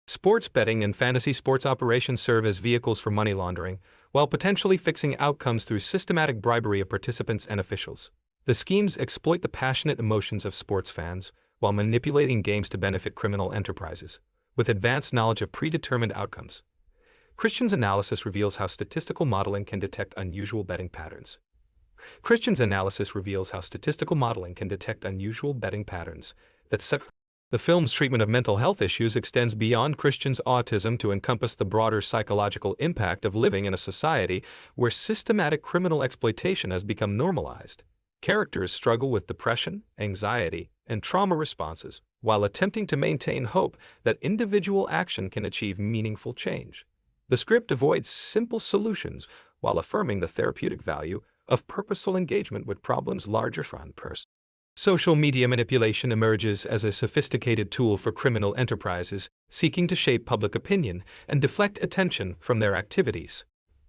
Sports betting and fantasy sports operations serve as vehicles for money laundering, while potentially fixing outcomes through systematic bribery of participants and officials. The schemes exploit the passionate emotions of sports fans while manipulating games to benefit criminal enterprises, with advanced knowledge of predetermined outcomes. Christian's analysis reveals how statistical modeling can detect unusual betting patterns. The film's treatment of mental health issues extends beyond Christian's autism to encompass the broader psychological impact of living in a society where systematic criminal exploitation has become normalized. Characters struggle with depression, anxiety, and trauma responses while attempting to maintain hope that individual action can achieve meaningful change. The script avoids simple solutions while affirming the therapeutic value of purposeful engagement with problems larger than person. Social media manipulation emerges as a sophisticated tool for criminal enterprises seeking to shape public opinion and deflect attention from their activities.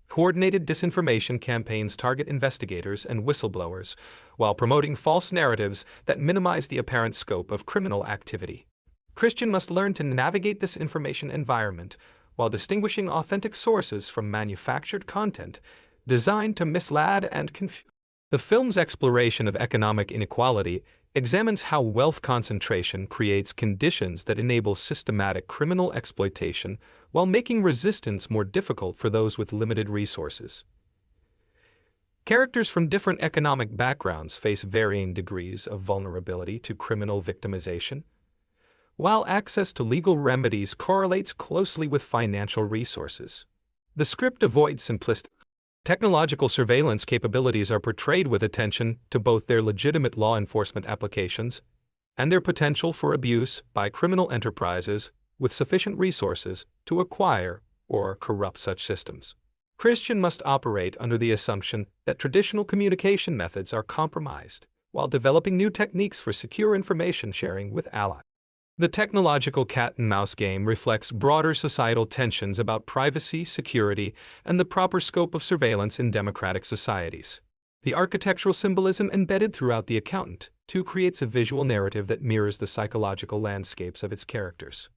Coordinated disinformation campaigns target investigators and whistleblowers while promoting false narratives that minimize the apparent scope of criminal activity. Christian must learn to navigate this information environment while distinguishing authentic sources from manufactured content designed to mislead and confuse. The film's exploration of economic inequality examines how wealth concentration creates conditions that enable systematic criminal exploitation while making resistance more difficult for those with limited resources. Characters from different economic backgrounds face varying degrees of vulnerability to criminal victimization, while access to legal remedies correlates closely with financial resources. The script avoids simplistic. Technological surveillance capabilities are portrayed with attention to both their legitimate law enforcement applications and their potential for abuse by criminal enterprises with sufficient resources to acquire or corrupt such systems. Christian must operate under the assumption that traditional communication methods are compromised while developing new techniques for secure information sharing with allies. The technological cat-and-mouse game reflects broader societal tensions about privacy, security, and the proper scope of surveillance in democratic societies. The architectural symbolism embedded throughout The Accountant, too, creates a visual narrative that mirrors the psychological landscapes of its characters.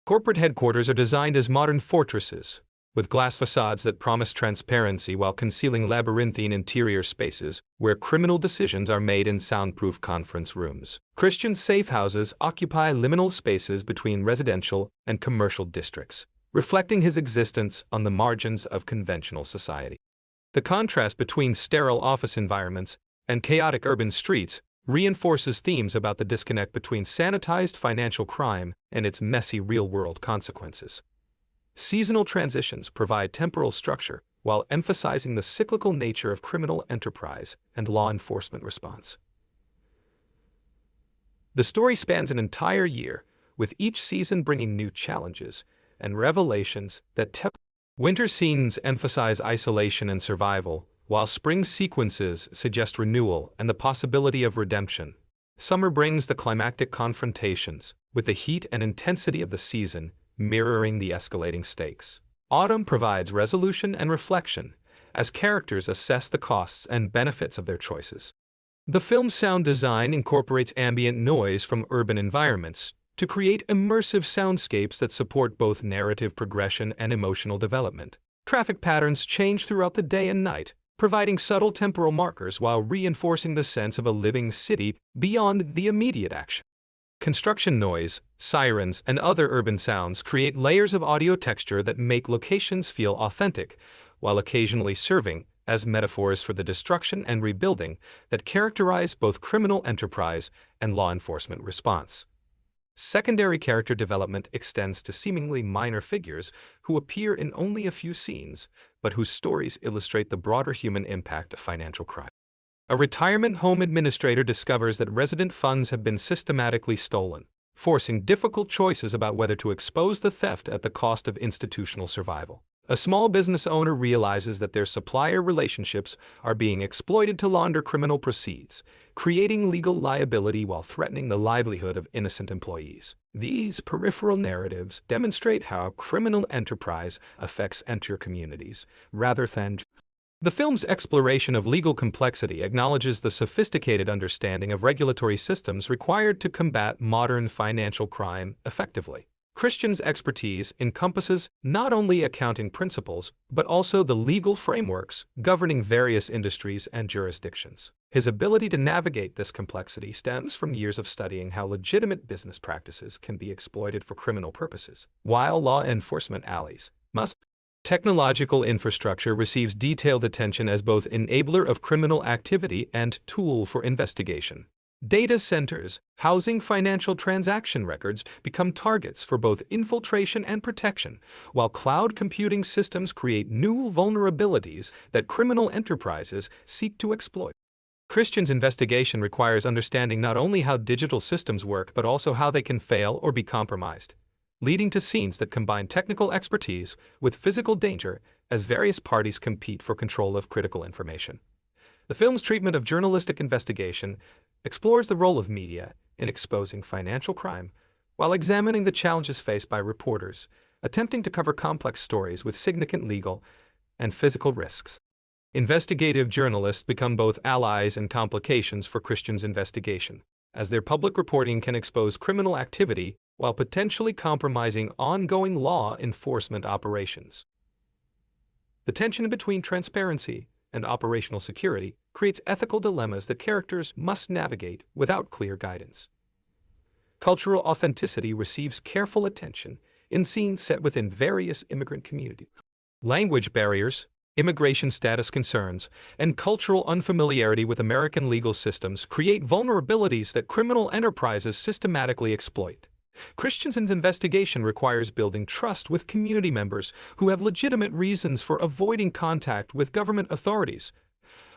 Corporate headquarters are designed as modern fortresses, with glass facades that promise transparency while concealing labyrinthine interior spaces where criminal decisions are made in soundproof conference rooms. Christian's safe houses occupy liminal spaces between residential and commercial districts, reflecting his existence on the margins of conventional society. The contrast between sterile office environments and chaotic urban streets reinforces themes about the disconnect between sanitized financial crime and its messy real-world consequences. Seasonal transitions provide temporal structure while emphasizing the cyclical nature of criminal enterprise and law enforcement response. The story spans an entire year, with each season bringing new challenges and revelations that winter scenes emphasize isolation and survival, while spring sequences suggest renewal and the possibility of redemption. Summer brings the climactic confrontations, with the heat and intensity of the season mirroring the escalating stakes. Autumn provides resolution and reflection, as characters assess the costs and benefits of their choices. The film's sound design incorporates ambient noise from urban environments to create immersive soundscapes that support both narrative progression and emotional development. Traffic patterns change throughout the day and night, providing subtle temporal markers while reinforcing the sense of a living city beyond the immediate action. Construction noise, sirens, and other urban sounds create layers of audio texture that make locations feel authentic, while occasionally serving as metaphors for the destruction and rebuilding that characterize both criminal enterprise and law enforcement response. Secondary character development extends to seemingly minor figures who appear in only a few scenes, but whose stories illustrate the broader human impact of financial crime. A retirement home administrator discovers that resident funds have been systematically stolen, forcing difficult choices about whether to expose the theft at the cost of institutional survival. A small business owner realizes that their supplier relationships are being exploited to launder criminal proceeds, creating legal liability while threatening the livelihood of innocent employees. These peripheral narratives demonstrate how criminal enterprise affects entire communities, rather than. The film's exploration of legal complexity acknowledges the sophisticated understanding of regulatory systems required to combat modern financial crime effectively. Christian's expertise encompasses not only accounting principles, but also the legal frameworks governing various industries and jurisdictions. His ability to navigate this complexity stems from years of studying how legitimate business practices can be exploited for criminal purposes, while law enforcement allies must. Technological infrastructure receives detailed attention as both enabler of criminal activity and tool for investigation. Data centers, housing financial transaction records, become targets for both infiltration and protection, while cloud computing systems create new vulnerabilities that criminal enterprises seek to exploit. Christian's investigation requires understanding not only how digital systems work but also how they can fail or be compromised, leading to scenes that combine technical expertise with physical danger as various parties compete for control of critical information. The film's treatment of journalistic investigation explores the role of media in exposing financial crime while examining the challenges faced by reporters attempting to cover complex stories with significant legal and physical risks. Investigative journalists become both allies and complications for Christian's investigation, as their public reporting can expose criminal activity while potentially compromising ongoing law enforcement operations. The tension between transparency and operational security creates ethical dilemmas that characters must navigate without clear guidance. Cultural authenticity receives careful attention in scenes set within various immigrant communities. Language barriers, immigration status concerns, and cultural unfamiliarity with American legal systems create vulnerabilities that criminal enterprises systematically exploit. Christian's investigation requires building trust with community members who have legitimate reasons for avoiding contact with government authorities,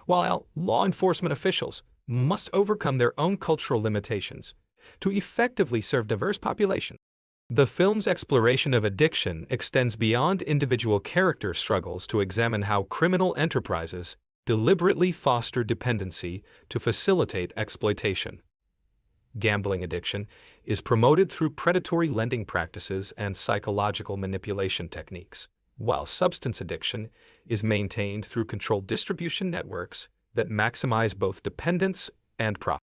while law enforcement officials must overcome their own cultural limitations to effectively serve diverse populations. The film's exploration of addiction extends beyond individual character struggles to examine how criminal enterprises deliberately foster dependency to facilitate exploitation. Gambling addiction is promoted through predatory lending practices and psychological manipulation techniques, while substance addiction is maintained through controlled distribution networks that maximize both dependence and profit.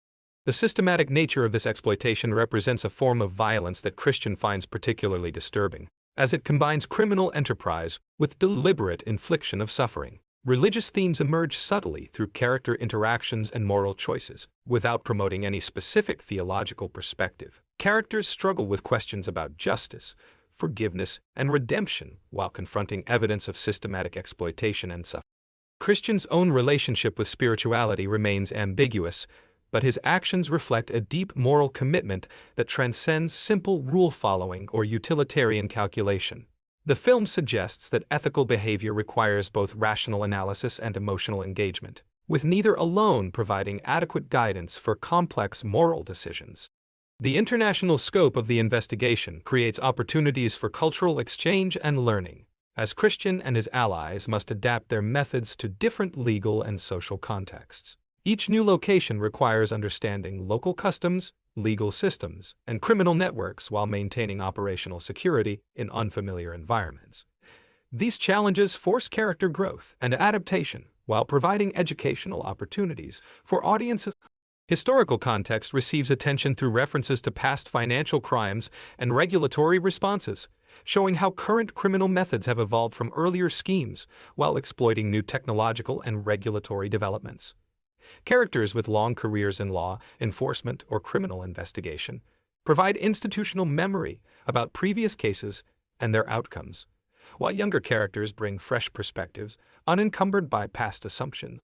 The systematic nature of this exploitation represents a form of violence that Christian finds particularly disturbing, as it combines criminal enterprise with deliberate infliction of suffering. Religious themes emerge subtly through character interactions and moral choices, without promoting any specific theological perspective. Characters struggle with questions about justice, forgiveness, and redemption while confronting evidence of systematic exploitation and suffering. Christian's own relationship with spirituality remains ambiguous, but his actions reflect a deep moral commitment that transcends simple rule-following or utilitarian calculation. The film suggests that ethical behavior requires both rational analysis and emotional engagement, with neither alone providing adequate guidance for complex moral decisions. The international scope of the investigation creates opportunities for cultural exchange and learning, as Christian and his allies must adapt their methods to different legal and social contexts. Each new location requires understanding local customs, legal systems, and criminal networks while maintaining operational security in unfamiliar environments. These challenges force character growth and adaptation while providing educational opportunities for audiences. Historical context receives attention through references to past financial crimes and regulatory responses, showing how current criminal methods have evolved from earlier schemes while exploiting new technological and regulatory developments. Characters with long careers in law, enforcement, or criminal investigation provide institutional memory about previous cases and their outcomes, while younger characters bring fresh perspectives unencumbered by past assumptions.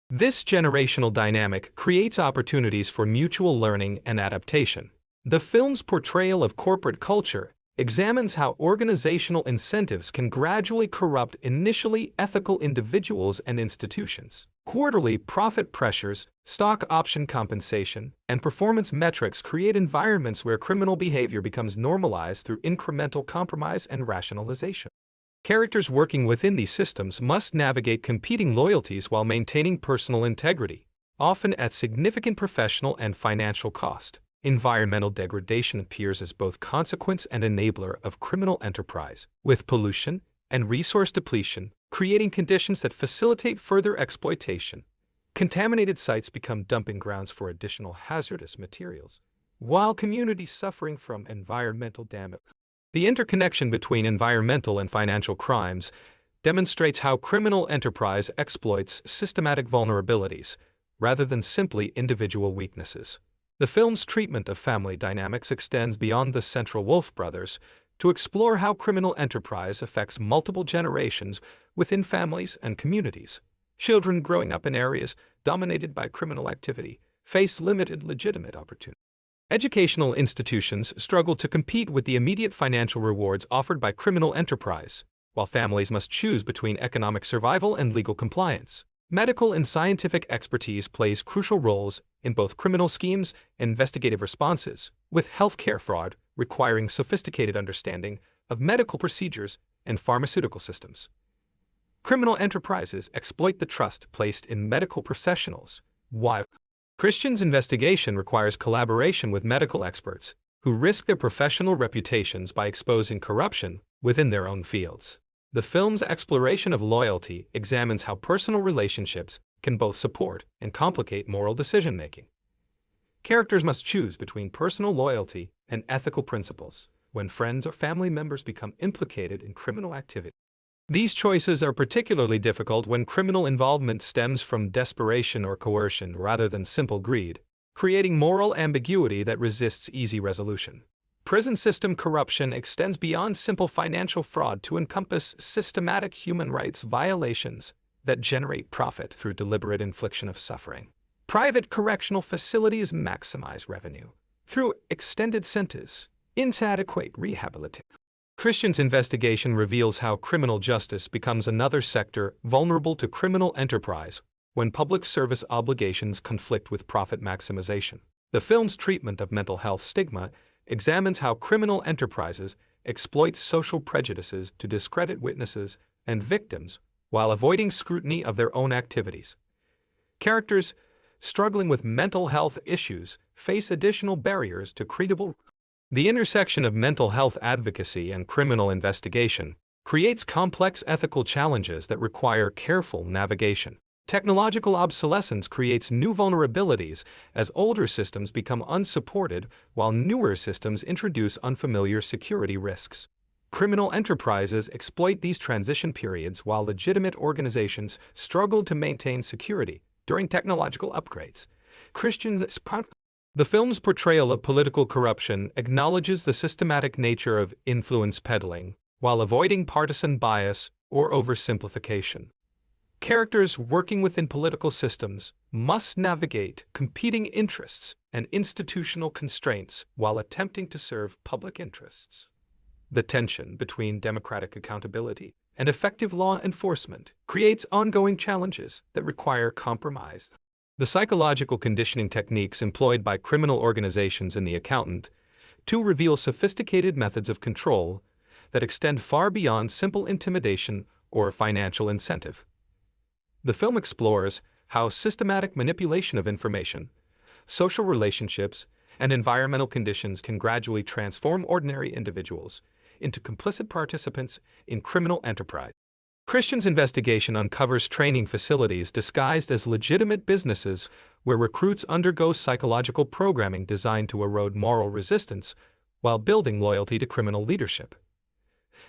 This generational dynamic creates opportunities for mutual learning and adaptation. The film's portrayal of corporate culture examines how organizational incentives can gradually corrupt initially ethical individuals and institutions. Quarterly profit pressures, stock option compensation, and performance metrics create environments where criminal behavior becomes normalized through incremental compromise and rationalization. Characters working within these systems must navigate competing loyalties while maintaining personal integrity, often at significant professional and financial cost. Environmental degradation appears as both consequence and enabler of criminal enterprise, with pollution and resource depletion creating conditions that facilitate further exploitation. Contaminated sites become dumping grounds for additional hazardous materials, while communities suffering from environmental damage. The interconnection between environmental and financial crimes demonstrates how criminal enterprise exploits systematic vulnerabilities, rather than simply individual weaknesses. The film's treatment of family dynamics extends beyond the central Wolff brothers to explore how criminal enterprise affects multiple generations within families and communities. Children growing up in areas dominated by criminal activity face limited legitimate opportunity. Educational institutions struggle to compete with the immediate financial rewards offered by criminal enterprise, while families must choose between economic survival and legal compliance. Medical and scientific expertise plays crucial roles in both criminal schemes and investigative responses, with healthcare fraud requiring sophisticated understanding of medical procedures and pharmaceutical systems. Criminal enterprises exploit the trust placed in medical professionals, while Christian's investigation requires collaboration with medical experts who risk their professional reputations by exposing corruption within their own fields. The film's exploration of loyalty examines how personal relationships can both support and complicate moral decision-making. Characters must choose between personal loyalty and ethical principles when friends or family members become implicated in criminal activity. These choices are particularly difficult when criminal involvement stems from desperation or coercion rather than simple greed, creating moral ambiguity that resists easy resolution. Prison system corruption extends beyond simple financial fraud to encompass systematic human rights violations that generate profit through deliberate infliction of suffering. Private correctional facilities maximize revenue through extended sentence, inadequate rehabilitation. Christian's investigation reveals how criminal justice becomes another sector vulnerable to criminal enterprise when public service obligations conflict with profit maximization. The film's treatment of mental health stigma examines how criminal enterprises exploit social prejudices to discredit witnesses and victims while avoiding scrutiny of their own activities. Characters struggling with mental health issues face additional barriers to credible. The intersection of mental health advocacy and criminal investigation creates complex ethical challenges that require careful navigation. Technological obsolescence creates new vulnerabilities as older systems become unsupported while newer systems introduce unfamiliar security risks. Criminal enterprises exploit these transition periods while legitimate organizations struggle to maintain security during technological upgrades. The film's portrayal of political corruption acknowledges the systematic nature of influence peddling while avoiding partisan bias or oversimplification. Characters working within political systems must navigate competing interests and institutional constraints while attempting to serve public interests. The tension between democratic accountability and effective law enforcement creates ongoing challenges that require compromise. The psychological conditioning techniques employed by criminal organizations in The Accountant reveal sophisticated methods of control that extend far beyond simple intimidation or financial incentive. The film explores how systematic manipulation of information, social relationships, and environmental conditions can gradually transform ordinary individuals into complicit participants in criminal enterprise. Christian's investigation uncovers training facilities disguised as legitimate businesses where recruits undergo psychological programming designed to erode moral resistance while building loyalty to criminal leadership.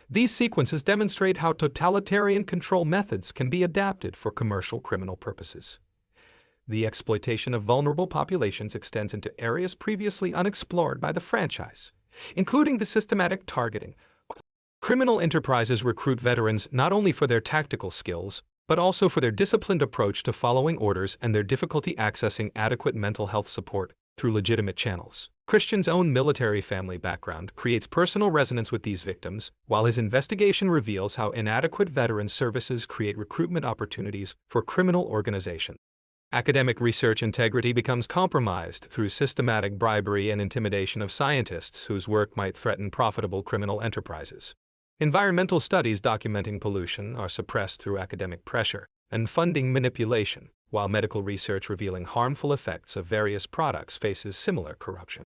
These sequences demonstrate how totalitarian control methods can be adapted for commercial criminal purposes. The exploitation of vulnerable populations extends into areas previously unexplored by the franchise, including the systematic targeting. Criminal enterprises recruit veterans not only for their tactical skills, but also for their disciplined approach to following orders and their difficulty accessing adequate mental health support through legitimate channels. Christian's own military family background creates personal resonance with these victims, while his investigation reveals how inadequate veteran services create recruitment opportunities for criminal organizations. Academic research integrity becomes compromised through systematic bribery and intimidation of scientists whose work might threaten profitable criminal enterprises. Environmental studies documenting pollution are suppressed through academic pressure and funding manipulation, while medical research revealing harmful effects of various products faces similar corruption.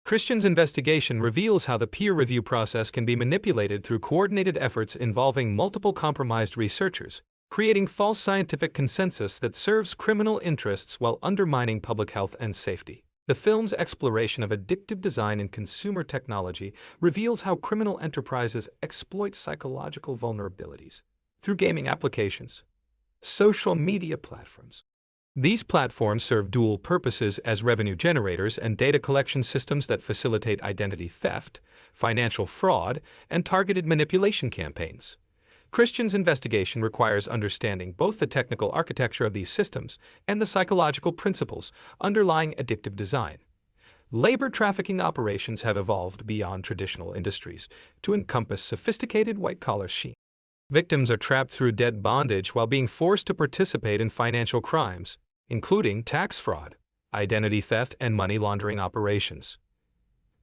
Christian's investigation reveals how the peer review process can be manipulated through coordinated efforts involving multiple compromised researchers, creating false scientific consensus that serves criminal interests while undermining public health and safety. The film's exploration of addictive design in consumer technology reveals how criminal enterprises exploit psychological vulnerabilities through gaming applications, social media platforms. These platforms serve dual purposes as revenue generators and data collection systems that facilitate identity theft, financial fraud, and targeted manipulation campaigns. Christian's investigation requires understanding both the technical architecture of these systems and the psychological principles underlying addictive design. Labor trafficking operations have evolved beyond traditional industries to encompass sophisticated white-collar schemes. Victims are trapped through debt bondage while being forced to participate in financial crimes, including tax fraud, identity theft, and money laundering operations.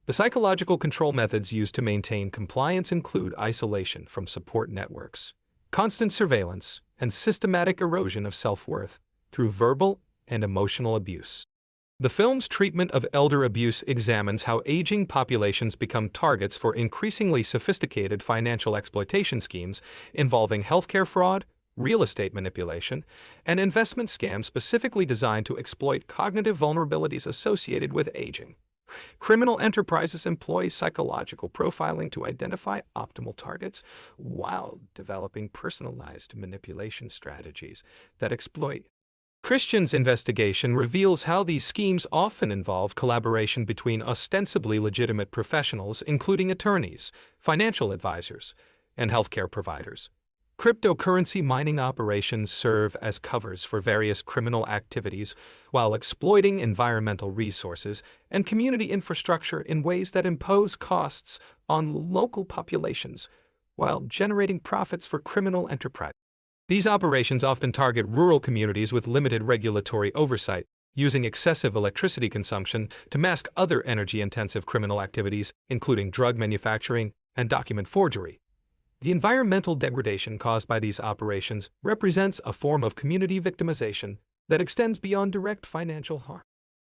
The psychological control methods used to maintain compliance include isolation from support networks, constant surveillance, and systematic erosion of self-worth through verbal and emotional abuse. The film's treatment of elder abuse examines how aging populations become targets for increasingly sophisticated financial exploitation schemes involving healthcare fraud, real estate manipulation, and investment scams specifically designed to exploit cognitive vulnerabilities associated with aging. Criminal enterprises employ psychological profiling to identify optimal targets while developing personalized manipulation strategies that exploit. Christian's investigation reveals how these schemes often involve collaboration between ostensibly legitimate professionals, including attorneys, financial advisors, and healthcare providers. Cryptocurrency mining operations serve as covers for various criminal activities while exploiting environmental resources and community infrastructure in ways that impose costs on local populations while generating profits for criminal enterprises. These operations often target rural communities with limited regulatory oversight, using excessive electricity consumption to mask other energy-intensive criminal activities, including drug manufacturing and document forgery. The environmental degradation caused by these operations represents a form of community victimization that extends beyond direct financial harm.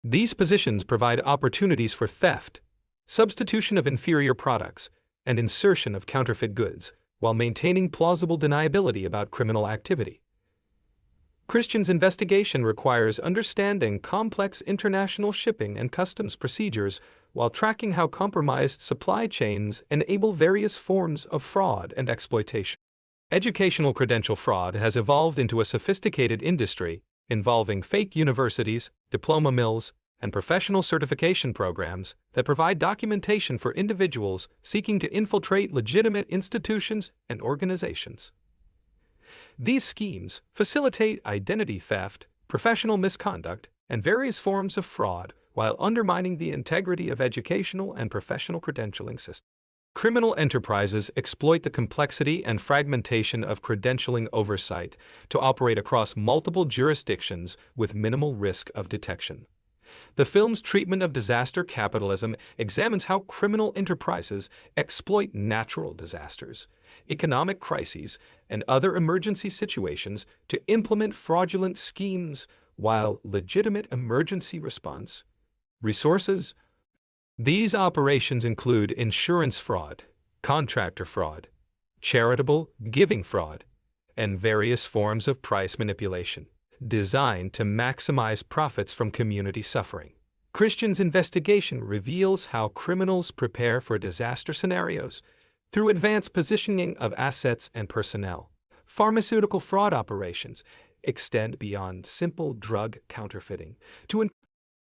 These positions provide opportunities for theft, substitution of inferior products, and insertion of counterfeit goods, while maintaining plausible deniability about criminal activity. Christian's investigation requires understanding complex international shipping and customs procedures while tracking how compromised supply chains enable various forms of fraud and exploitation. Educational credential fraud has evolved into a sophisticated industry involving fake universities, diploma mills, and professional certification programs that provide documentation for individuals seeking to infiltrate legitimate institutions and organizations. These schemes facilitate identity theft, professional misconduct, and various forms of fraud while undermining the integrity of educational and professional credentialing systems. Criminal enterprises exploit the complexity and fragmentation of credentialing oversight to operate across multiple jurisdictions with minimal risk of detection. The film's treatment of disaster capitalism examines how criminal enterprises exploit natural disasters, economic crises, and other emergency situations to implement fraudulent schemes while legitimate emergency response resources. These operations include insurance fraud, contractor fraud, charitable giving fraud, and various forms of price manipulation, designed to maximize profits from community suffering. Christian's investigation reveals how criminals prepare for disaster scenarios through advanced positioning of assets and personnel. Pharmaceutical fraud operations extend beyond simple drug counterfeiting to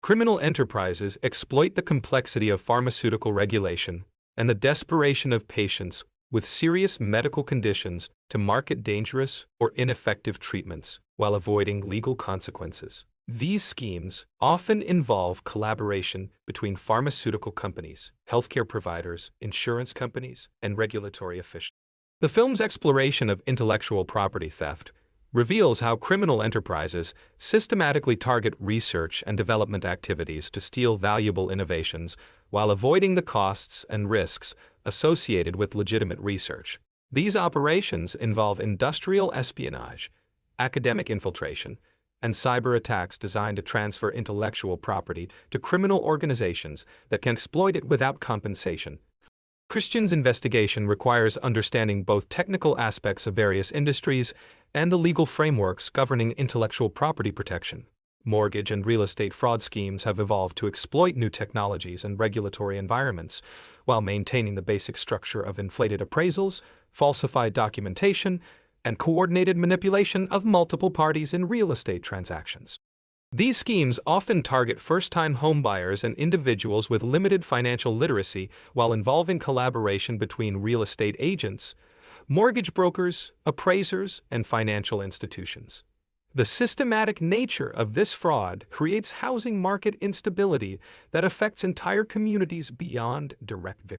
criminal enterprises exploit the complexity of pharmaceutical regulation and the desperation of patients with serious medical conditions to market dangerous or ineffective treatments while avoiding legal consequences. These schemes often involve collaboration between pharmaceutical companies, healthcare providers, insurance companies, and regulatory officials. The film's exploration of intellectual property theft reveals how criminal enterprises systematically target research and development activities to steal valuable innovations while avoiding the costs and risks associated with legitimate research. These operations involve industrial espionage, academic infiltration, and cyber attacks designed to transfer intellectual property to criminal organizations that can exploit it without compensation. Christian's investigation requires understanding both technical aspects of various industries and the legal frameworks governing intellectual property protection. Mortgage and real estate fraud schemes have evolved to exploit new technologies and regulatory environments, while maintaining the basic structure of inflated appraisals, falsified documentation, and coordinated manipulation of multiple parties in real estate transactions. These schemes often target first-time homebuyers and individuals with limited financial literacy, while involving collaboration between real estate agents, mortgage brokers, appraisers, and financial institutions. The systematic nature of this fraud creates housing market instability that affects entire communities beyond direct victims.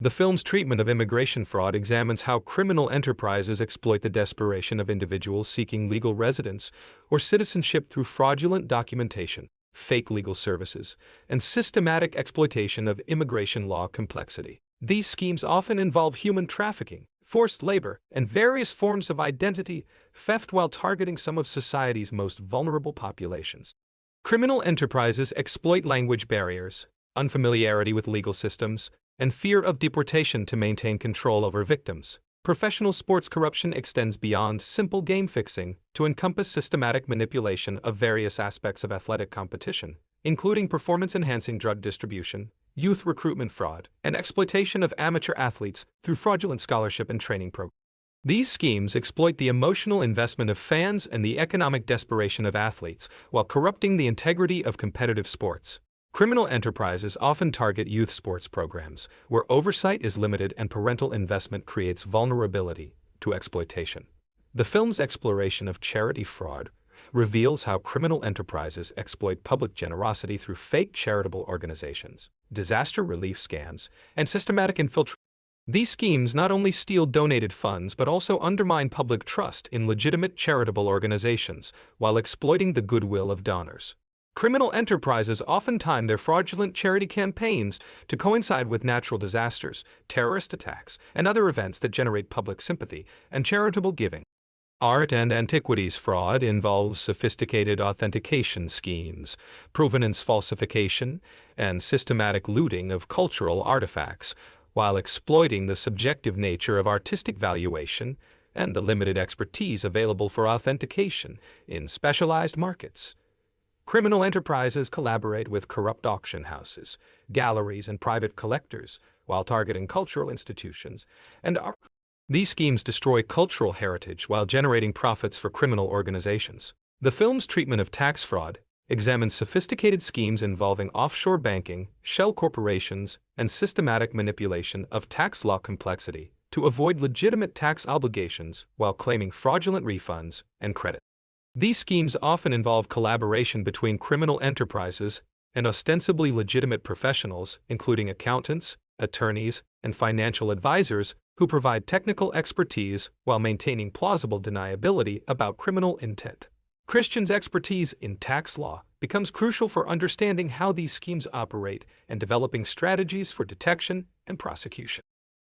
The film's treatment of immigration fraud examines how criminal enterprises exploit the desperation of individuals seeking legal residence or citizenship through fraudulent documentation, fake legal services, and systematic exploitation of immigration law complexity. These schemes often involve human trafficking, forced labor, and various forms of identity theft while targeting some of society's most vulnerable populations. Criminal enterprises exploit language barriers, unfamiliarity with legal systems, and fear of deportation to maintain control over victims. Professional sports corruption extends beyond simple game fixing to encompass systematic manipulation of various aspects of athletic competition, including performance-enhancing drug distribution, youth recruitment fraud, and exploitation of amateur athletes through fraudulent scholarship and training programs. These schemes exploit the emotional investment of fans and the economic desperation of athletes while corrupting the integrity of competitive sports. Criminal enterprises often target youth sports programs, where oversight is limited and parental investment creates vulnerability to exploitation. The film's exploration of charity fraud reveals how criminal enterprises exploit public generosity through fake charitable organizations, disaster relief scams, and systematic infiltration. These schemes not only steal donated funds but also undermine public trust in legitimate charitable organizations while exploiting the goodwill of donors. Criminal enterprises often time their fraudulent charity campaigns to coincide with natural disasters, terrorist attacks, and other events that generate public sympathy and charitable giving. Art and antiquities fraud involves sophisticated authentication schemes, provenance falsification, and systematic looting of cultural artifacts, while exploiting the subjective nature of artistic valuation and the limited expertise available for authentication in specialized markets. Criminal enterprises collaborate with corrupt auction houses, galleries, and private collectors while targeting cultural institutions and art. These schemes destroy cultural heritage while generating profits for criminal organizations. The film's treatment of tax fraud examines sophisticated schemes involving offshore banking, shell corporations, and systematic manipulation of tax law complexity to avoid legitimate tax obligations while claiming fraudulent refunds and credit. These schemes often involve collaboration between criminal enterprises and ostensibly legitimate professionals, including accountants, attorneys, and financial advisors who provide technical expertise while maintaining plausible deniability about criminal intent. Christian's expertise in tax law becomes crucial for understanding how these schemes operate and developing strategies for detection and prosecution.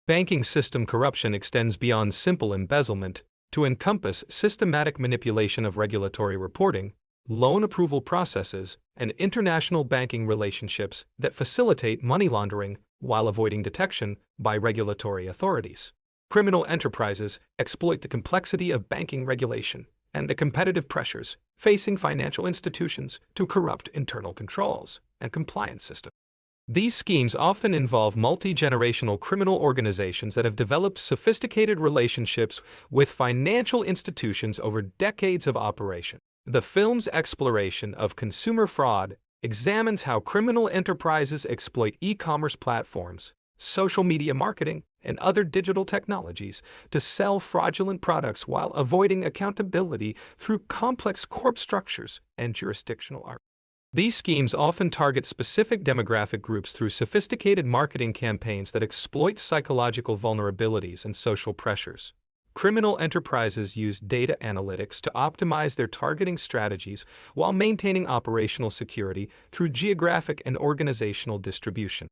Banking system corruption extends beyond simple embezzlement to encompass systematic manipulation of regulatory reporting, loan approval processes, and international banking relationships that facilitate money laundering while avoiding detection by regulatory authorities. Criminal enterprises exploit the complexity of banking regulation and the competitive pressures facing financial institutions to corrupt internal controls and compliance systems. These schemes often involve multi-generational criminal organizations that have developed sophisticated relationships with financial institutions over decades of operation. The film's exploration of consumer fraud examines how criminal enterprises exploit e-commerce platforms, social media marketing, and other digital technologies to sell fraudulent products while avoiding accountability through complex corp structures and jurisdictional arbitrage. These schemes often target specific demographic groups through sophisticated marketing campaigns that exploit psychological vulnerabilities and social pressures. Criminal enterprises use data analytics to optimize their targeting strategies while maintaining operational security through geographic and organizational distribution.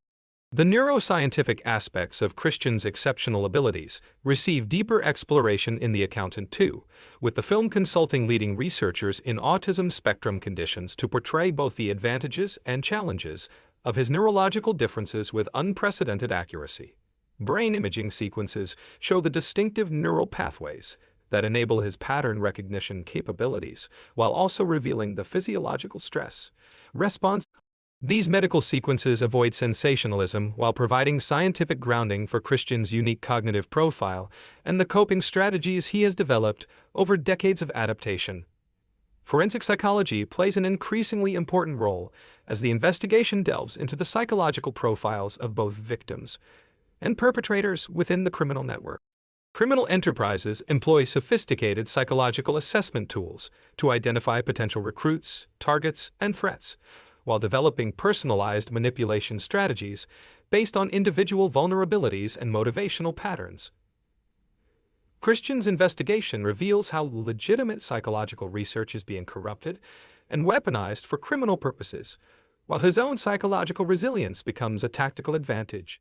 The neuroscientific aspects of Christian's exceptional abilities receive deeper exploration in The Accountant 2, with the film consulting leading researchers in autism spectrum conditions to portray both the advantages and challenges of his neurological differences with unprecedented accuracy. Brain imaging sequences show the distinctive neural pathways that enable his pattern recognition capabilities, while also revealing the physiological stress response. These medical sequences avoid sensationalism while providing scientific grounding for Christian's unique cognitive profile and the coping strategies he has developed over decades of adaptation. Forensic psychology plays an increasingly important role as the investigation delves into the psychological profiles of both victims and perpetrators within the criminal network. Criminal enterprises employ sophisticated psychological assessment tools to identify potential recruits, targets, and threats, while developing personalized manipulation strategies based on individual vulnerabilities and motivational patterns. Christian's investigation reveals how legitimate psychological research is being corrupted and weaponized for criminal purposes, while his own psychological resilience becomes a tactical advantage.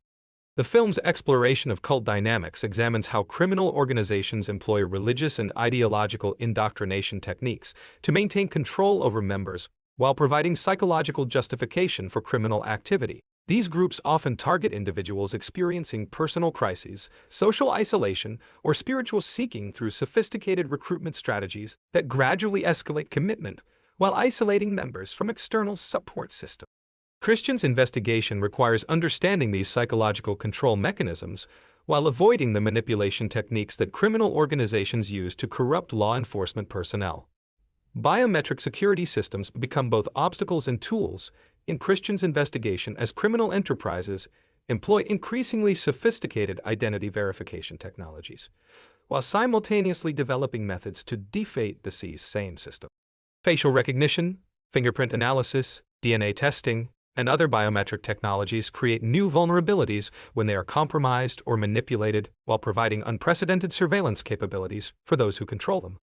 The film's exploration of cult dynamics examines how criminal organizations employ religious and ideological indoctrination techniques to maintain control over members while providing psychological justification for criminal activity. These groups often target individuals experiencing personal crises, social isolation, or spiritual seeking through sophisticated recruitment strategies that gradually escalate commitment while isolating members from external support systems. Christian's investigation requires understanding these psychological control mechanisms while avoiding the manipulation techniques that criminal organizations use to corrupt law enforcement personnel. Biometric security systems become both obstacles and tools in Christian's investigation as criminal enterprises employ increasingly sophisticated identity verification technologies, while simultaneously developing methods to defeat the same system. Facial recognition, fingerprint analysis, DNA testing, and other biometric technologies create new vulnerabilities when they are compromised or manipulated while providing unprecedented surveillance capabilities for those who control them.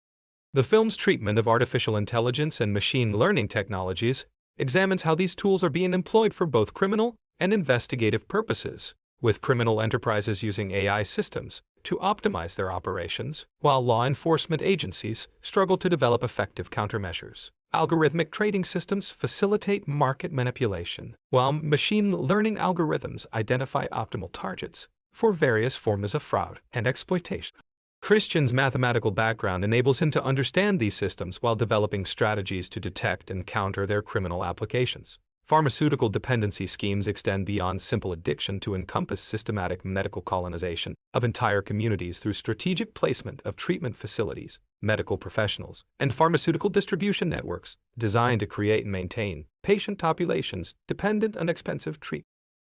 The film's treatment of artificial intelligence and machine learning technologies examines how these tools are being employed for both criminal and investigative purposes, with criminal enterprises using AI systems to optimize their operations, while law enforcement agencies struggle to develop effective countermeasures. Algorithmic trading systems facilitate market manipulation, while machine learning algorithms identify optimal targets for various forms of fraud and exploitation. Christian's mathematical background enables him to understand these systems while developing strategies to detect and counter their criminal applications. Pharmaceutical dependency schemes extend beyond simple addiction to encompass systematic medical colonization of entire communities through strategic placement of treatment facilities, medical professionals, and pharmaceutical distribution networks designed to create and maintain patient populations dependent on expensive treatment.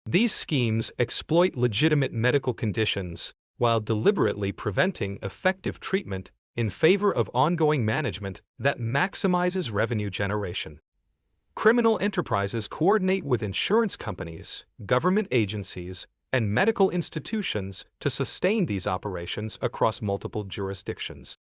These schemes exploit legitimate medical conditions while deliberately preventing effective treatment in favor of ongoing management that maximizes revenue generation. Criminal enterprises coordinate with insurance companies, government agencies, and medical institutions to sustain these operations across multiple jurisdictions.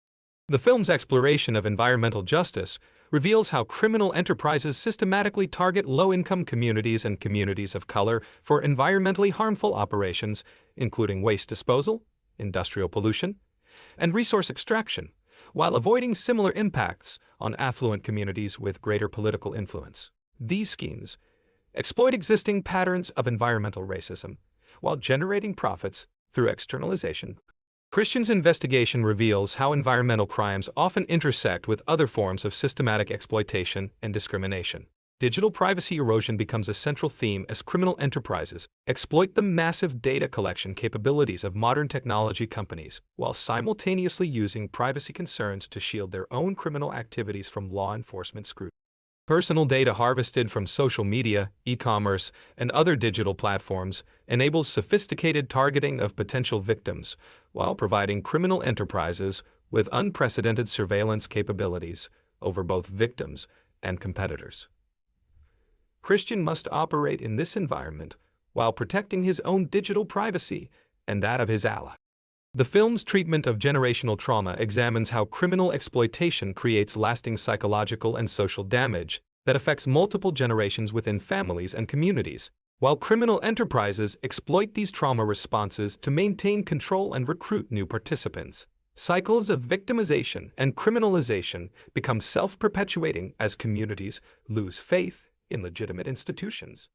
The film's exploration of environmental justice reveals how criminal enterprises systematically target low-income communities and communities of color for environmentally harmful operations, including waste disposal, industrial pollution, and resource extraction, while avoiding similar impacts on affluent communities with greater political influence. These schemes exploit existing patterns of environmental racism while generating profits through externalization. Christian's investigation reveals how environmental crimes often intersect with other forms of systematic exploitation and discrimination. Digital privacy erosion becomes a central theme as criminal enterprises exploit the massive data collection capabilities of modern technology companies while simultaneously using privacy concerns to shield their own criminal activities from law enforcement scrutiny. Personal data harvested from social media, e-commerce, and other digital platforms enables sophisticated targeting of potential victims while providing criminal enterprises with unprecedented surveillance capabilities over both victims and competitors. Christian must operate in this environment while protecting his own digital privacy and that of his ally. The film's treatment of generational trauma examines how criminal exploitation creates lasting psychological and social damage that affects multiple generations within families and communities, while criminal enterprises exploit these trauma responses to maintain control and recruit new participants. Cycles of victimization and criminalization become self-perpetuating as communities lose faith in legitimate institutions.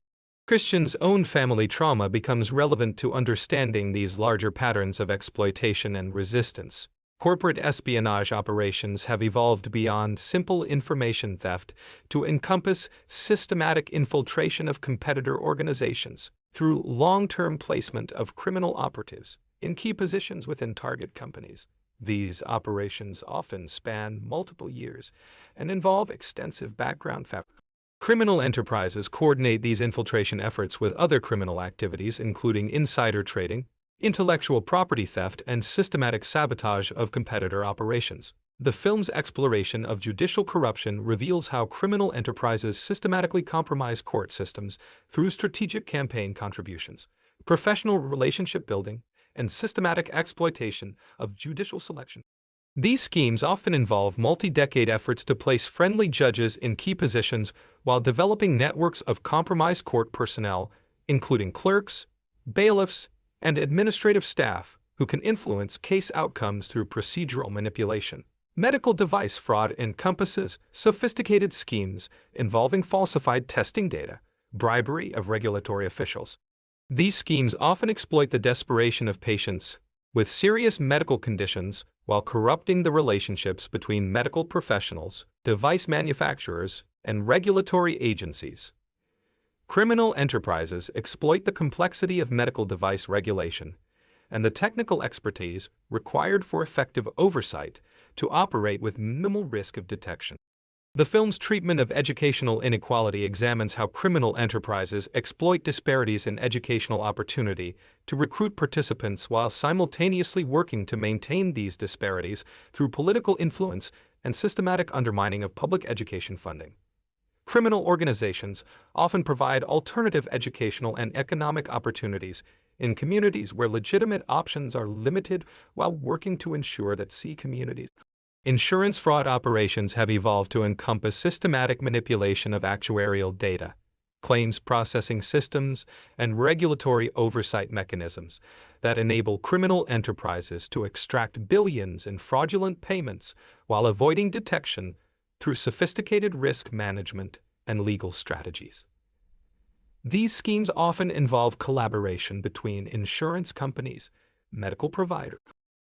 Christian's own family trauma becomes relevant to understanding these larger patterns of exploitation and resistance. Corporate espionage operations have evolved beyond simple information theft to encompass systematic infiltration of competitor organizations through long-term placement of criminal operatives in key positions within target companies. These operations often span multiple years and involve extensive background fabrication. Criminal enterprises coordinate these infiltration efforts with other criminal activities, including insider trading, intellectual property theft, and systematic sabotage of competitor operations. The film's exploration of judicial corruption reveals how criminal enterprises systematically compromise court systems through strategic campaign contributions, professional relationship building, and systematic exploitation of judicial selection. These schemes often involve multi-decade efforts to place friendly judges in key positions while developing networks of compromised court personnel, including clerks, bailiffs, and administrative staff who can influence case outcomes through procedural manipulation. Medical device fraud encompasses sophisticated schemes involving falsified testing data, bribery of regulatory officials. These schemes often exploit the desperation of patients with serious medical conditions while corrupting the relationships between medical professionals, device manufacturers, and regulatory agencies. Criminal enterprises exploit the complexity of medical device regulation and the technical expertise required for effective oversight to operate with minimal risk of detection. The film's treatment of educational inequality examines how criminal enterprises exploit disparities in educational opportunity to recruit participants while simultaneously working to maintain these disparities through political influence and systematic undermining of public education funding. Criminal organizations often provide alternative educational and economic opportunities in communities where legitimate options are limited while working to ensure that communities. Insurance fraud operations have evolved to encompass systematic manipulation of actuarial data, claims processing systems, and regulatory oversight mechanisms that enable criminal enterprises to extract billions in fraudulent payments while avoiding detection through sophisticated risk management and legal strategies. These schemes often involve collaboration between insurance companies, medical providers.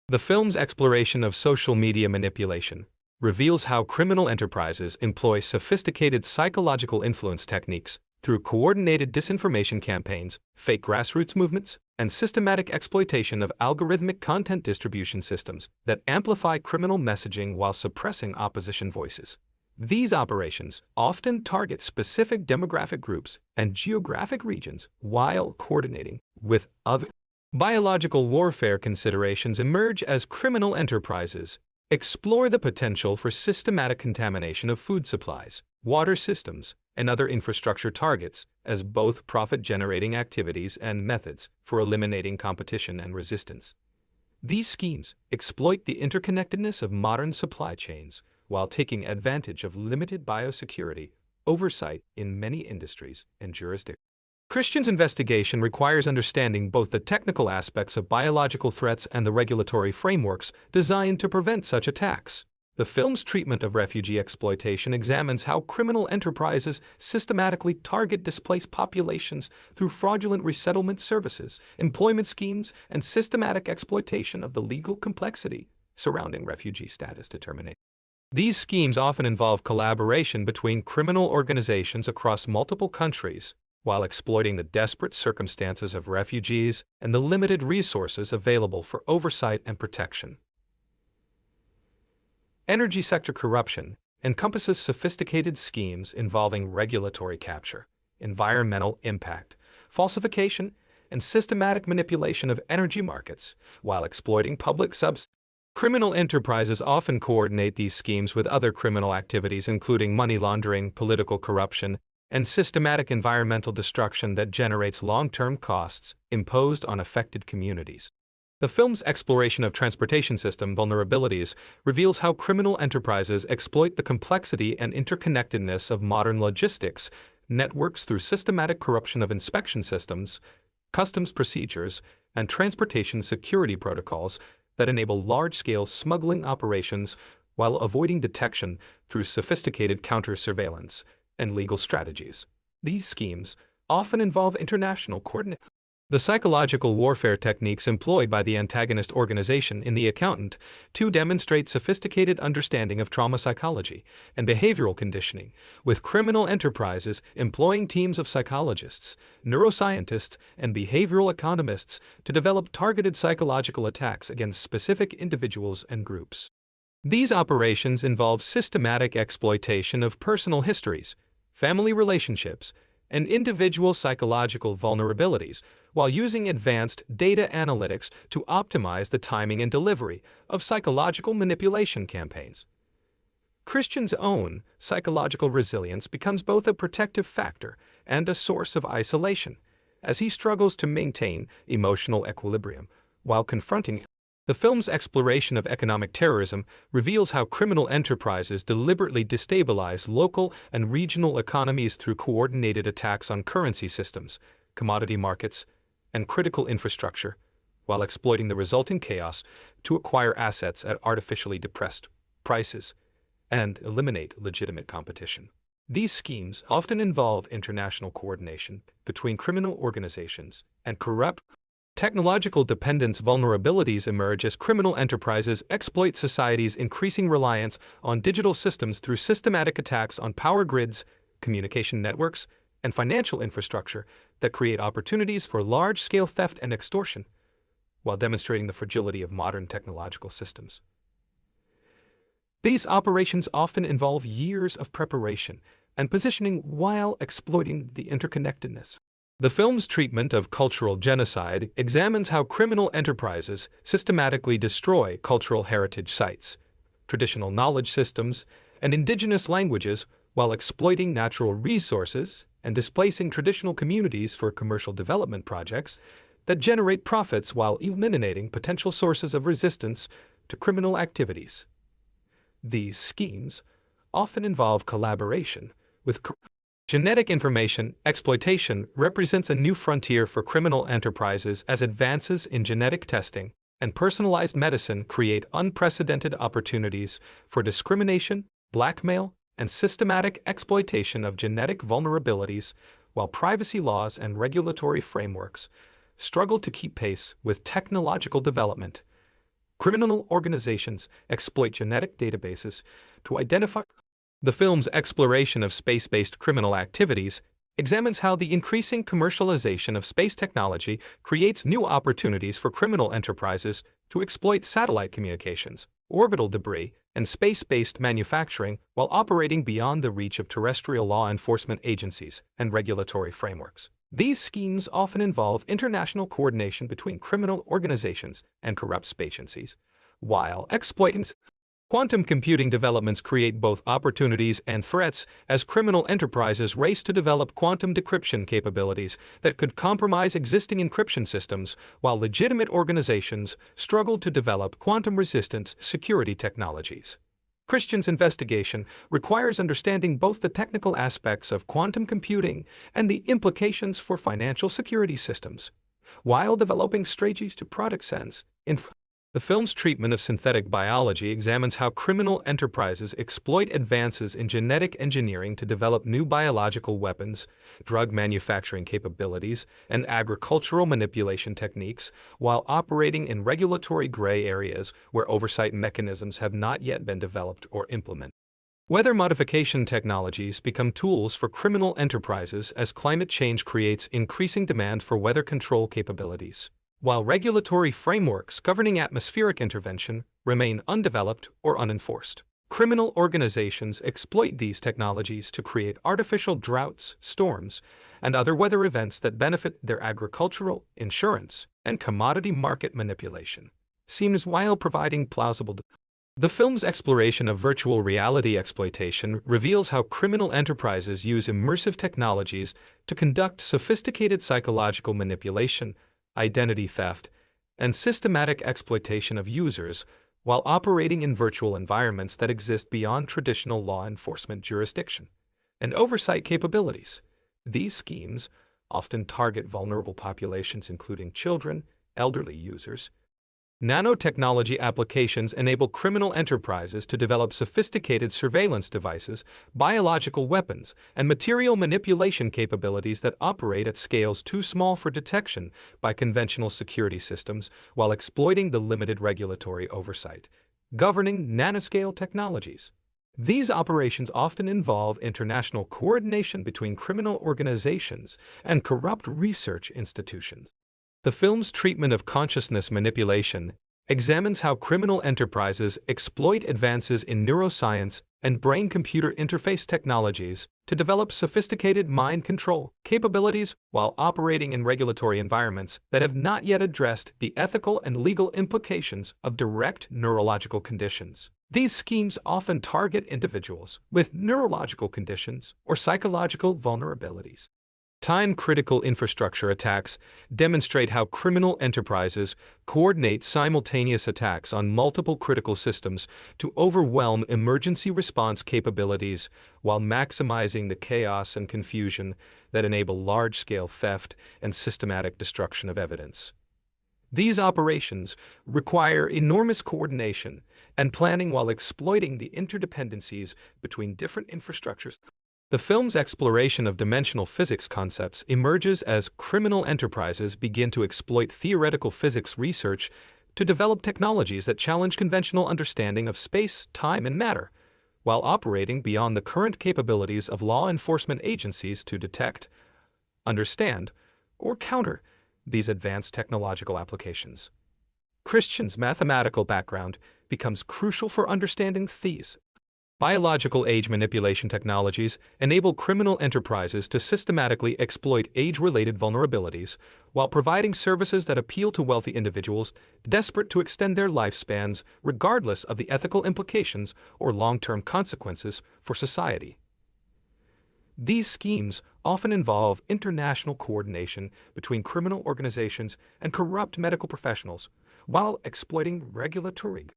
The film's exploration of social media manipulation reveals how criminal enterprises employ sophisticated psychological influence techniques through coordinated disinformation campaigns, fake grassroots movements, and systematic exploitation of algorithmic content distribution systems that amplify criminal messaging while suppressing opposition voices. These operations often target specific demographic groups and geographic regions while coordinating with other. Biological warfare considerations emerge as criminal enterprises explore the potential for systematic contamination of food supplies, water systems, and other infrastructure targets as both profit-generating activities and methods for eliminating competition and resistance. These schemes exploit the interconnectedness of modern supply chains while taking advantage of limited biosecurity oversight in many industries and jurisdictions. Christian's investigation requires understanding both the technical aspects of biological threats and the regulatory frameworks designed to prevent such attacks. The film's treatment of refugee exploitation examines how criminal enterprises systematically target displaced populations through fraudulent resettlement services, employment schemes, and systematic exploitation of the legal complexity surrounding refugee status determination. These schemes often involve collaboration between criminal organizations across multiple countries, while exploiting the desperate circumstances of refugees and the limited resources available for oversight and protection. Energy sector corruption encompasses sophisticated schemes involving regulatory capture, environmental impact, falsification, and systematic manipulation of energy markets while exploiting public subsidies. Criminal enterprises often coordinate these schemes with other criminal activities, including money laundering, political corruption, and systematic environmental destruction that generates long-term costs imposed on affected communities. The film's exploration of transportation system vulnerabilities reveals how criminal enterprises exploit the complexity and interconnectedness of modern logistics networks through systematic corruption of inspection systems, customs procedures, and transportation security protocols that enable large-scale smuggling operations while avoiding detection through sophisticated counter-surveillance and legal strategies. These schemes often involve international coordination. The psychological warfare techniques employed by the antagonist organization in The Accountant to demonstrate sophisticated understanding of trauma psychology and behavioral conditioning, with criminal enterprises employing teams of psychologists, neuroscientists, and behavioral economists to develop targeted psychological attacks against specific individuals and groups. These operations involve systematic exploitation of personal histories, family relationships, and individual psychological vulnerabilities, while using advanced data analytics to optimize the timing and delivery of psychological manipulation campaigns. Christian's own psychological resilience becomes both a protective factor and a source of isolation, as he struggles to maintain emotional equilibrium while confronting. The film's exploration of economic terrorism reveals how criminal enterprises deliberately destabilize local and regional economies through coordinated attacks on currency systems, commodity markets, and critical infrastructure, while exploiting the resulting chaos to acquire assets at artificially depressed prices and eliminate legitimate competition. These schemes often involve international coordination between criminal organizations and corrupt. Technological dependence vulnerabilities emerge as criminal enterprises exploit society's increasing reliance on digital systems through systematic attacks on power grids, communication networks, and financial infrastructure that create opportunities for large-scale theft and extortion, while demonstrating the fragility of modern technological systems. These operations often involve years of preparation and positioning while exploiting the interconnectedness. The film's treatment of cultural genocide examines how criminal enterprises systematically destroy cultural heritage sites, traditional knowledge systems, and indigenous languages while exploiting natural resources and displacing traditional communities for commercial development projects that generate profits while eliminating potential sources of resistance to criminal activities. These schemes often involve collaboration with genetic information exploitation represents a new frontier for criminal enterprises as advances in genetic testing and personalized medicine create unprecedented opportunities for discrimination, blackmail, and systematic exploitation of genetic vulnerabilities, while privacy laws and regulatory frameworks struggle to keep pace with technological development. Criminal organizations exploit genetic databases to identify. The film's exploration of space-based criminal activities examines how the increasing commercialization of space technology creates new opportunities for criminal enterprises to exploit satellite communications, orbital debris, and space-based manufacturing while operating beyond the reach of terrestrial law enforcement agencies and regulatory frameworks. These schemes often involve international coordination between criminal organizations and corrupt space agencies, while exploiting. Quantum computing developments create both opportunities and threats as criminal enterprises race to develop quantum decryption capabilities that could compromise existing encryption systems, while legitimate organizations struggle to develop quantum-resistant security technologies. Christian's investigation requires understanding both the technical aspects of quantum computing and the implications for financial security systems, while developing strategies to protect sense. The film's treatment of synthetic biology examines how criminal enterprises exploit advances in genetic engineering to develop new biological weapons, drug manufacturing capabilities, and agricultural manipulation techniques, while operating in regulatory gray areas where oversight mechanisms have not yet been developed or implemented. Weather modification technologies become tools for criminal enterprises as climate change creates increasing demand for weather control capabilities, while regulatory frameworks governing atmospheric intervention remain undeveloped or unenforced. Criminal organizations exploit these technologies to create artificial droughts, storms, and other weather events that benefit their agricultural, insurance, and commodity market manipulation schemes while providing plausible. The film's exploration of virtual reality exploitation reveals how criminal enterprises use immersive technologies to conduct sophisticated psychological manipulation, identity theft, and systematic exploitation of users while operating in virtual environments that exist beyond traditional law enforcement jurisdiction and oversight capabilities. These schemes often target vulnerable populations including children, elderly users, Nanotechnology applications enable criminal enterprises to develop sophisticated surveillance devices, biological weapons, and material manipulation capabilities that operate at scales too small for detection by conventional security systems while exploiting the limited regulatory oversight governing nanoscale technologies. These operations often involve international coordination between criminal organizations and corrupt research institutions. The film's treatment of consciousness manipulation examines how criminal enterprises exploit advances in neuroscience and brain-computer interface technologies to develop sophisticated mind control capabilities while operating in regulatory environments that have not yet addressed the ethical and legal implications of direct neurological conditions. These schemes often target individuals with neurological conditions or psychological vulnerabilities. Time-critical infrastructure attacks demonstrate how criminal enterprises coordinate simultaneous attacks on multiple critical systems to overwhelm emergency response capabilities while maximizing the chaos and confusion that enable large-scale theft and systematic destruction of evidence. These operations require enormous coordination and planning while exploiting the interdependencies between different infrastructures. The film's exploration of dimensional physics concepts emerges as criminal enterprises begin to exploit theoretical physics research to develop technologies that challenge conventional understanding of space, time, and matter, while operating beyond the current capabilities of law enforcement agencies to detect, understand, or counter these advanced technological applications. Christian's mathematical background becomes crucial for understanding these. Biological age manipulation technologies enable criminal enterprises to systematically exploit age-related vulnerabilities while providing services that appeal to wealthy individuals desperate to extend their lifespans regardless of the ethical implications or long-term consequences for society. These schemes often involve international coordination between criminal organizations and corrupt medical professionals while exploiting regulatory.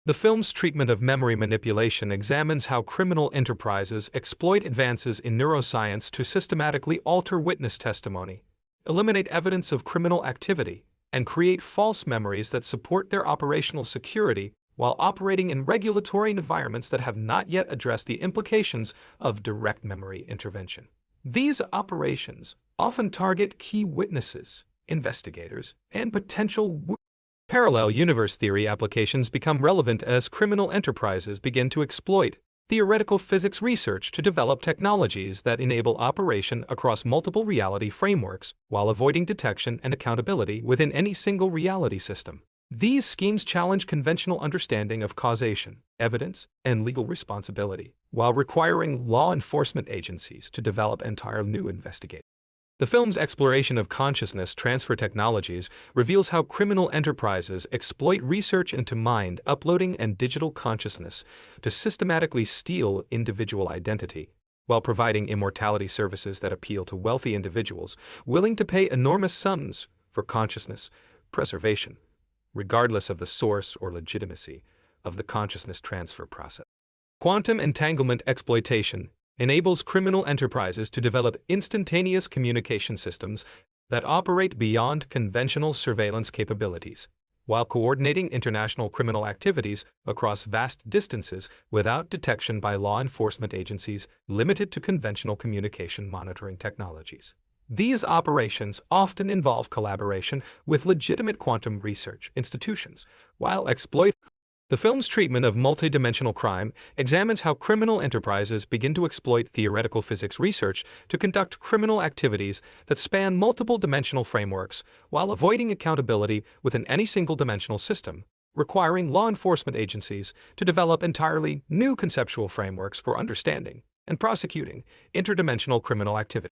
The film's treatment of memory manipulation examines how criminal enterprises exploit advances in neuroscience to systematically alter witness testimony, eliminate evidence of criminal activity, and create false memories that support their operational security while operating in regulatory environments that have not yet addressed the implications of direct memory intervention. These operations often target key witnesses, investigators, and potential parallel universe theory applications become relevant as criminal enterprises begin to exploit theoretical physics research to develop technologies that enable operation across multiple reality frameworks while avoiding detection and accountability within any single reality system. These schemes challenge conventional understanding of causation, evidence, and legal responsibility, while requiring law enforcement agencies to develop entirely new investigations. The film's exploration of consciousness transfer technologies reveals how criminal enterprises exploit research into mind uploading and digital consciousness to systematically steal individual identity, while providing immortality services that appeal to wealthy individuals willing to pay enormous sums for consciousness preservation, regardless of the source or legitimacy of the consciousness transfer process. Quantum entanglement exploitation enables criminal enterprises to develop instantaneous communication systems that operate beyond conventional surveillance capabilities, while coordinating international criminal activities across vast distances without detection by law enforcement agencies limited to conventional communication monitoring technologies. These operations often involve collaboration with legitimate quantum research institutions, while exploiting. The film's treatment of multidimensional crime examines how criminal enterprises begin to exploit theoretical physics research to conduct criminal activities that span multiple dimensional frameworks while avoiding accountability within any single dimensional system, requiring law enforcement agencies to develop entirely new conceptual frameworks for understanding and prosecuting interdimensional criminal activity.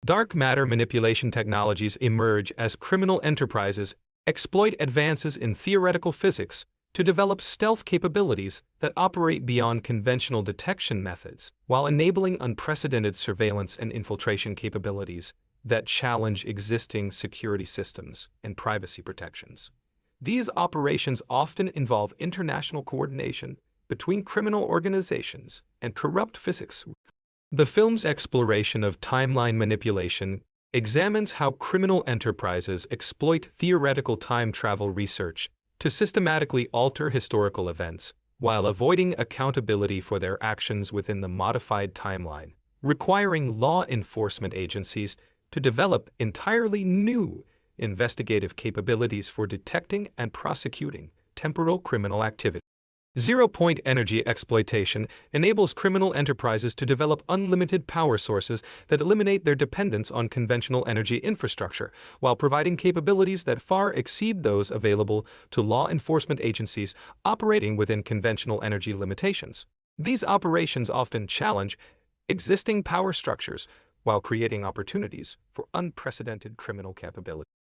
Dark matter manipulation technologies emerge as criminal enterprises exploit advances in theoretical physics to develop stealth capabilities that operate beyond conventional detection methods, while enabling unprecedented surveillance and infiltration capabilities that challenge existing security systems and privacy protections. These operations often involve international coordination between criminal organizations and corrupt physics. The film's exploration of timeline manipulation examines how criminal enterprises exploit theoretical time travel research to systematically alter historical events, while avoiding accountability for their actions within the modified timeline, requiring law enforcement agencies to develop entirely new investigative capabilities for detecting and prosecuting temporal criminal activity. Zero-point energy exploitation enables criminal enterprises to develop unlimited power sources that eliminate their dependence on conventional energy infrastructure, while providing capabilities that far exceed those available to law enforcement agencies operating within conventional energy limitations. These operations often challenge existing power structures while creating opportunities for unprecedented criminal capability.